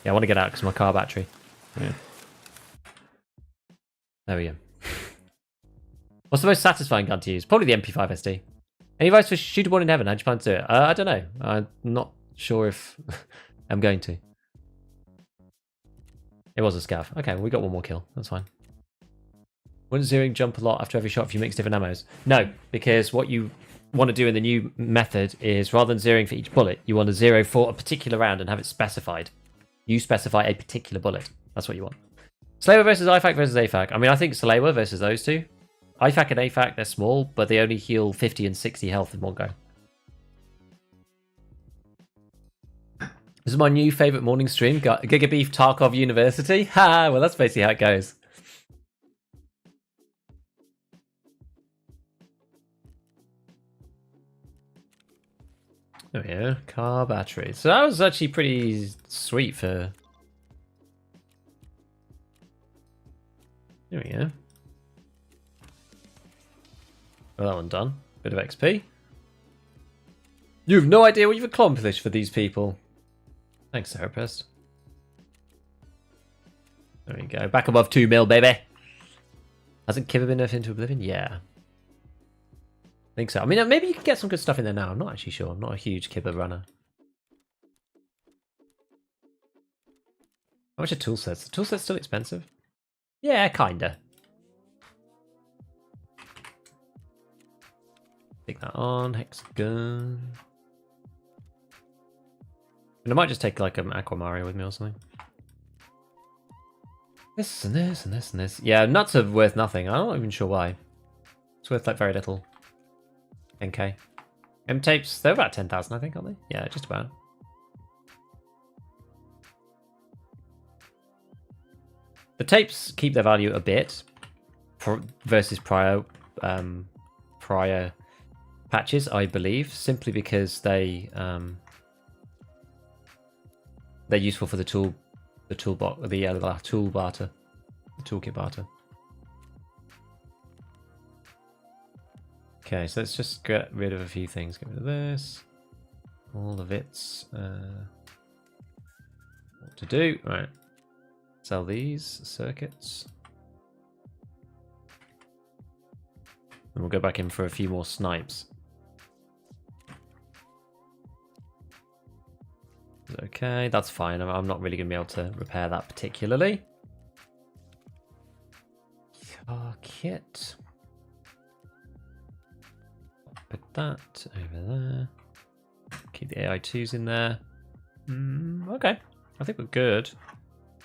Yeah, I want to get out because my car battery. Yeah. There we go. What's the most satisfying gun to use? Probably the MP5 SD. Any advice for Shooter Born in Heaven? How'd you plan to do it? I don't know. I'm not sure if I'm going to. It was a scav. Okay, well, we got one more kill. That's fine. Wouldn't zeroing jump a lot after every shot if you mix different ammos? No, because what you want to do in the new method is rather than zeroing for each bullet, you want to zero for a particular round and have it specified. You specify a particular bullet. That's what you want. Slayer versus IFAK versus AFAK. I mean, I think Slayer versus those two. IFAK and AFAK, they're small, but they only heal 50 and 60 health in one go. This is my new favourite morning stream. Gigabeef Tarkov University. Ha! Well, that's basically how it goes. Oh yeah, car battery. So that was actually pretty sweet for... There we go. Well, that one done. Bit of XP. You have no idea what you've accomplished for these people. Thanks, therapist. There we go. Back above 2 mil, baby. Hasn't Kibber been nerfed into Oblivion? Yeah. I think so. I mean, maybe you can get some good stuff in there now. I'm not actually sure. I'm not a huge Kibber runner. How much are tool sets? The tool set's still expensive? Yeah, kinda. Take that on, hexagon. And I might just take like an Aqua Mario with me or something. This and this and this and this. Yeah, nuts are worth nothing. I'm not even sure why. It's worth like very little. 10k. M-tapes, they're about 10,000 I think, aren't they? Yeah, just about. The tapes keep their value a bit versus prior patches, I believe, simply because they're useful for the toolkit barter. Okay, so let's just get rid of a few things. Get rid of this, all of its what to do. Right, sell these circuits, and we'll go back in for a few more snipes. Okay, that's fine. I'm not really going to be able to repair that particularly. Kit. Put that over there. Keep the AI2s in there. Okay, I think we're good.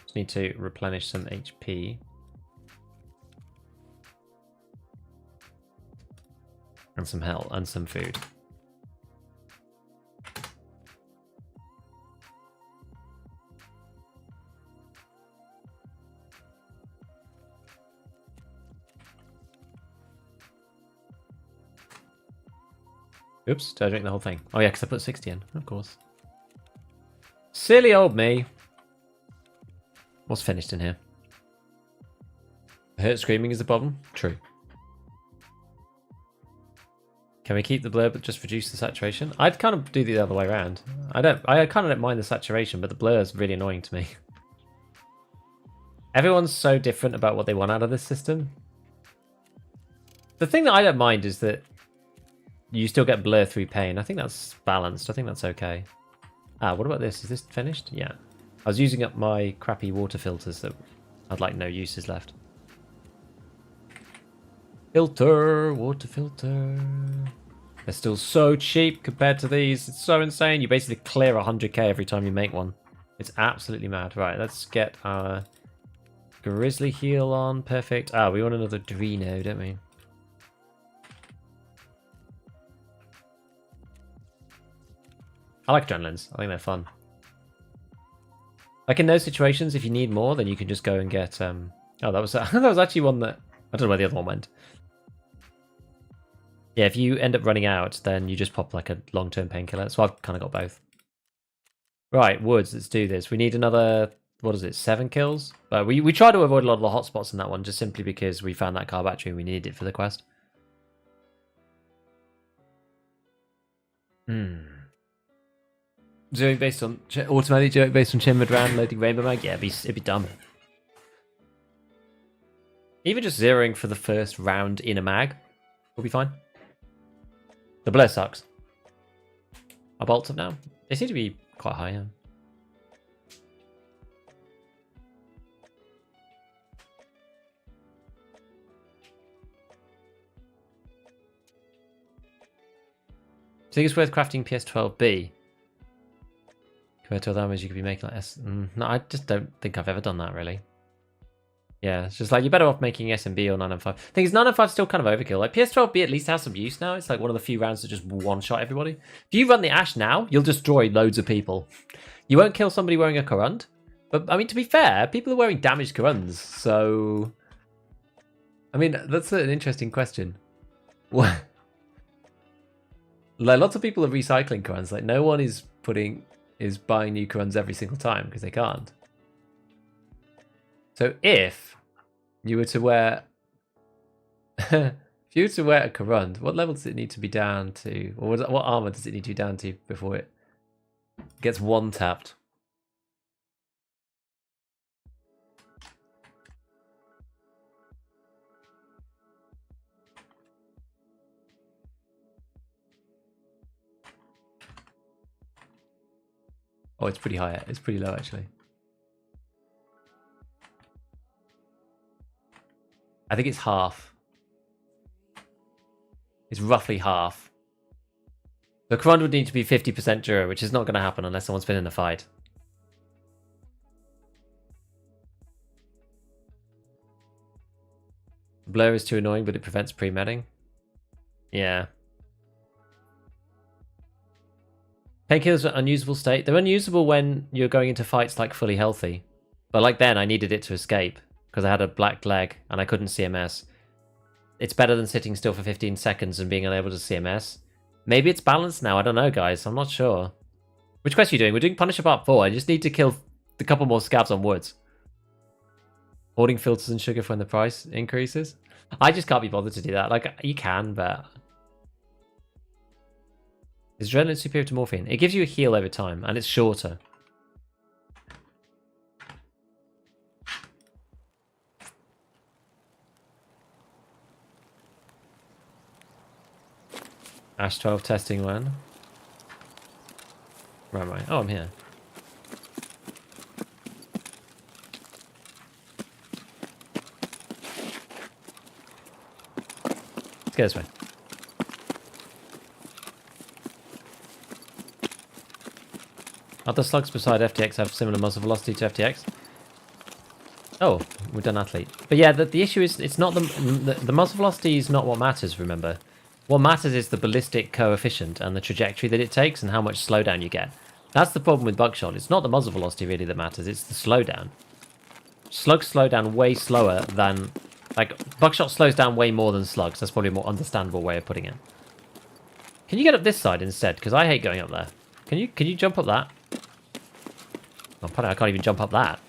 Just need to replenish some HP. And some health and some food. Oops, did I drink the whole thing? Oh yeah, because I put 60 in, of course. Silly old me. What's finished in here? Hurt screaming is the problem? True. Can we keep the blur but just reduce the saturation? I'd kind of do the other way around. I kind of don't mind the saturation, but the blur is really annoying to me. Everyone's so different about what they want out of this system. The thing that I don't mind is that you still get blur through pain. I think that's balanced. I think that's okay. Ah, what about this? Is this finished? Yeah. I was using up my crappy water filters that had like no uses left. Filter, water filter. They're still so cheap compared to these. It's so insane. You basically clear 100k every time you make one. It's absolutely mad. Right, let's get our grizzly heal on. Perfect. Ah, we want another Drino, don't we? I like adrenalines. I think they're fun. Like in those situations, if you need more, then you can just go and get. Oh, that was that was actually one that I don't know where the other one went. Yeah, if you end up running out, then you just pop like a long-term painkiller. So I've kind of got both. Right, woods. Let's do this. We need another. What is it? 7 kills. But we try to avoid a lot of the hotspots in that one, just simply because we found that car battery and we needed it for the quest. Zeroing based on automatic zeroing based on Chinmad round loading Rainbow Mag, yeah, it'd be dumb. Even just zeroing for the first round in a mag will be fine. The blur sucks. Our bolts up now. They seem to be quite high. Yeah. Do you think it's worth crafting PS12B? Compared to other damage you could be making like no, I just don't think I've ever done that really. Yeah, it's just like you're better off making SMB or 995. Thing is, 995 is still kind of overkill. Like PS12B at least has some use now. It's like one of the few rounds that just one-shot everybody. If you run the Ash now, you'll destroy loads of people. You won't kill somebody wearing a Corund. But, I mean, to be fair, people are wearing damaged Corunds, so... I mean, that's an interesting question. What? Like, lots of people are recycling Corunds. Like, no one is buying new Corunds every single time, because they can't. So if you were to wear, if you were to wear a Corund, what level does it need to be down to, or what armor does it need to be down to before it gets one tapped? Oh, it's pretty high. It's pretty low actually. I think it's half. It's roughly half. The command would need to be 50% Dura, which is not going to happen unless someone's been in a fight. Blur is too annoying, but it prevents pre-medding. Yeah. Painkillers are unusable state. They're unusable when you're going into fights like fully healthy. But like then, I needed it to escape because I had a black leg and I couldn't CMS. It's better than sitting still for 15 seconds and being unable to CMS. Maybe it's balanced now. I don't know, guys. I'm not sure. Which quest are you doing? We're doing Punisher Part 4. I just need to kill a couple more scabs on woods. Hoarding filters and sugar when the price increases. I just can't be bothered to do that. Like, you can, but... Is adrenaline superior to morphine? It gives you a heal over time, and it's shorter. Ash 12 testing when? Where am I? Oh, I'm here. Let's go this way. Other slugs beside FTX have similar muzzle velocity to FTX. Oh, we've done athlete. But yeah, the issue is it's not the muzzle velocity is not what matters, remember. What matters is the ballistic coefficient and the trajectory that it takes and how much slowdown you get. That's the problem with buckshot. It's not the muzzle velocity really that matters, it's the slowdown. Slugs slow down way slower than... Like, buckshot slows down way more than slugs. That's probably a more understandable way of putting it. Can you get up this side instead? Because I hate going up there. Can you jump up that? Oh, pardon, I can't even jump up that.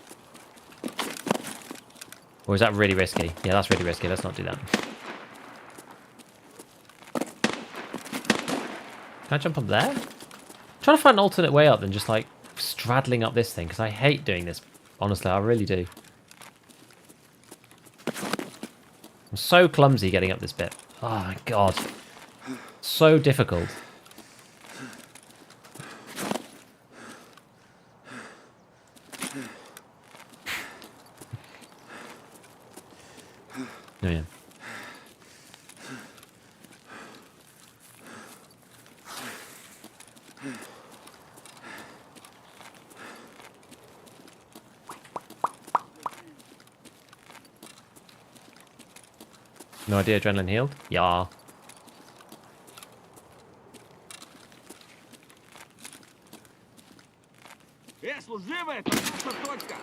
Or is that really risky? Yeah, that's really risky. Let's not do that. Can I jump up there? I'm trying to find an alternate way up than just like straddling up this thing because I hate doing this. Honestly, I really do. I'm so clumsy getting up this bit. Oh my god. So difficult. Oh yeah. No idea adrenaline healed? Yeah. Служивая, это наша точка!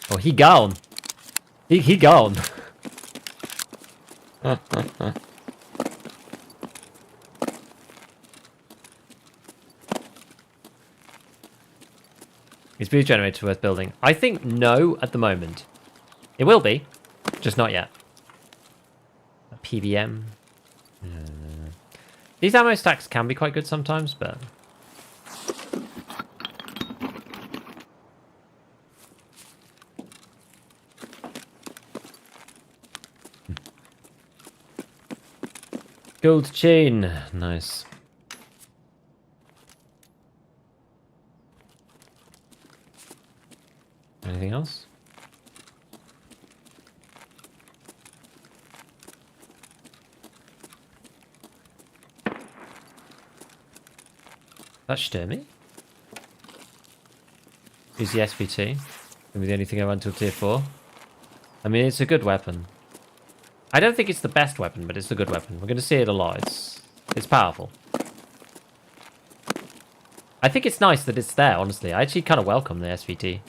Oh, he gone. He gone. Is boost generator worth building? I think no at the moment. It will be, just not yet. A PBM. These ammo stacks can be quite good sometimes, but... Gold chain. Nice. Anything else? That's Sturmy. Use the SVT. Gonna be the only thing I run till tier 4. I mean, it's a good weapon. I don't think it's the best weapon, but it's a good weapon. We're going to see it a lot. It's powerful. I think it's nice that it's there, honestly. I actually kind of welcome the SVT.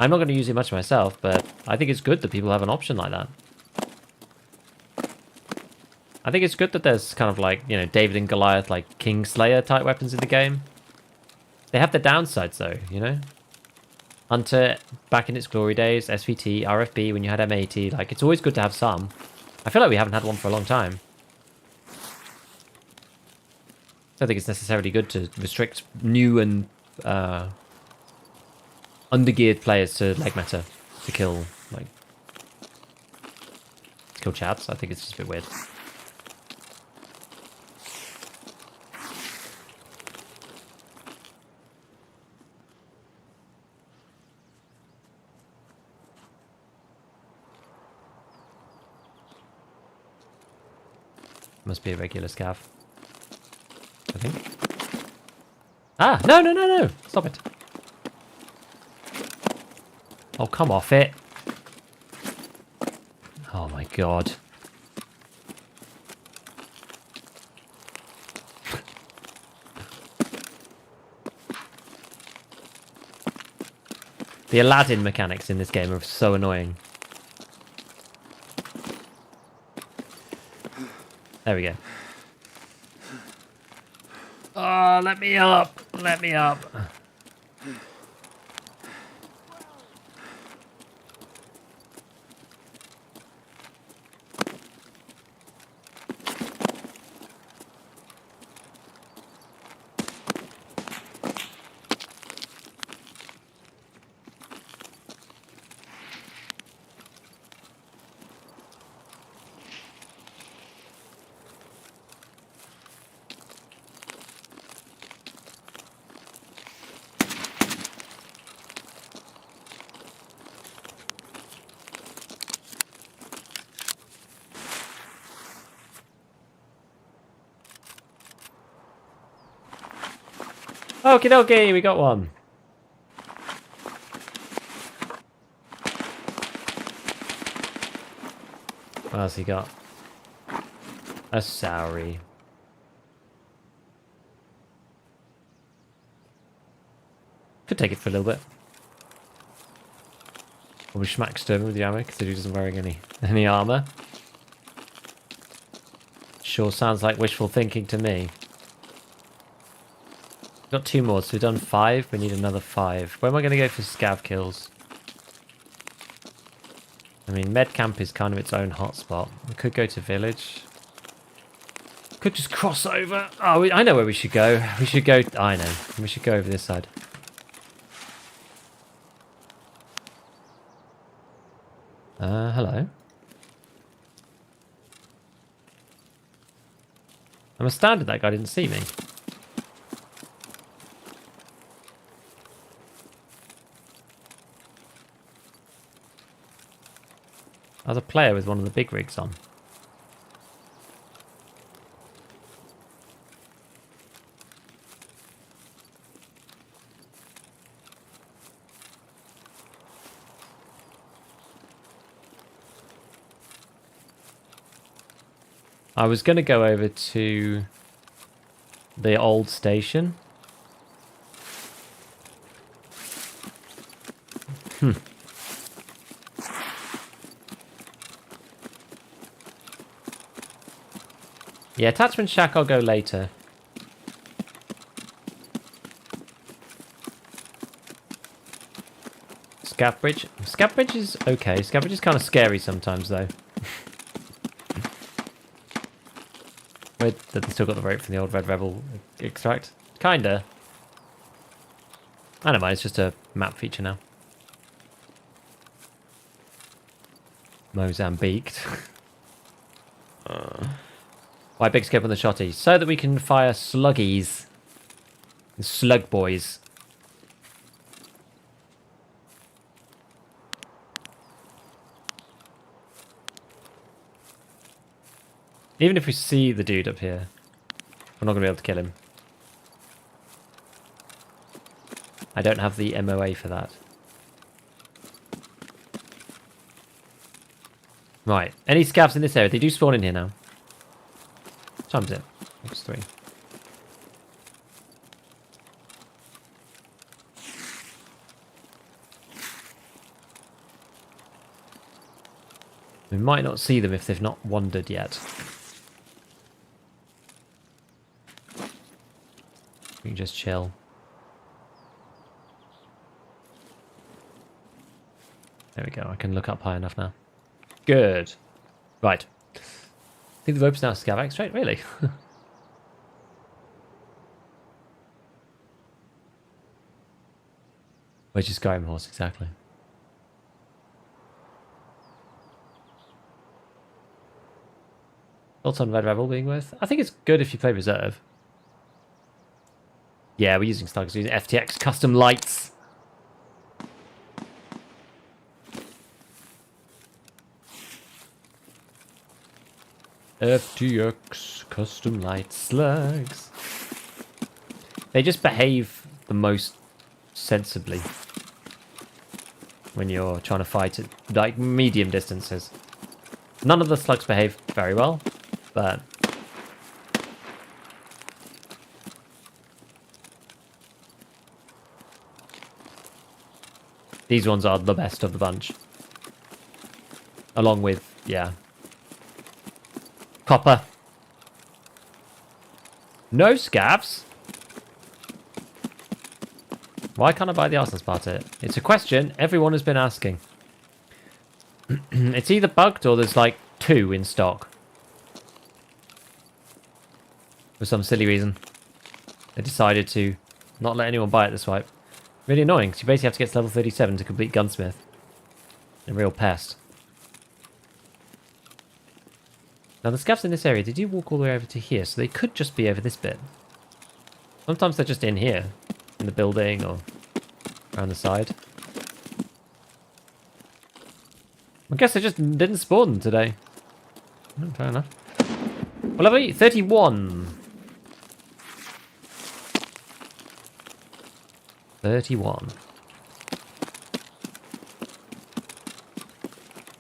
I'm not going to use it much myself, but I think it's good that people have an option like that. I think it's good that there's kind of like, you know, David and Goliath, like Kingslayer type weapons in the game. They have their downsides though, you know? Hunter, back in its glory days, SVT, RFB, when you had M80, like, it's always good to have some. I feel like we haven't had one for a long time. I don't think it's necessarily good to restrict new and undergeared players to leg meta to kill, like, to kill chads. I think it's just a bit weird. Must be a regular scav. I think. Ah, no, no, no, no! Stop it. Oh, come off it. Oh my god. The Aladdin mechanics in this game are so annoying. There we go. Oh, let me up! Let me up! Okie dokie, we got one. What else he got? A Sauri. Could take it for a little bit. Probably smack Sturm with the armor because he doesn't wearing any armor. Sure sounds like wishful thinking to me. Got 2 more, so we've done 5. We need another 5. Where am I going to go for scav kills? I mean, med camp is kind of its own hotspot. We could go to village. Could just cross over. Oh, I know where we should go. We should go. I know. We should go over this side. Hello. I'm astounded that guy didn't see me. I was a player with one of the big rigs on. I was going to go over to the old station. Yeah, attachment shack I'll go later. Scav bridge. Scav bridge is okay. Scav bridge is kind of scary sometimes though. Wait, they still got the rope from the old Red Rebel extract? Kinda. I don't mind, it's just a map feature now. Mozambique. Why big skip on the shotty? So that we can fire sluggies. Slug boys. Even if we see the dude up here, we're not going to be able to kill him. I don't have the MOA for that. Right, any scavs in this area? They do spawn in here now. What time is it? It's 3. We might not see them if they've not wandered yet. We can just chill. There we go, I can look up high enough now. Good. Right. I think the rope's now scav extract, really? Where's your Skyrim horse, exactly? Thoughts on Red Rebel being worth? I think it's good if you play Reserve. Yeah, we're using Starkers, we're using FTX custom lights. FTX custom light slugs. They just behave the most sensibly when you're trying to fight at like medium distances. None of the slugs behave very well, but these ones are the best of the bunch. Along with, yeah, copper. No scabs. Why can't I buy the Arsenal Sparta? It's a question everyone has been asking. It's either bugged or there's like 2 in stock. For some silly reason. They decided to not let anyone buy it this wipe. Really annoying, because you basically have to get to level 37 to complete Gunsmith. A real pest. Now the scavs in this area, they do walk all the way over to here, so they could just be over this bit. Sometimes they're just in here. In the building or around the side. I guess they just didn't spawn today. Oh, fair enough. Well, level 31. 31.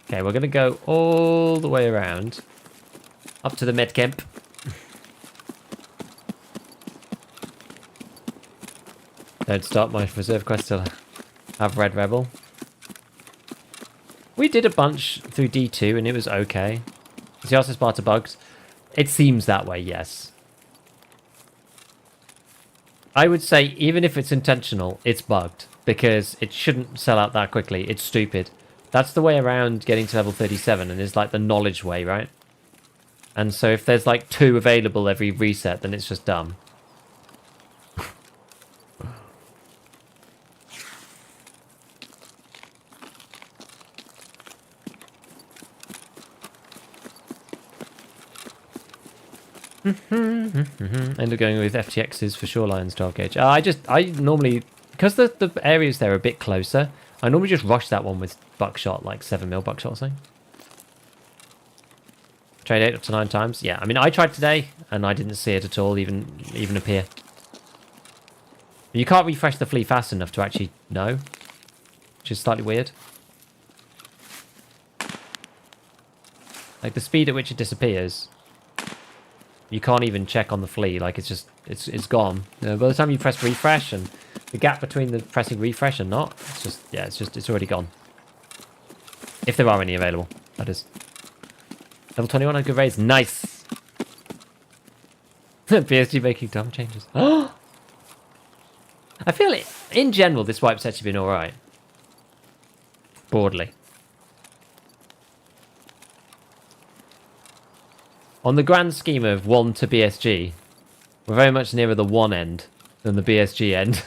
Okay, we're going to go all the way around. Up to the med camp. Don't start my reserve quest till I have Red Rebel. We did a bunch through D2 and it was okay. Is the Arsenal Sparta bugged? It seems that way, yes. I would say even if it's intentional, it's bugged. Because it shouldn't sell out that quickly. It's stupid. That's the way around getting to level 37 and is like the knowledge way, right? And so if there's like 2 available every reset, then it's just dumb. End up going with FTXs for Shoreline's 12 gauge. I normally, because the areas there are a bit closer, I normally just rush that one with buckshot, like 7mm buckshot or something. Trade 8 up to 9 times. Yeah, I mean, I tried today and I didn't see it at all even appear. You can't refresh the flea fast enough to actually know, which is slightly weird. Like the speed at which it disappears. You can't even check on the flea, like it's just, it's gone. By the time you press refresh and the gap between the pressing refresh and not, it's just, yeah, it's already gone. If there are any available, that is. Level 21 on good raids, nice! PSG making dumb changes. I feel it, in general, this wipe's actually been alright. Broadly. On the grand scheme of 1 to BSG, we're very much nearer the 1 end than the BSG end.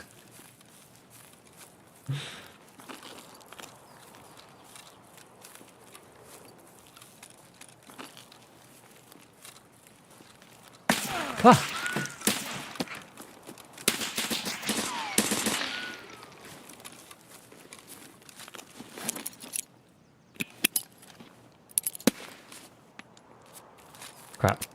Ah. Crap.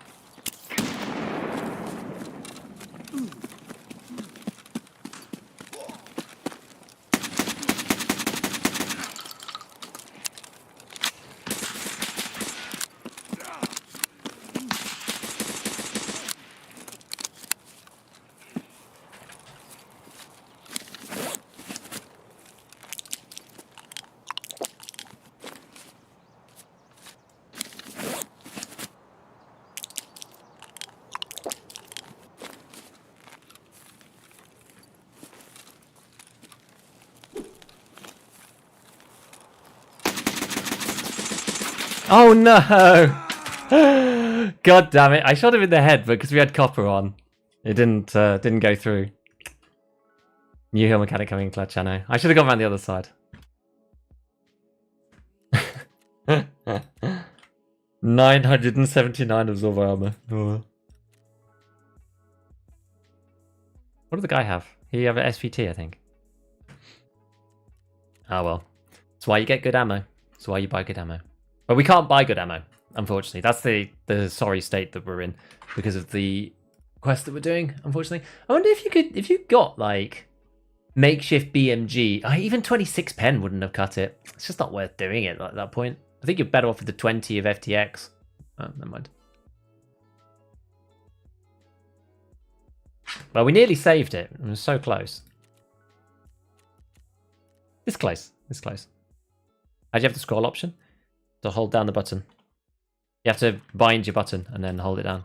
Oh no! God damn it! I shot him in the head, but because we had copper on, it didn't go through. New Hill mechanic coming in clutch, I know. I should have gone around the other side. 979 absorber armor. Oh. What did the guy have? He have an SVT, I think. Ah well. That's why you get good ammo. That's why you buy good ammo. But we can't buy good ammo. unfortunately. That's the sorry state that we're in because of the quest that we're doing, unfortunately. I wonder if you got like makeshift BMG, even 26 pen wouldn't have cut it. It's just not worth doing it at that point. I think you're better off with the 20 of FTX. Oh, never mind. Well, we nearly saved it. It was so close. It's close. It's close. How do you have the scroll option? To hold down the button. You have to bind your button and then hold it down.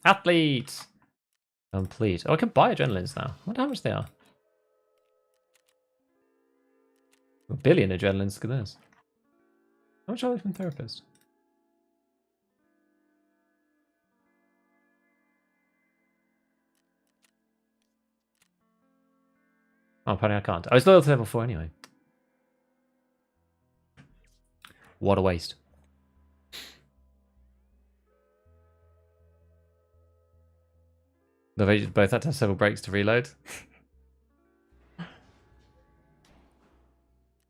Athletes! Complete. Oh, I can buy adrenalines now. I wonder how much they are. 1 billion adrenalines. Look at this. How much are they from Therapist? Oh, apparently I can't. I was loyal to level 4 anyway. What a waste. They both had to have several breaks to reload.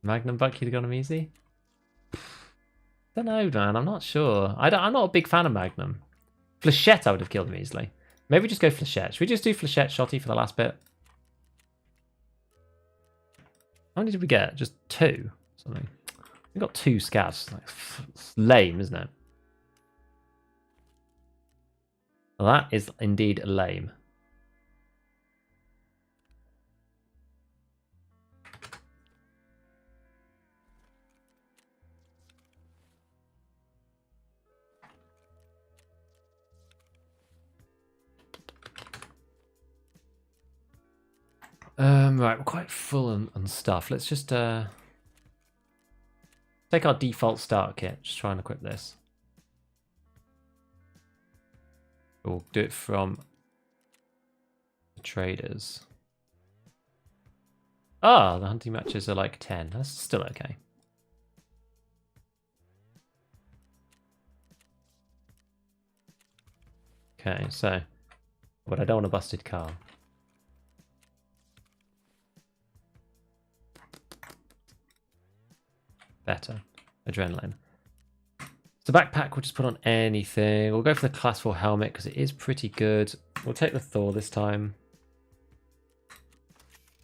Magnum Buck, you'd have got him easy? Don't know, man. I'm not sure. I'm not a big fan of Magnum. Flechette, I would have killed him easily. Maybe we just go Flechette. Should we just do Flechette Shotty for the last bit? How many did we get? Just 2? Something. We got 2 scavs. Like, it's lame, isn't it? Well, that is indeed lame. Right, we're quite full on stuff. Let's just take our default starter kit. Just try and equip this. We'll do it from the traders. Ah, the hunting matches are like 10. That's still okay. Okay, so, but I don't want a busted car. Better. Adrenaline. So backpack, we'll just put on anything. We'll go for the class 4 helmet because it is pretty good. We'll take the Thor this time.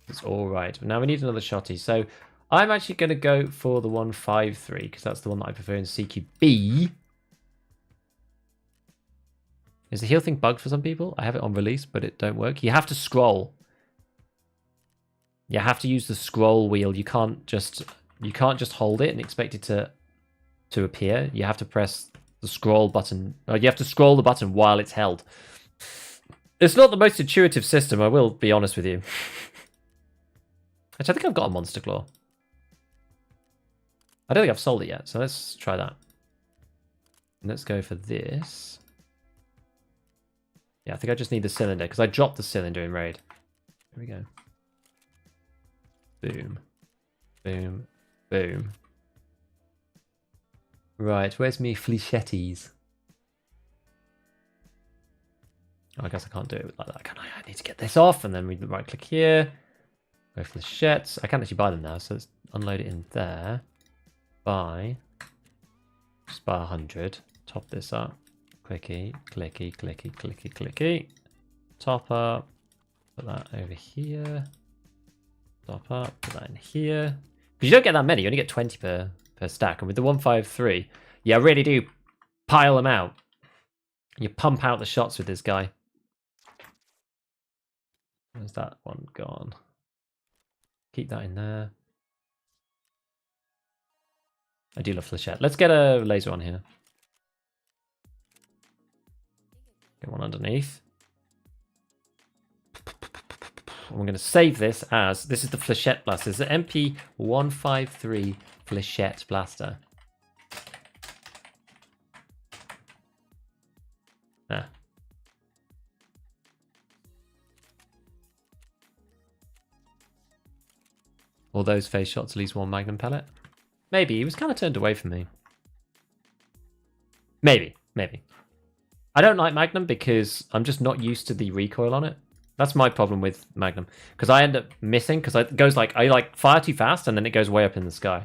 It's all right. But now we need another shotty. So I'm actually going to go for the 153 because that's the one that I prefer in CQB. Is the heal thing bugged for some people? I have it on release, but it don't work. You have to scroll. You have to use the scroll wheel. You can't just hold it and expect it to appear. You have to press the scroll button. You have to scroll the button while it's held. It's not the most intuitive system, I will be honest with you. Actually, I think I've got a Monster Claw. I don't think I've sold it yet, so let's try that. And let's go for this. Yeah, I think I just need the cylinder, because I dropped the cylinder in Raid. Here we go. Boom. Boom. Boom. Right, where's me flechetties? Oh, I guess I can't do it like that, can I? I need to get this off, and then we right click here. Go flechettes. I can't actually buy them now, so let's unload it in there. Buy. Just buy 100. Top this up. Clicky, clicky, clicky, clicky, clicky. Top up. Put that over here. Top up. Put that in here. Because you don't get that many. You only get 20 per stack. And with the 153, you really do pile them out. You pump out the shots with this guy. Where's that one gone? Keep that in there. I do love flechette. Let's get a laser on here. Get one underneath. I'm going to save this as, this is the flechette blaster. This is the MP153 flechette blaster. Ah. All those face shots, at least one magnum pellet. Maybe. He was kind of turned away from me. Maybe. I don't like magnum because I'm just not used to the recoil on it. That's my problem with magnum. Because I end up missing, because it goes like, I like fire too fast and then it goes way up in the sky.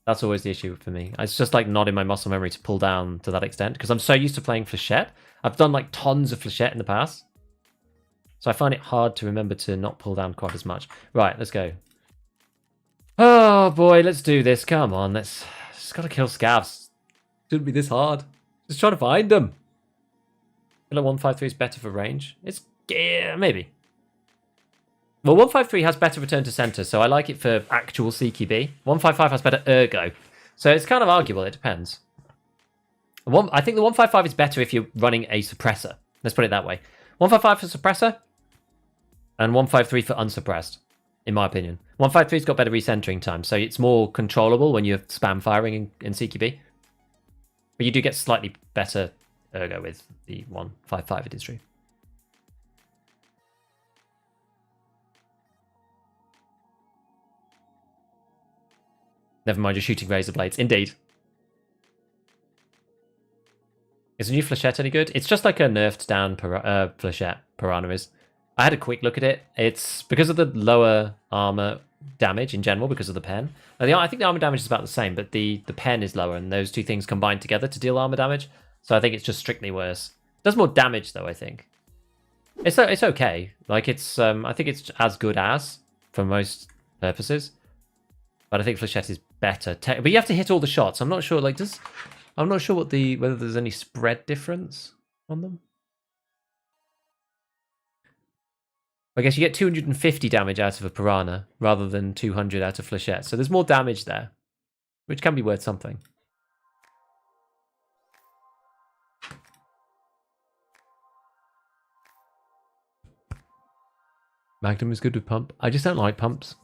That's always the issue for me. It's just like not in my muscle memory to pull down to that extent because I'm so used to playing Flechette. I've done like tons of Flechette in the past. So I find it hard to remember to not pull down quite as much. Right, let's go. Oh boy, let's do this. Come on, let's just gotta kill scavs. Shouldn't be this hard. Just try to find them. I feel like 153 is better for range. It's yeah, maybe. Well, 153 has better return to center, so I like it for actual CQB. 155 has better ergo. So it's kind of arguable, it depends. I think the 155 is better if you're running a suppressor. Let's put it that way. 155 for suppressor, and 153 for unsuppressed, in my opinion. 153's got better recentering time, so it's more controllable when you're spam firing in CQB. But you do get slightly better ergo with the 155, it is true. Never mind, you're shooting razor blades. Indeed. Is the new Flechette any good? It's just like a nerfed down Flechette, Piranha is. I had a quick look at it. It's because of the lower armor damage in general, because of the pen. I think the armor damage is about the same, but the pen is lower, and those two things combine together to deal armor damage. So I think it's just strictly worse. It does more damage, though, I think. It's okay. Like, it's I think it's as good as, for most purposes. But I think Flechette is better. But you have to hit all the shots. I'm not sure, like, I'm not sure whether there's any spread difference on them. I guess you get 250 damage out of a Piranha rather than 200 out of Flechette. So there's more damage there, which can be worth something. Magnum is good with pump. I just don't like pumps.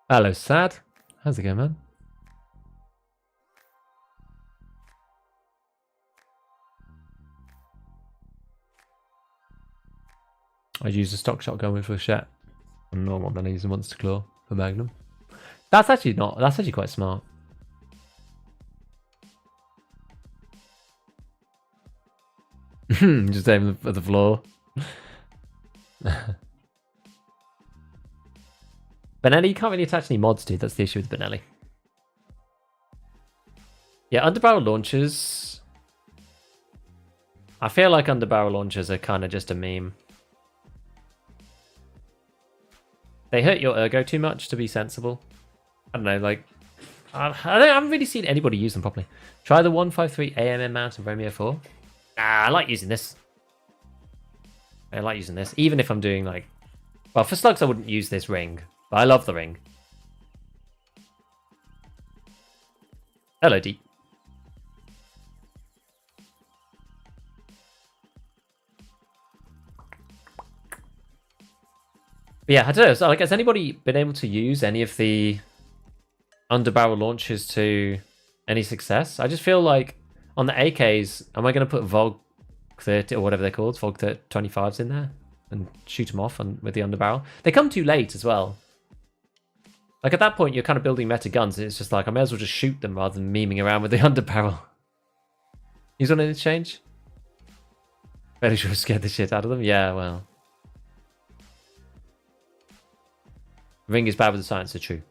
Hello, Sad. How's it going, man? I use a stock shotgun with Flechette. I'm normal, then I use a monster claw for Magnum. That's actually quite smart. Just aim at the floor. Benelli, you can't really attach any mods to. That's the issue with Benelli. Yeah, underbarrel launchers. I feel like underbarrel launchers are kind of just a meme. They hurt your ergo too much to be sensible. I don't know, like... I haven't really seen anybody use them properly. Try the 153 AMM mount of Romeo 4. I like using this. I like using this, even if I'm doing like... Well, for slugs I wouldn't use this ring. But I love the ring. Hello, D. But yeah, I don't know. So, like, has anybody been able to use any of the underbarrel launchers to any success? I just feel like on the AKs, am I going to put Volk 30 or whatever they're called, Volk 25s in there and shoot them off with the underbarrel? They come too late as well. Like, at that point, you're kind of building meta guns, and it's just like, I may as well just shoot them rather than memeing around with the underbarrel. Use on an exchange? Fairly sure scared the shit out of them? Yeah, well. Ring is bad with the silencer, true.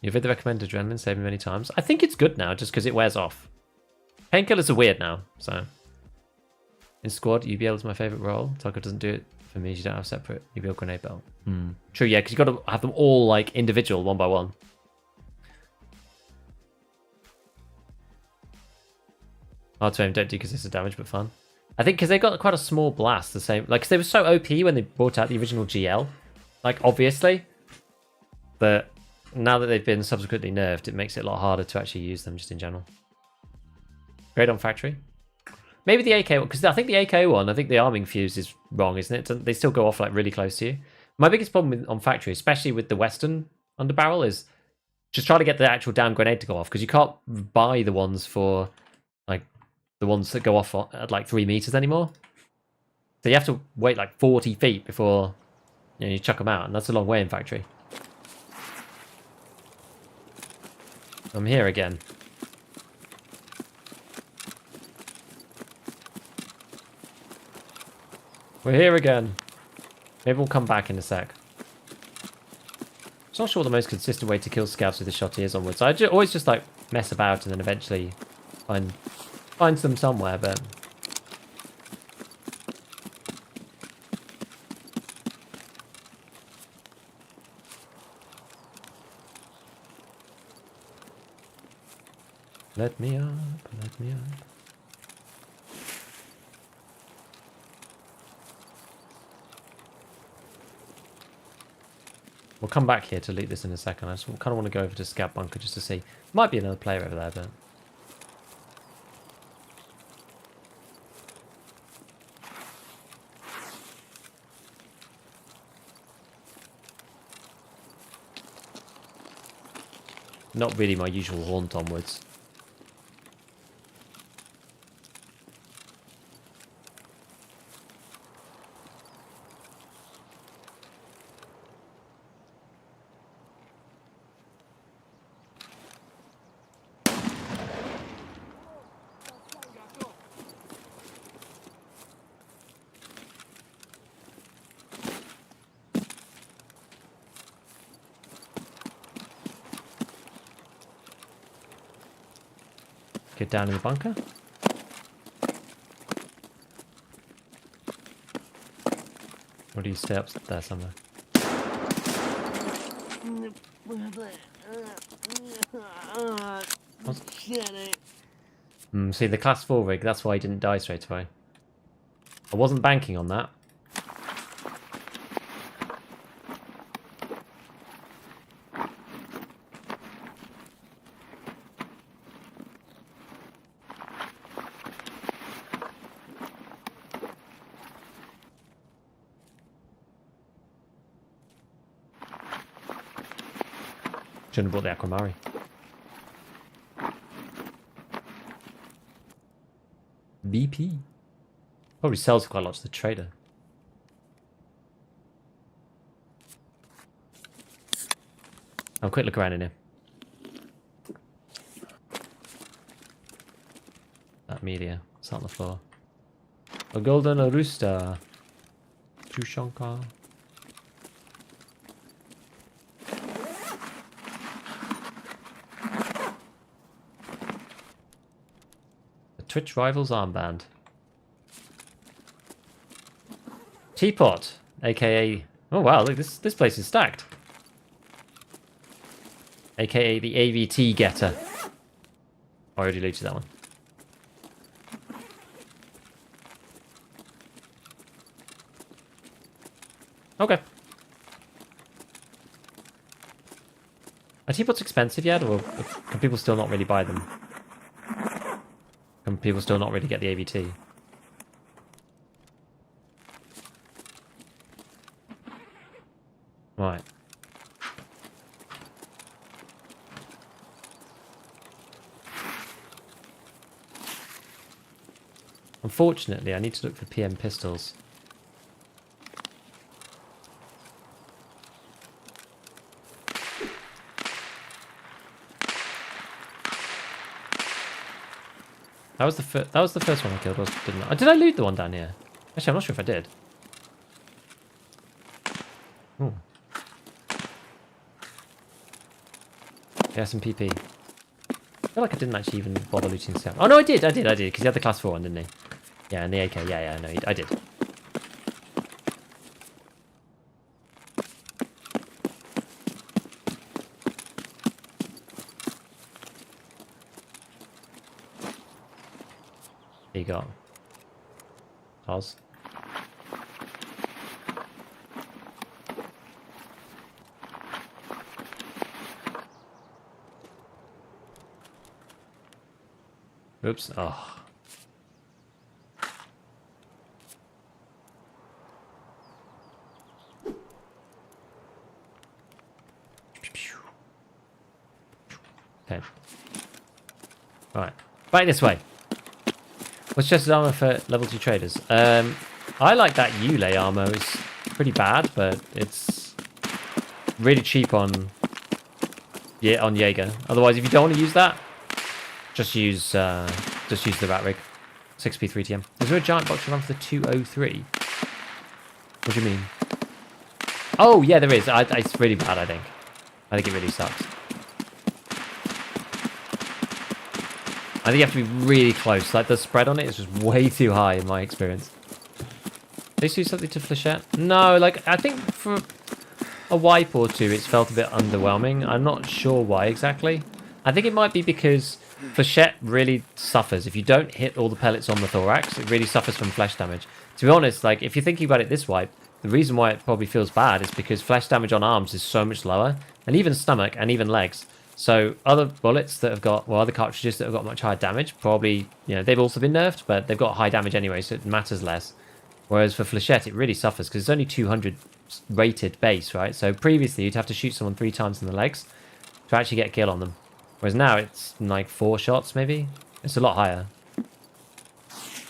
You've heard the recommended adrenaline, saved me many times. I think it's good now, just because it wears off. Painkillers are weird now, so. In squad, UBL is my favourite role. Tarkov doesn't do it for me, you don't have separate UBL grenade belt. True, yeah, because you've got to have them all, like, individual, one by one. Hard to aim, don't do consistent damage, but fun. I think because they got quite a small blast, the same, like, cause they were so OP when they brought out the original GL, like, obviously, but now that they've been subsequently nerfed, it makes it a lot harder to actually use them just in general. Great on factory. Maybe the AK one, because I think the AK one, I think the arming fuse is wrong, isn't it? They still go off like really close to you. My biggest problem on factory, especially with the Western underbarrel, is just try to get the actual damn grenade to go off, because you can't buy the ones for like the ones that go off at like 3 meters anymore. So you have to wait like 40 feet before you chuck them out, and that's a long way in factory. I'm here again. We're here again. Maybe we'll come back in a sec. I'm not sure what the most consistent way to kill scavs with the shotty is onwards. I always just like mess about and then eventually find them somewhere, but... Let me up, let me up. We'll come back here to loot this in a second. I just kind of want to go over to Scout Bunker just to see. Might be another player over there, but... Not really my usual haunt onwards. Get down in the bunker. Or do you stay up there somewhere? See, the class 4 rig, that's why he didn't die straight away. I wasn't banking on that. Shouldn't have bought the Aquamari. BP. Probably sells quite a lot to the trader. Have a quick look around in here. That media. It's on the floor. A golden rooster. Tushanka. Twitch Rivals armband. Teapot, aka... Oh wow, look, this place is stacked. AKA the AVT getter. I already looted that one. Okay. Are teapots expensive yet, or can people still not really buy them? Can people still not really get the AVT? Right. Unfortunately, I need to look for PM pistols. That was the first one I killed, didn't I? Did I loot the one down here? Actually, I'm not sure if I did. Ooh. Yeah, some PP. I feel like I didn't actually even bother looting stuff. Oh no, I did, because he had the class 4 one, didn't he? Yeah, and the AK. Yeah, no, I did. You got Oz. Oops. Oh. Okay. Alright. Back this way. What's chested armor for level 2 traders? I like that Ulay armor. It's pretty bad, but it's really cheap on Jaeger. Otherwise, if you don't want to use that, just use the rat rig. 6p 3TM. Is there a giant box to run for the 203? What do you mean? Oh, yeah, there is. It's really bad, I think. I think it really sucks. I think you have to be really close. Like, the spread on it is just way too high in my experience. They do something to Flechette? No, like, I think for a wipe or two, it's felt a bit underwhelming. I'm not sure why exactly. I think it might be because Flechette really suffers. If you don't hit all the pellets on the thorax, it really suffers from flesh damage. To be honest, like, if you're thinking about it this wipe, the reason why it probably feels bad is because flesh damage on arms is so much lower, and even stomach and even legs. So other bullets that have got, well, other cartridges that have got much higher damage, probably, you know, they've also been nerfed, but they've got high damage anyway, so it matters less. Whereas for Flechette, it really suffers because it's only 200 rated base, right? So previously, you'd have to shoot someone 3 times in the legs to actually get a kill on them. Whereas now, it's like 4 shots, maybe? It's a lot higher.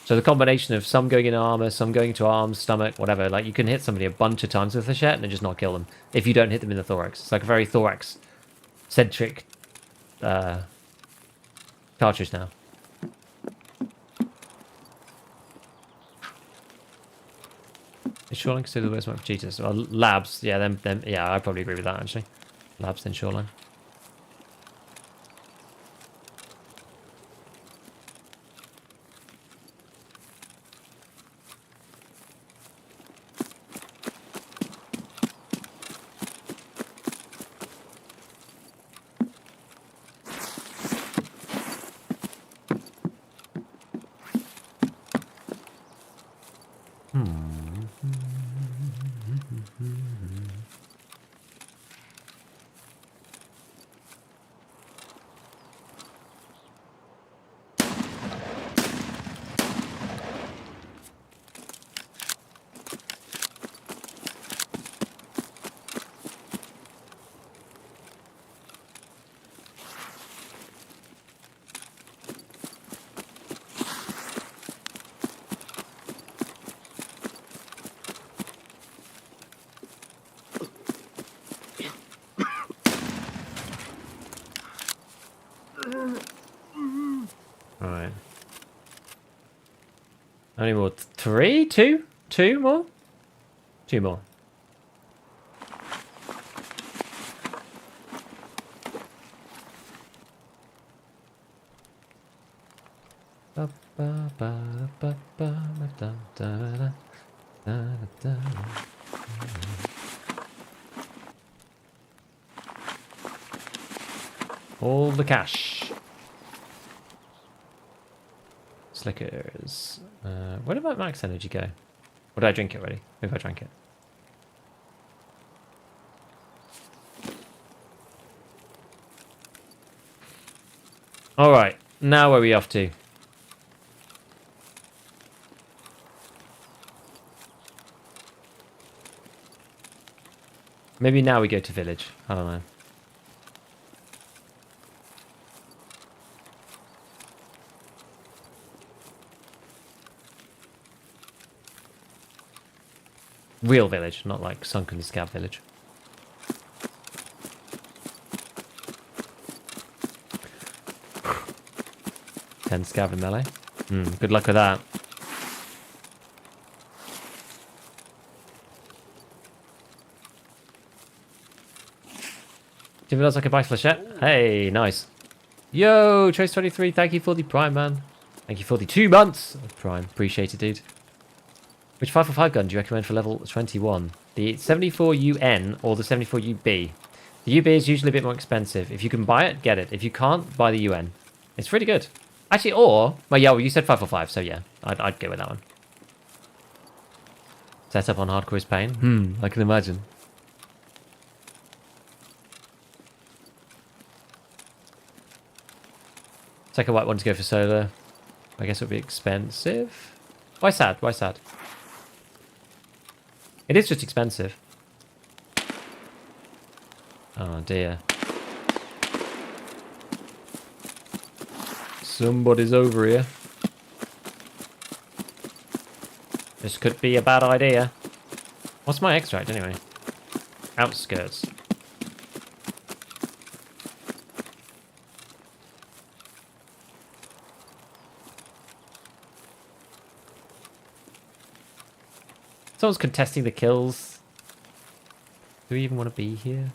So the combination of some going in armor, some going to arms, stomach, whatever, like you can hit somebody a bunch of times with Flechette and just not kill them if you don't hit them in the thorax. It's like a very thorax-centric cartridge now. Is Shoreline considered the worst map for cheaters? Well, Labs, yeah, them, yeah, I probably agree with that actually. Labs then Shoreline. Alright. Only more 3? 2? 2 more? 2 more. All the cash. Slickers. Where did my max energy go? Or did I drink it already? Maybe I drank it. Alright, now where are we off to? Maybe now we go to village. I don't know. Real village, not like sunken scav village. Ten scav in melee. Good luck with that. Give it us like a buy Flechette. Hey, nice. Yo, Trace23, thank you for the Prime, man. Thank you for the 2 months of Prime. Appreciate it, dude. Which 545 gun do you recommend for level 21? The 74UN or the 74UB? The UB is usually a bit more expensive. If you can buy it, get it. If you can't, buy the UN. It's really good. Actually, or... Well, yeah, well, you said 545, so yeah. I'd go with that one. Setup on hardcore is pain? I can imagine. Second white one to go for solar. I guess it would be expensive. Why sad? Why sad? It is just expensive. Oh dear. Somebody's over here. This could be a bad idea. What's my extract anyway? Outskirts. Someone's contesting the kills. Do we even want to be here?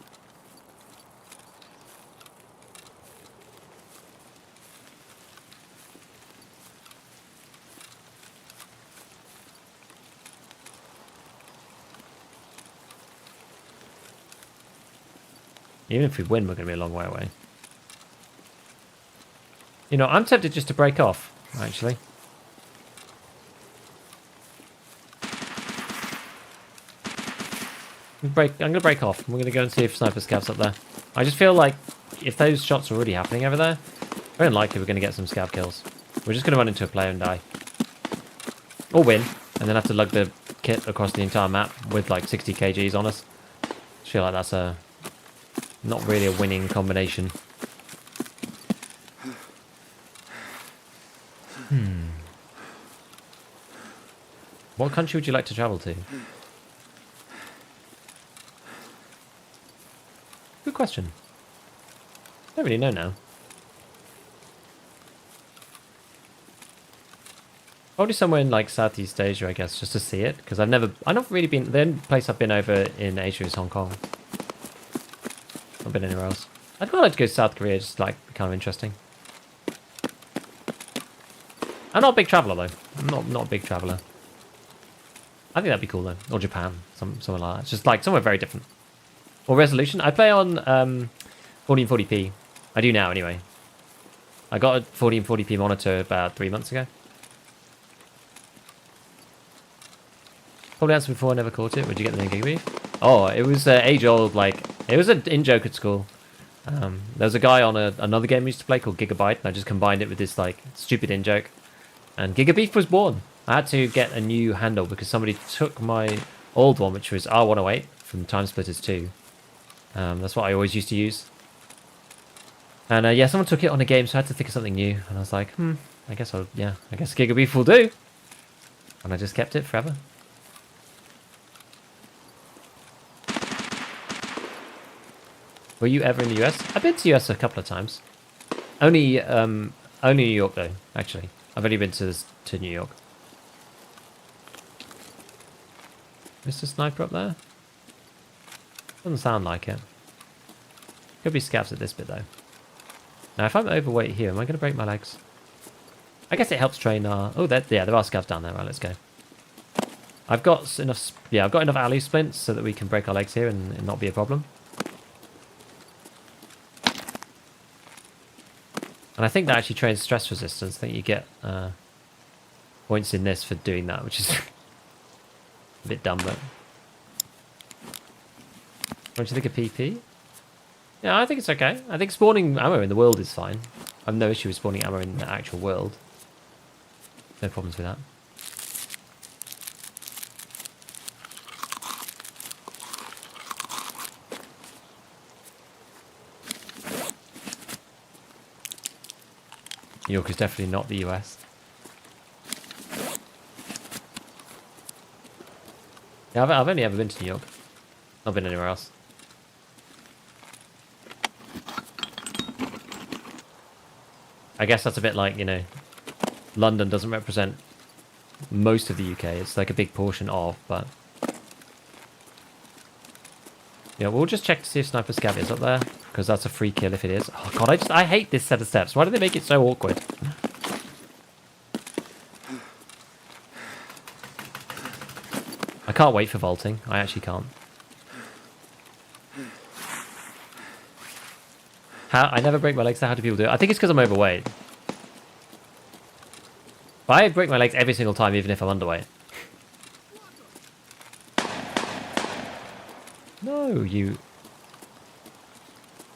Even if we win, we're going to be a long way away. You know, I'm tempted just to break off, actually. I'm going to break off. We're going to go and see if sniper scavs up there. I just feel like if those shots are already happening over there, very unlikely we're going to get some scav kills. We're just going to run into a player and die. Or win, and then have to lug the kit across the entire map with like 60 kgs on us. I feel like that's a not really a winning combination. What country would you like to travel to? Good question. I don't really know now. Probably somewhere in like Southeast Asia, I guess, just to see it. Because I've not really been, the only place I've been over in Asia is Hong Kong. Not been anywhere else. I'd quite like to go to South Korea, just like, kind of interesting. I'm not a big traveller though. I'm not a big traveller. I think that'd be cool though. Or Japan, somewhere like that. It's just like somewhere very different. Or resolution. I play on 1440p. I do now anyway. I got a 1440p monitor about 3 months ago. Probably answered before, I never caught it. Would you get the name Gigabeef? Oh, it was age old, like, it was an in-joke at school. There was a guy on another game we used to play called Gigabyte, and I just combined it with this, like, stupid in-joke. And Gigabeef was born. I had to get a new handle because somebody took my old one, which was R108 from Time Splitters 2. That's what I always used to use. And yeah, someone took it on a game, so I had to think of something new. And I was like, I guess Gigabeef will do. And I just kept it forever. Were you ever in the US? I've been to the US a couple of times. Only New York though, actually. I've only been to New York. Mr. Sniper up there? Doesn't sound like it. Could be scavs at this bit though. Now if I'm overweight here, am I going to break my legs? I guess it helps train our... Oh, there are scavs down there. Right, let's go. I've got enough... Yeah, I've got enough alley splints so that we can break our legs here and it not be a problem. And I think that actually trains stress resistance. I think you get points in this for doing that, which is a bit dumb, but... What do you think of PP? Yeah, I think it's okay. I think spawning ammo in the world is fine. I have no issue with spawning ammo in the actual world. No problems with that. New York is definitely not the US. Yeah, I've only ever been to New York. Not been anywhere else. I guess that's a bit like, you know, London doesn't represent most of the UK. It's like a big portion of, but... Yeah, we'll just check to see if Sniper Scav is up there, because that's a free kill if it is. Oh god, I hate this set of steps. Why do they make it so awkward? I can't wait for vaulting. I actually can't. I never break my legs, so how do people do it? I think it's because I'm overweight. But I break my legs every single time, even if I'm underweight. No, you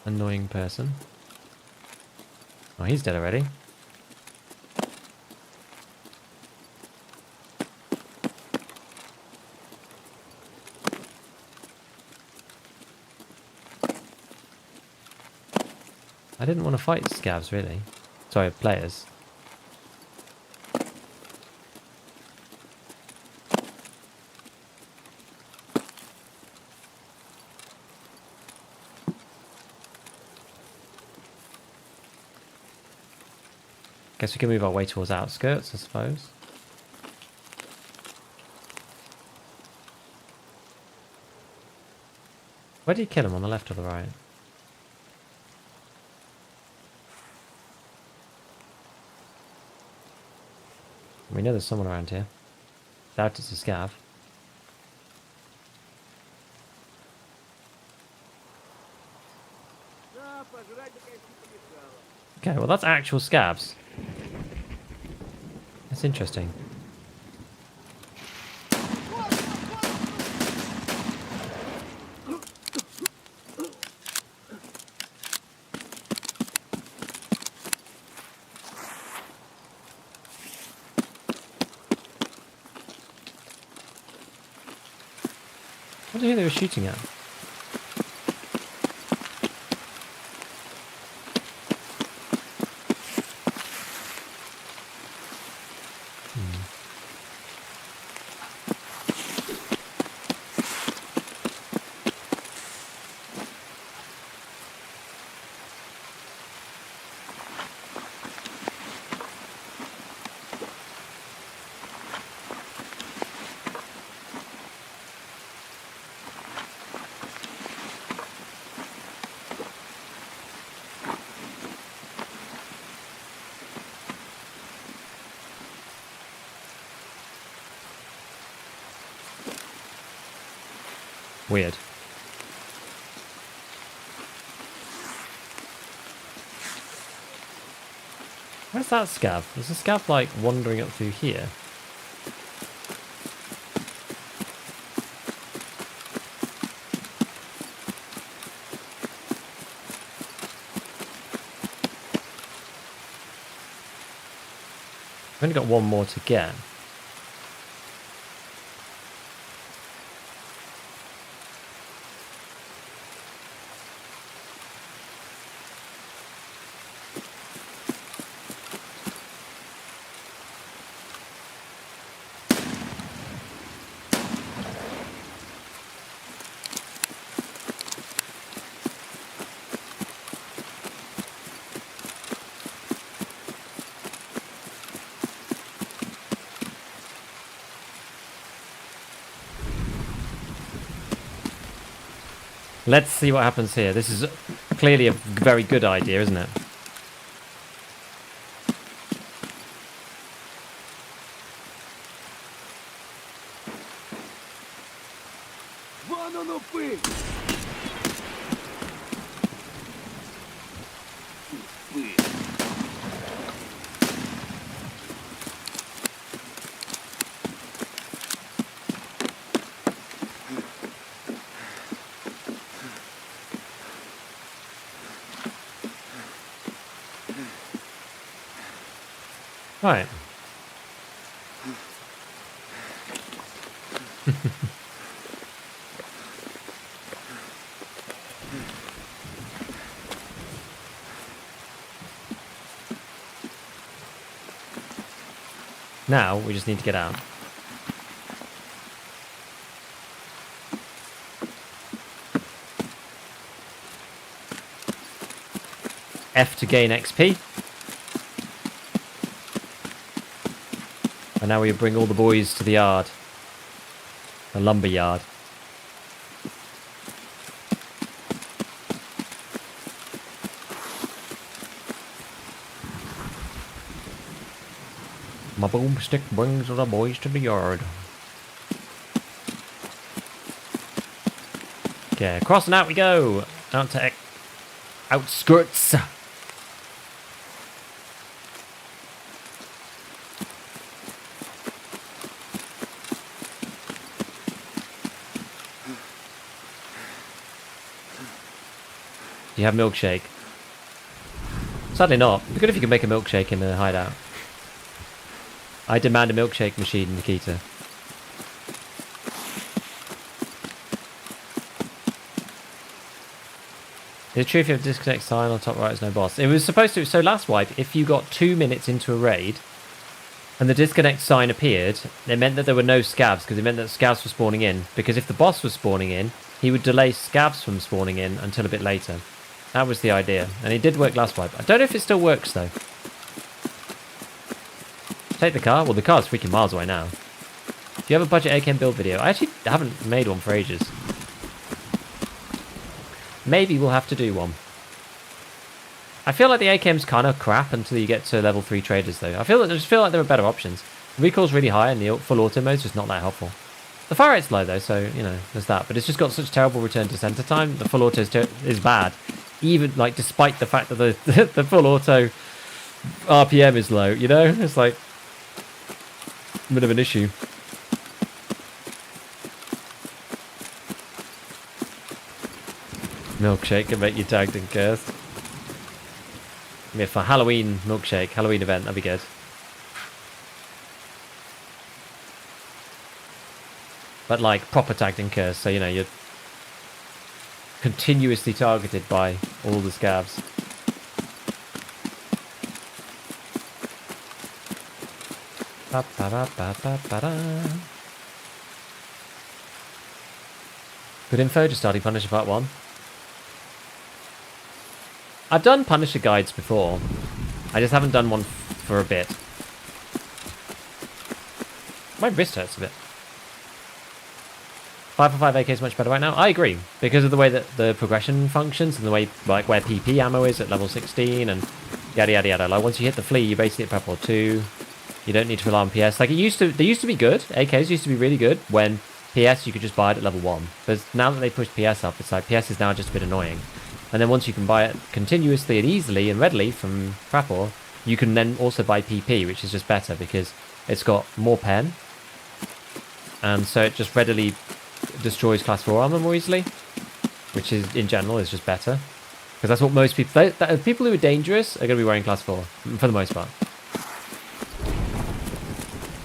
annoying person. Oh, he's dead already. I didn't want to fight scavs, really. Sorry, players. Guess we can move our way towards outskirts, I suppose. Where did you kill him? On the left or the right? We know there's someone around here. Doubt it's a scav. Да, пожрать бы, конечно, не помешало. Okay, well that's actual scabs. That's interesting. What do you think they were shooting at? Weird. Where's that scav? There's a scav like wandering up through here. I've only got one more to get. Let's see what happens here. This is clearly a very good idea, isn't it? Вон оно пыль! Пыль. Right. Now we just need to get out. F to gain XP. And now we bring all the boys to the yard. The lumber yard. My boomstick brings the boys to the yard. Okay, across and out we go. Out to outskirts. Do you have milkshake? Sadly not. It'd be good if you could make a milkshake in the hideout. I demand a milkshake machine, Nikita. Is it true if you have a disconnect sign on top right, there's no boss? It was supposed to. So last wipe, if you got 2 minutes into a raid and the disconnect sign appeared, it meant that there were no scavs, because it meant that scavs were spawning in. Because if the boss was spawning in, he would delay scavs from spawning in until a bit later. That was the idea. And it did work last wipe. I don't know if it still works though. Take the car? Well, the car's freaking miles away now. Do you have a budget AKM build video? I actually haven't made one for ages. maybe we'll have to do one. I feel like the AKM's kind of crap until you get to level 3 traders, though. I just feel like there are better options. Recoil's really high, and the full auto mode's just not that helpful. The fire rate's low, though, so, you know, there's that. But it's just got such terrible return to center time. The full auto is bad. Even, like, despite the fact that the full auto RPM is low, you know? It's like a bit of an issue. Milkshake can make you tagged and cursed. Yeah, for Halloween milkshake, Halloween event, that'd be good. But like proper tagged and cursed, so you know you're continuously targeted by all the scabs. Ba, ba, ba, ba, ba, ba, da. Good info, just starting Punisher Part 1. I've done Punisher guides before. I just haven't done one for a bit. My wrist hurts a bit. 545 AK is much better right now. I agree, because of the way that the progression functions and the way, like, where PP ammo is at level 16 and yada yada yada. Like, once you hit the flea, you basically hit Prep War 2. You don't need to rely on PS. Like, they used to be good. AKs used to be really good when PS you could just buy it at level 1. But now that they pushed PS up, it's like PS is now just a bit annoying. And then once you can buy it continuously and easily and readily from Prep War, you can then also buy PP, which is just better because it's got more pen. And so it just readily destroys class 4 armor more easily, which is, in general, is just better. Because that's what most people... people who are dangerous are going to be wearing class 4, for the most part.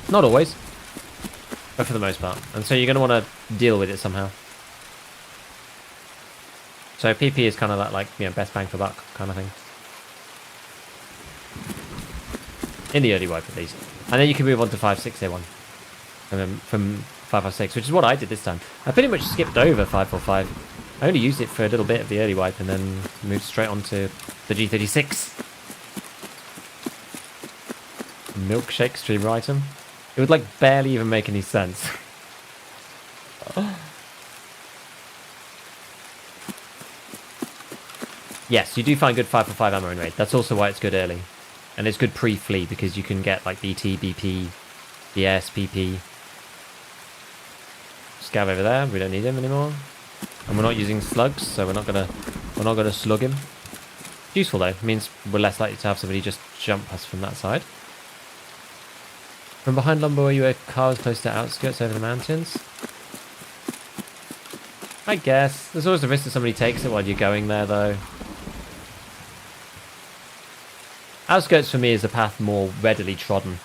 Not always, but for the most part. And so you're going to want to deal with it somehow. So PP is kind of that, like, you know, best bang for buck kind of thing. In the early wipe, at least. And then you can move on to 5.6A1. And then from 5.5.6, which is what I did this time. I pretty much skipped over 5.4.5. I only used it for a little bit of the early wipe and then moved straight on to the G36. Milkshake streamer item. It would, like, barely even make any sense. Yes, you do find good 5.5 ammo in raid. That's also why it's good early. And it's good pre-flea because you can get, like, BT, BP, BS, PP. Scav over there. We don't need him anymore. And we're not using slugs, so we're not gonna slug him. Useful though. It means we're less likely to have somebody just jump us from that side. From behind lumber, were you a car was close to outskirts over the mountains? I guess. There's always the risk that somebody takes it while you're going there, though. Outskirts for me is a path more readily trodden.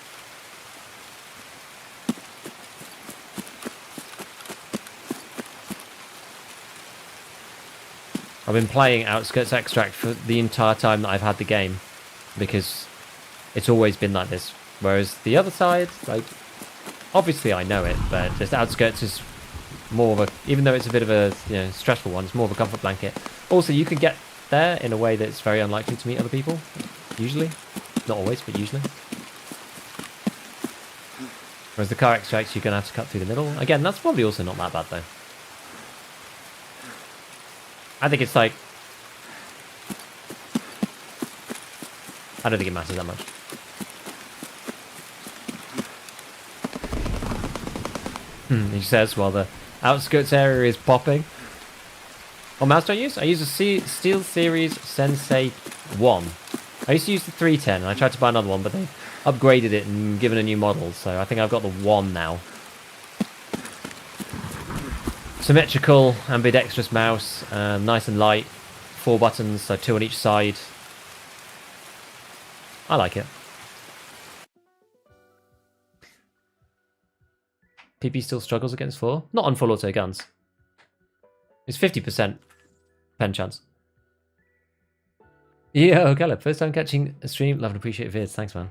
I've been playing Outskirts Extract for the entire time that I've had the game, because it's always been like this. Whereas the other side, like, obviously I know it, but just Outskirts is more of a, even though it's a bit of a, you know, stressful one, it's more of a comfort blanket. Also, you can get there in a way that's very unlikely to meet other people, usually. Not always, but usually. Whereas the car extracts, you're going to have to cut through the middle. Again, that's probably also not that bad, though. I think it's like... I don't think it matters that much. He says, while the outskirts area is popping. What mouse do I use? I use a Steel Series Sensei 1. I used to use the 310, and I tried to buy another one, but they upgraded it and given a new model, so I think I've got the 1 now. Symmetrical, ambidextrous mouse, nice and light. 4 buttons, so 2 on each side. I like it. PP still struggles against 4. Not on full auto guns. It's 50% pen chance. Yo, Caleb, first time catching a stream. Love and appreciate vids. Thanks, man.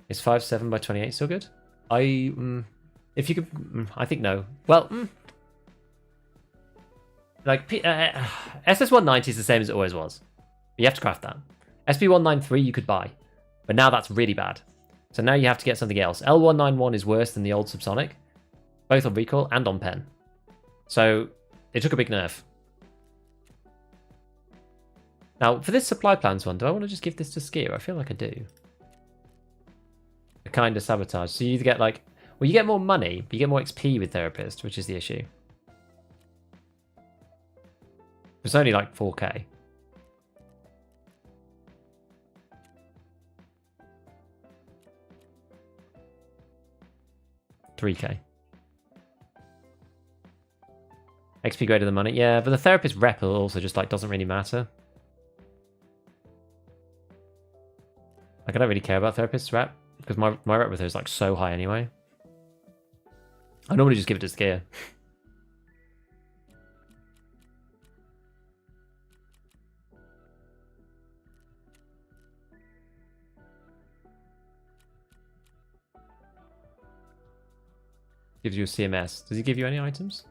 Is 5.7 by 28 still good? If you could, I think no. Well, like SS190 is the same as it always was. You have to craft that. SP193 you could buy, but now that's really bad. So now you have to get something else. L191 is worse than the old subsonic, both on recoil and on pen. So it took a big nerf. Now, for this supply plans one, do I want to just give this to Skier? I feel like I do. A kind of sabotage. So you either get like, well, you get more money, but you get more XP with Therapist, which is the issue. It's only like 4k. $3k. XP greater than money. Yeah, but the Therapist rep also just like doesn't really matter. Like, I don't really care about Therapist's rep, because my rep with her is like so high anyway. I normally just give it to Skier. Gives you a CMS. Does he give you any items?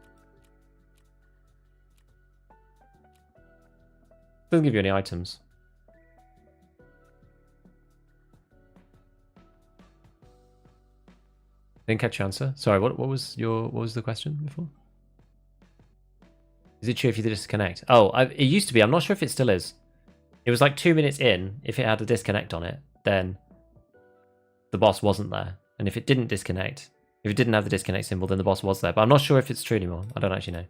Doesn't give you any items. Didn't catch your answer. Sorry, what was the question before? Is it true if you disconnect? Oh, it used to be. I'm not sure if it still is. It was like 2 minutes in. If it had a disconnect on it, then the boss wasn't there. And if it didn't disconnect, if it didn't have the disconnect symbol, then the boss was there. But I'm not sure if it's true anymore. I don't actually know.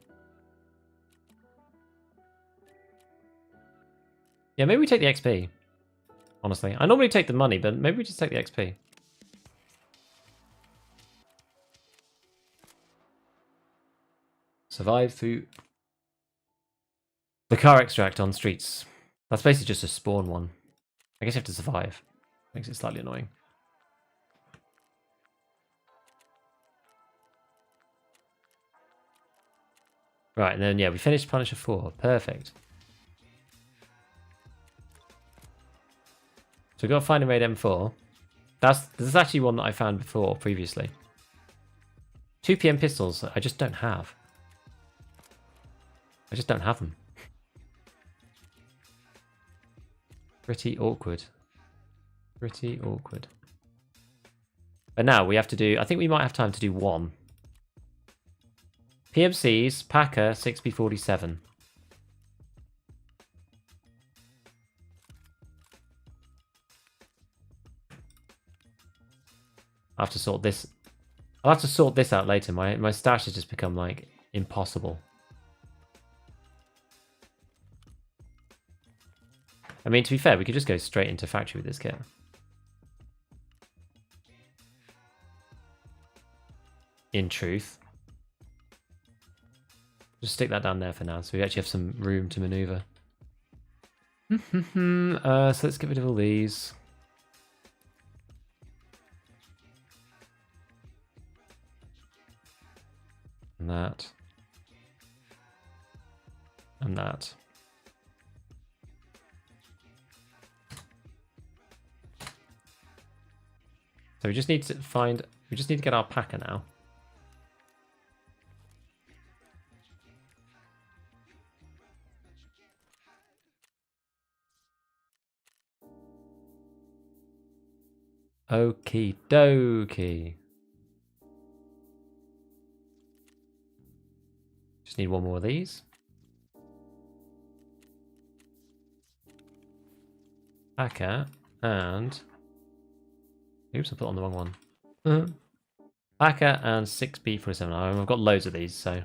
Yeah, maybe we take the XP. Honestly, I normally take the money, but maybe we just take the XP. Survive through the car extract on streets. That's basically just a spawn one. I guess you have to survive. Makes it slightly annoying. Right, and then yeah, we finished Punisher 4. Perfect. So we've got to find and raid M4. This is actually one that I found before, previously. 2 PM pistols I just don't have. I just don't have them. Pretty awkward. Pretty awkward. But now we have to do... I think we might have time to do 1. PMCs, Packer, 6B47. I have to sort this. I'll have to sort this out later. My stash has just become like impossible. I mean, to be fair, we could just go straight into factory with this kit. In truth. Just stick that down there for now, so we actually have some room to maneuver. So let's get rid of all these. And that. And that. So we just need to get our packer now. Okie dokie. Just need 1 more of these. Packer and... Oops, I put on the wrong one. Packer and 6B47. I've got loads of these, so...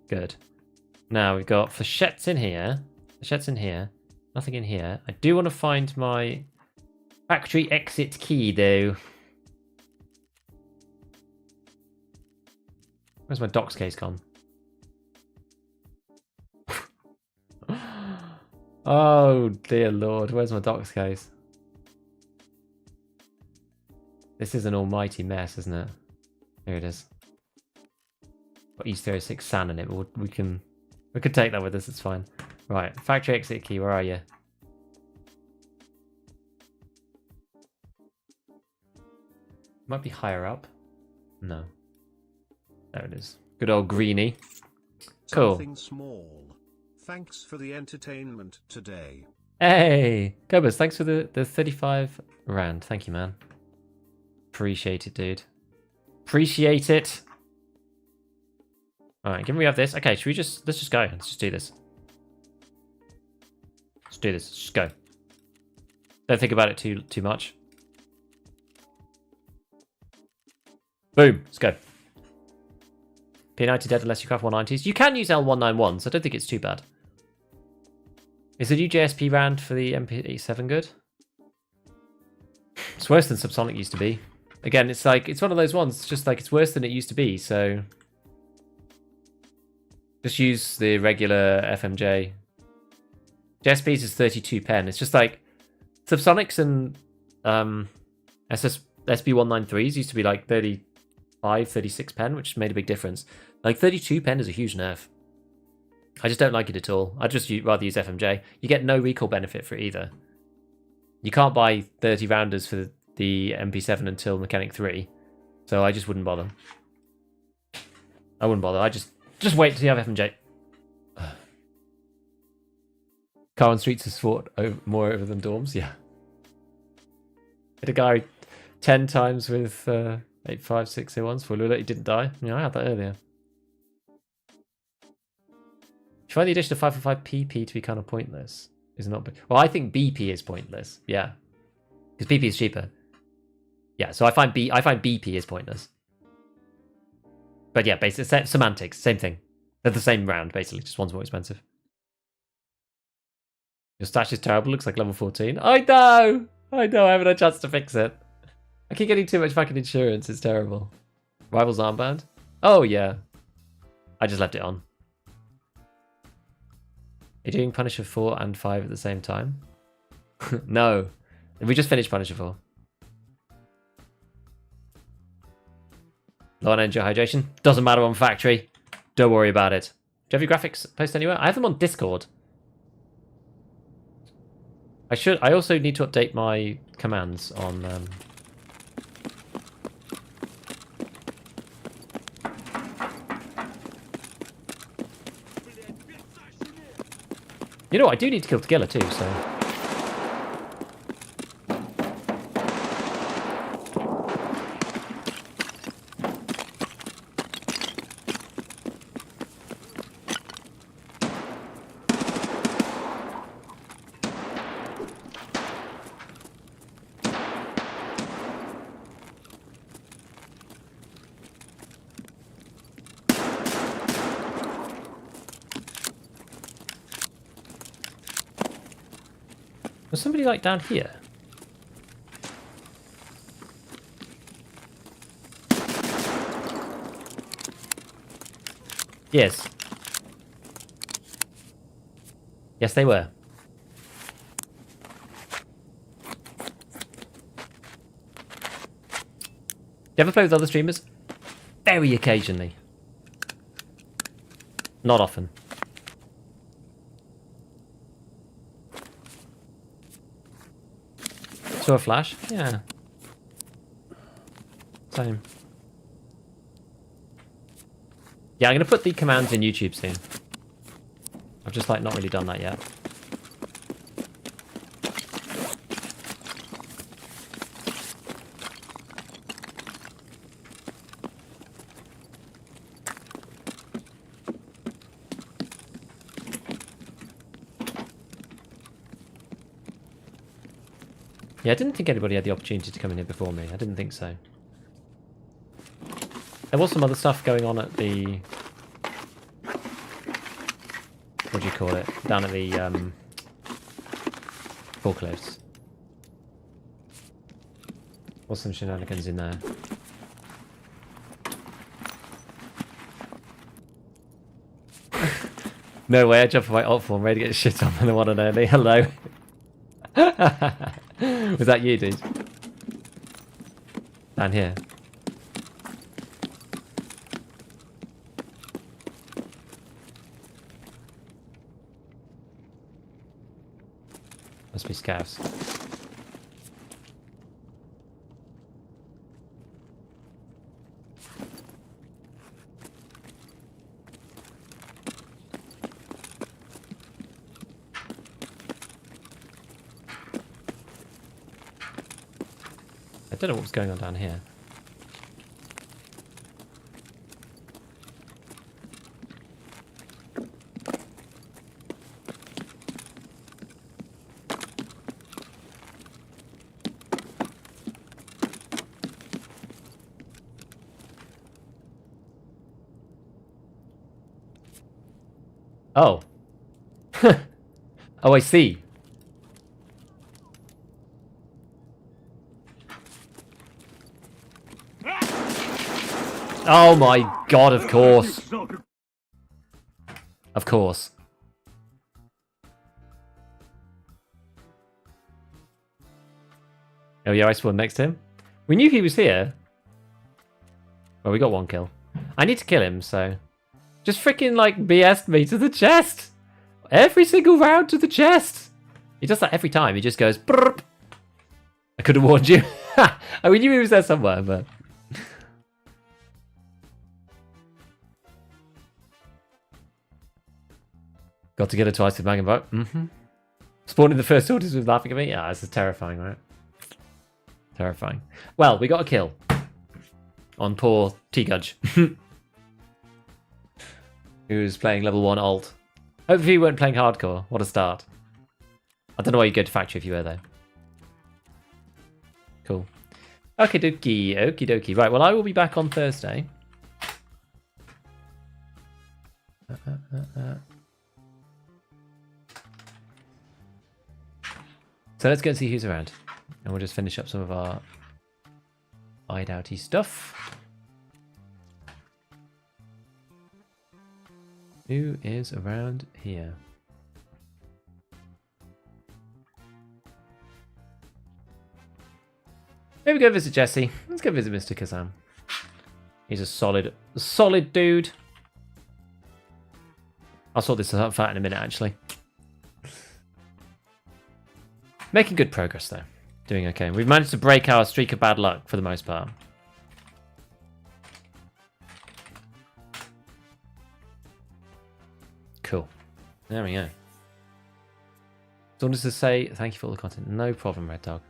Good. Now we've got Flechettes in here. Flechettes in here. Nothing in here. I do want to find my factory exit key, though. Where's my docks case gone? Oh, dear Lord. Where's my docks case? This is an almighty mess, isn't it? Here it is. Got E06 sand in it, but we can take that with us, it's fine. Right, factory exit key, where are you? Might be higher up. No. There it is. Good old greenie. Cool. Something small. Thanks for the entertainment today. Hey! Cobus, thanks for the 35 rand. Thank you, man. Appreciate it, dude. Appreciate it. Alright, given we have this. Okay, should we just... Let's just go. Let's just do this. Let's do this. Let's just go. Don't think about it too much. Boom. Let's go. P90 dead unless you craft 190s. You can use L191, so I don't think it's too bad. Is the new JSP round for the MP87 good? It's worse than Subsonic used to be. Again, it's like, it's one of those ones, it's just like, it's worse than it used to be, so... Just use the regular FMJ. JSP's is 32 pen. It's just like, Subsonics and SB193s used to be like 35, 36 pen, which made a big difference. Like 32 pen is a huge nerf. I just don't like it at all. I'd just rather use FMJ. You get no recoil benefit for it either. You can't buy 30 rounders for the MP7 until Mechanic 3, so I just wouldn't bother. I wouldn't bother. I just wait till you have FMJ. Car on streets has fought more over than dorms. Yeah. Hit a guy 10 times with 85601s for Lula. He didn't die. Yeah, I had that earlier. You find the addition of 545 PP to be kind of pointless. Is not. Well, I think BP is pointless. Yeah, because PP is cheaper. Yeah, so I find BP is pointless. But yeah, basically semantics, same thing. They're the same round basically. Just one's more expensive. Your stash is terrible. Looks like level 14. I know. I haven't had a chance to fix it. I keep getting too much fucking insurance. It's terrible. Rivals armband. Oh yeah. I just left it on. Are you doing Punisher 4 and 5 at the same time? No. We just finished Punisher 4. Low on energy hydration. Doesn't matter on factory. Don't worry about it. Do you have your graphics posted anywhere? I have them on Discord. I also need to update my commands on... You know what? I do need to kill Tagilla too, so... Was somebody like down here? Yes. Yes, they were. Do you ever play with other streamers? Very occasionally. Not often. Saw a flash? Yeah. Same. Yeah, I'm going to put the commands in YouTube soon. I've just like not really done that yet. Yeah, I didn't think anybody had the opportunity to come in here before me. I didn't think so. There was some other stuff going on at the... What do you call it? Down at the forklifts. Was some shenanigans in there. No way, I jumped for my alt form, ready to get shit on and the one and only. Hello. Was that you, dude? Down here. Must be scavs. I don't know what was going on down here. Oh. Oh, I see. Oh my god, of course. Of course. Oh yeah, I spawned next to him. We knew he was here. Well, we got one kill. I need to kill him, so... Just freaking, like, BS'd me to the chest! Every single round to the chest! He does that every time. He just goes... Brrp. I could have warned you. We knew he was there somewhere, but... Got to get it twice with Mag and Buck. Spawning the first orders with laughing at me? Yeah, this is terrifying, right? Terrifying. Well, we got a kill. On poor T-Gudge. Who was playing level 1 alt. Hopefully you weren't playing hardcore. What a start. I don't know why you'd go to factory if you were though. Cool. Okie dokie. Okie dokie. Right, well I will be back on Thursday. So let's go and see who's around. And we'll just finish up some of our Hideouty stuff. Who is around here? Maybe go visit Jesse. Let's go visit Mr. Kazam. He's a solid dude. I'll sort this out in a minute, actually. Making good progress, though. Doing okay. We've managed to break our streak of bad luck for the most part. Cool. There we go. So I wanted to say thank you for all the content. No problem, Red Dog.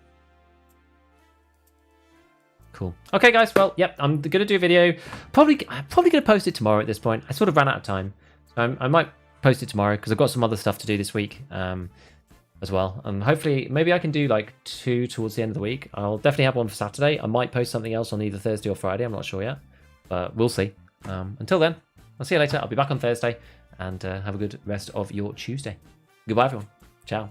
Cool. Okay, guys. Well, yep. I'm gonna do a video. I'm probably gonna post it tomorrow. At this point, I sort of ran out of time. So I might post it tomorrow because I've got some other stuff to do this week. As well, and hopefully maybe I can do like 2 towards the end of the week. I'll definitely have one for Saturday. I might post something else on either Thursday or Friday. I'm not sure yet, but we'll see. Until then, I'll see you later. I'll be back on Thursday, and have a good rest of your Tuesday. Goodbye, everyone. Ciao.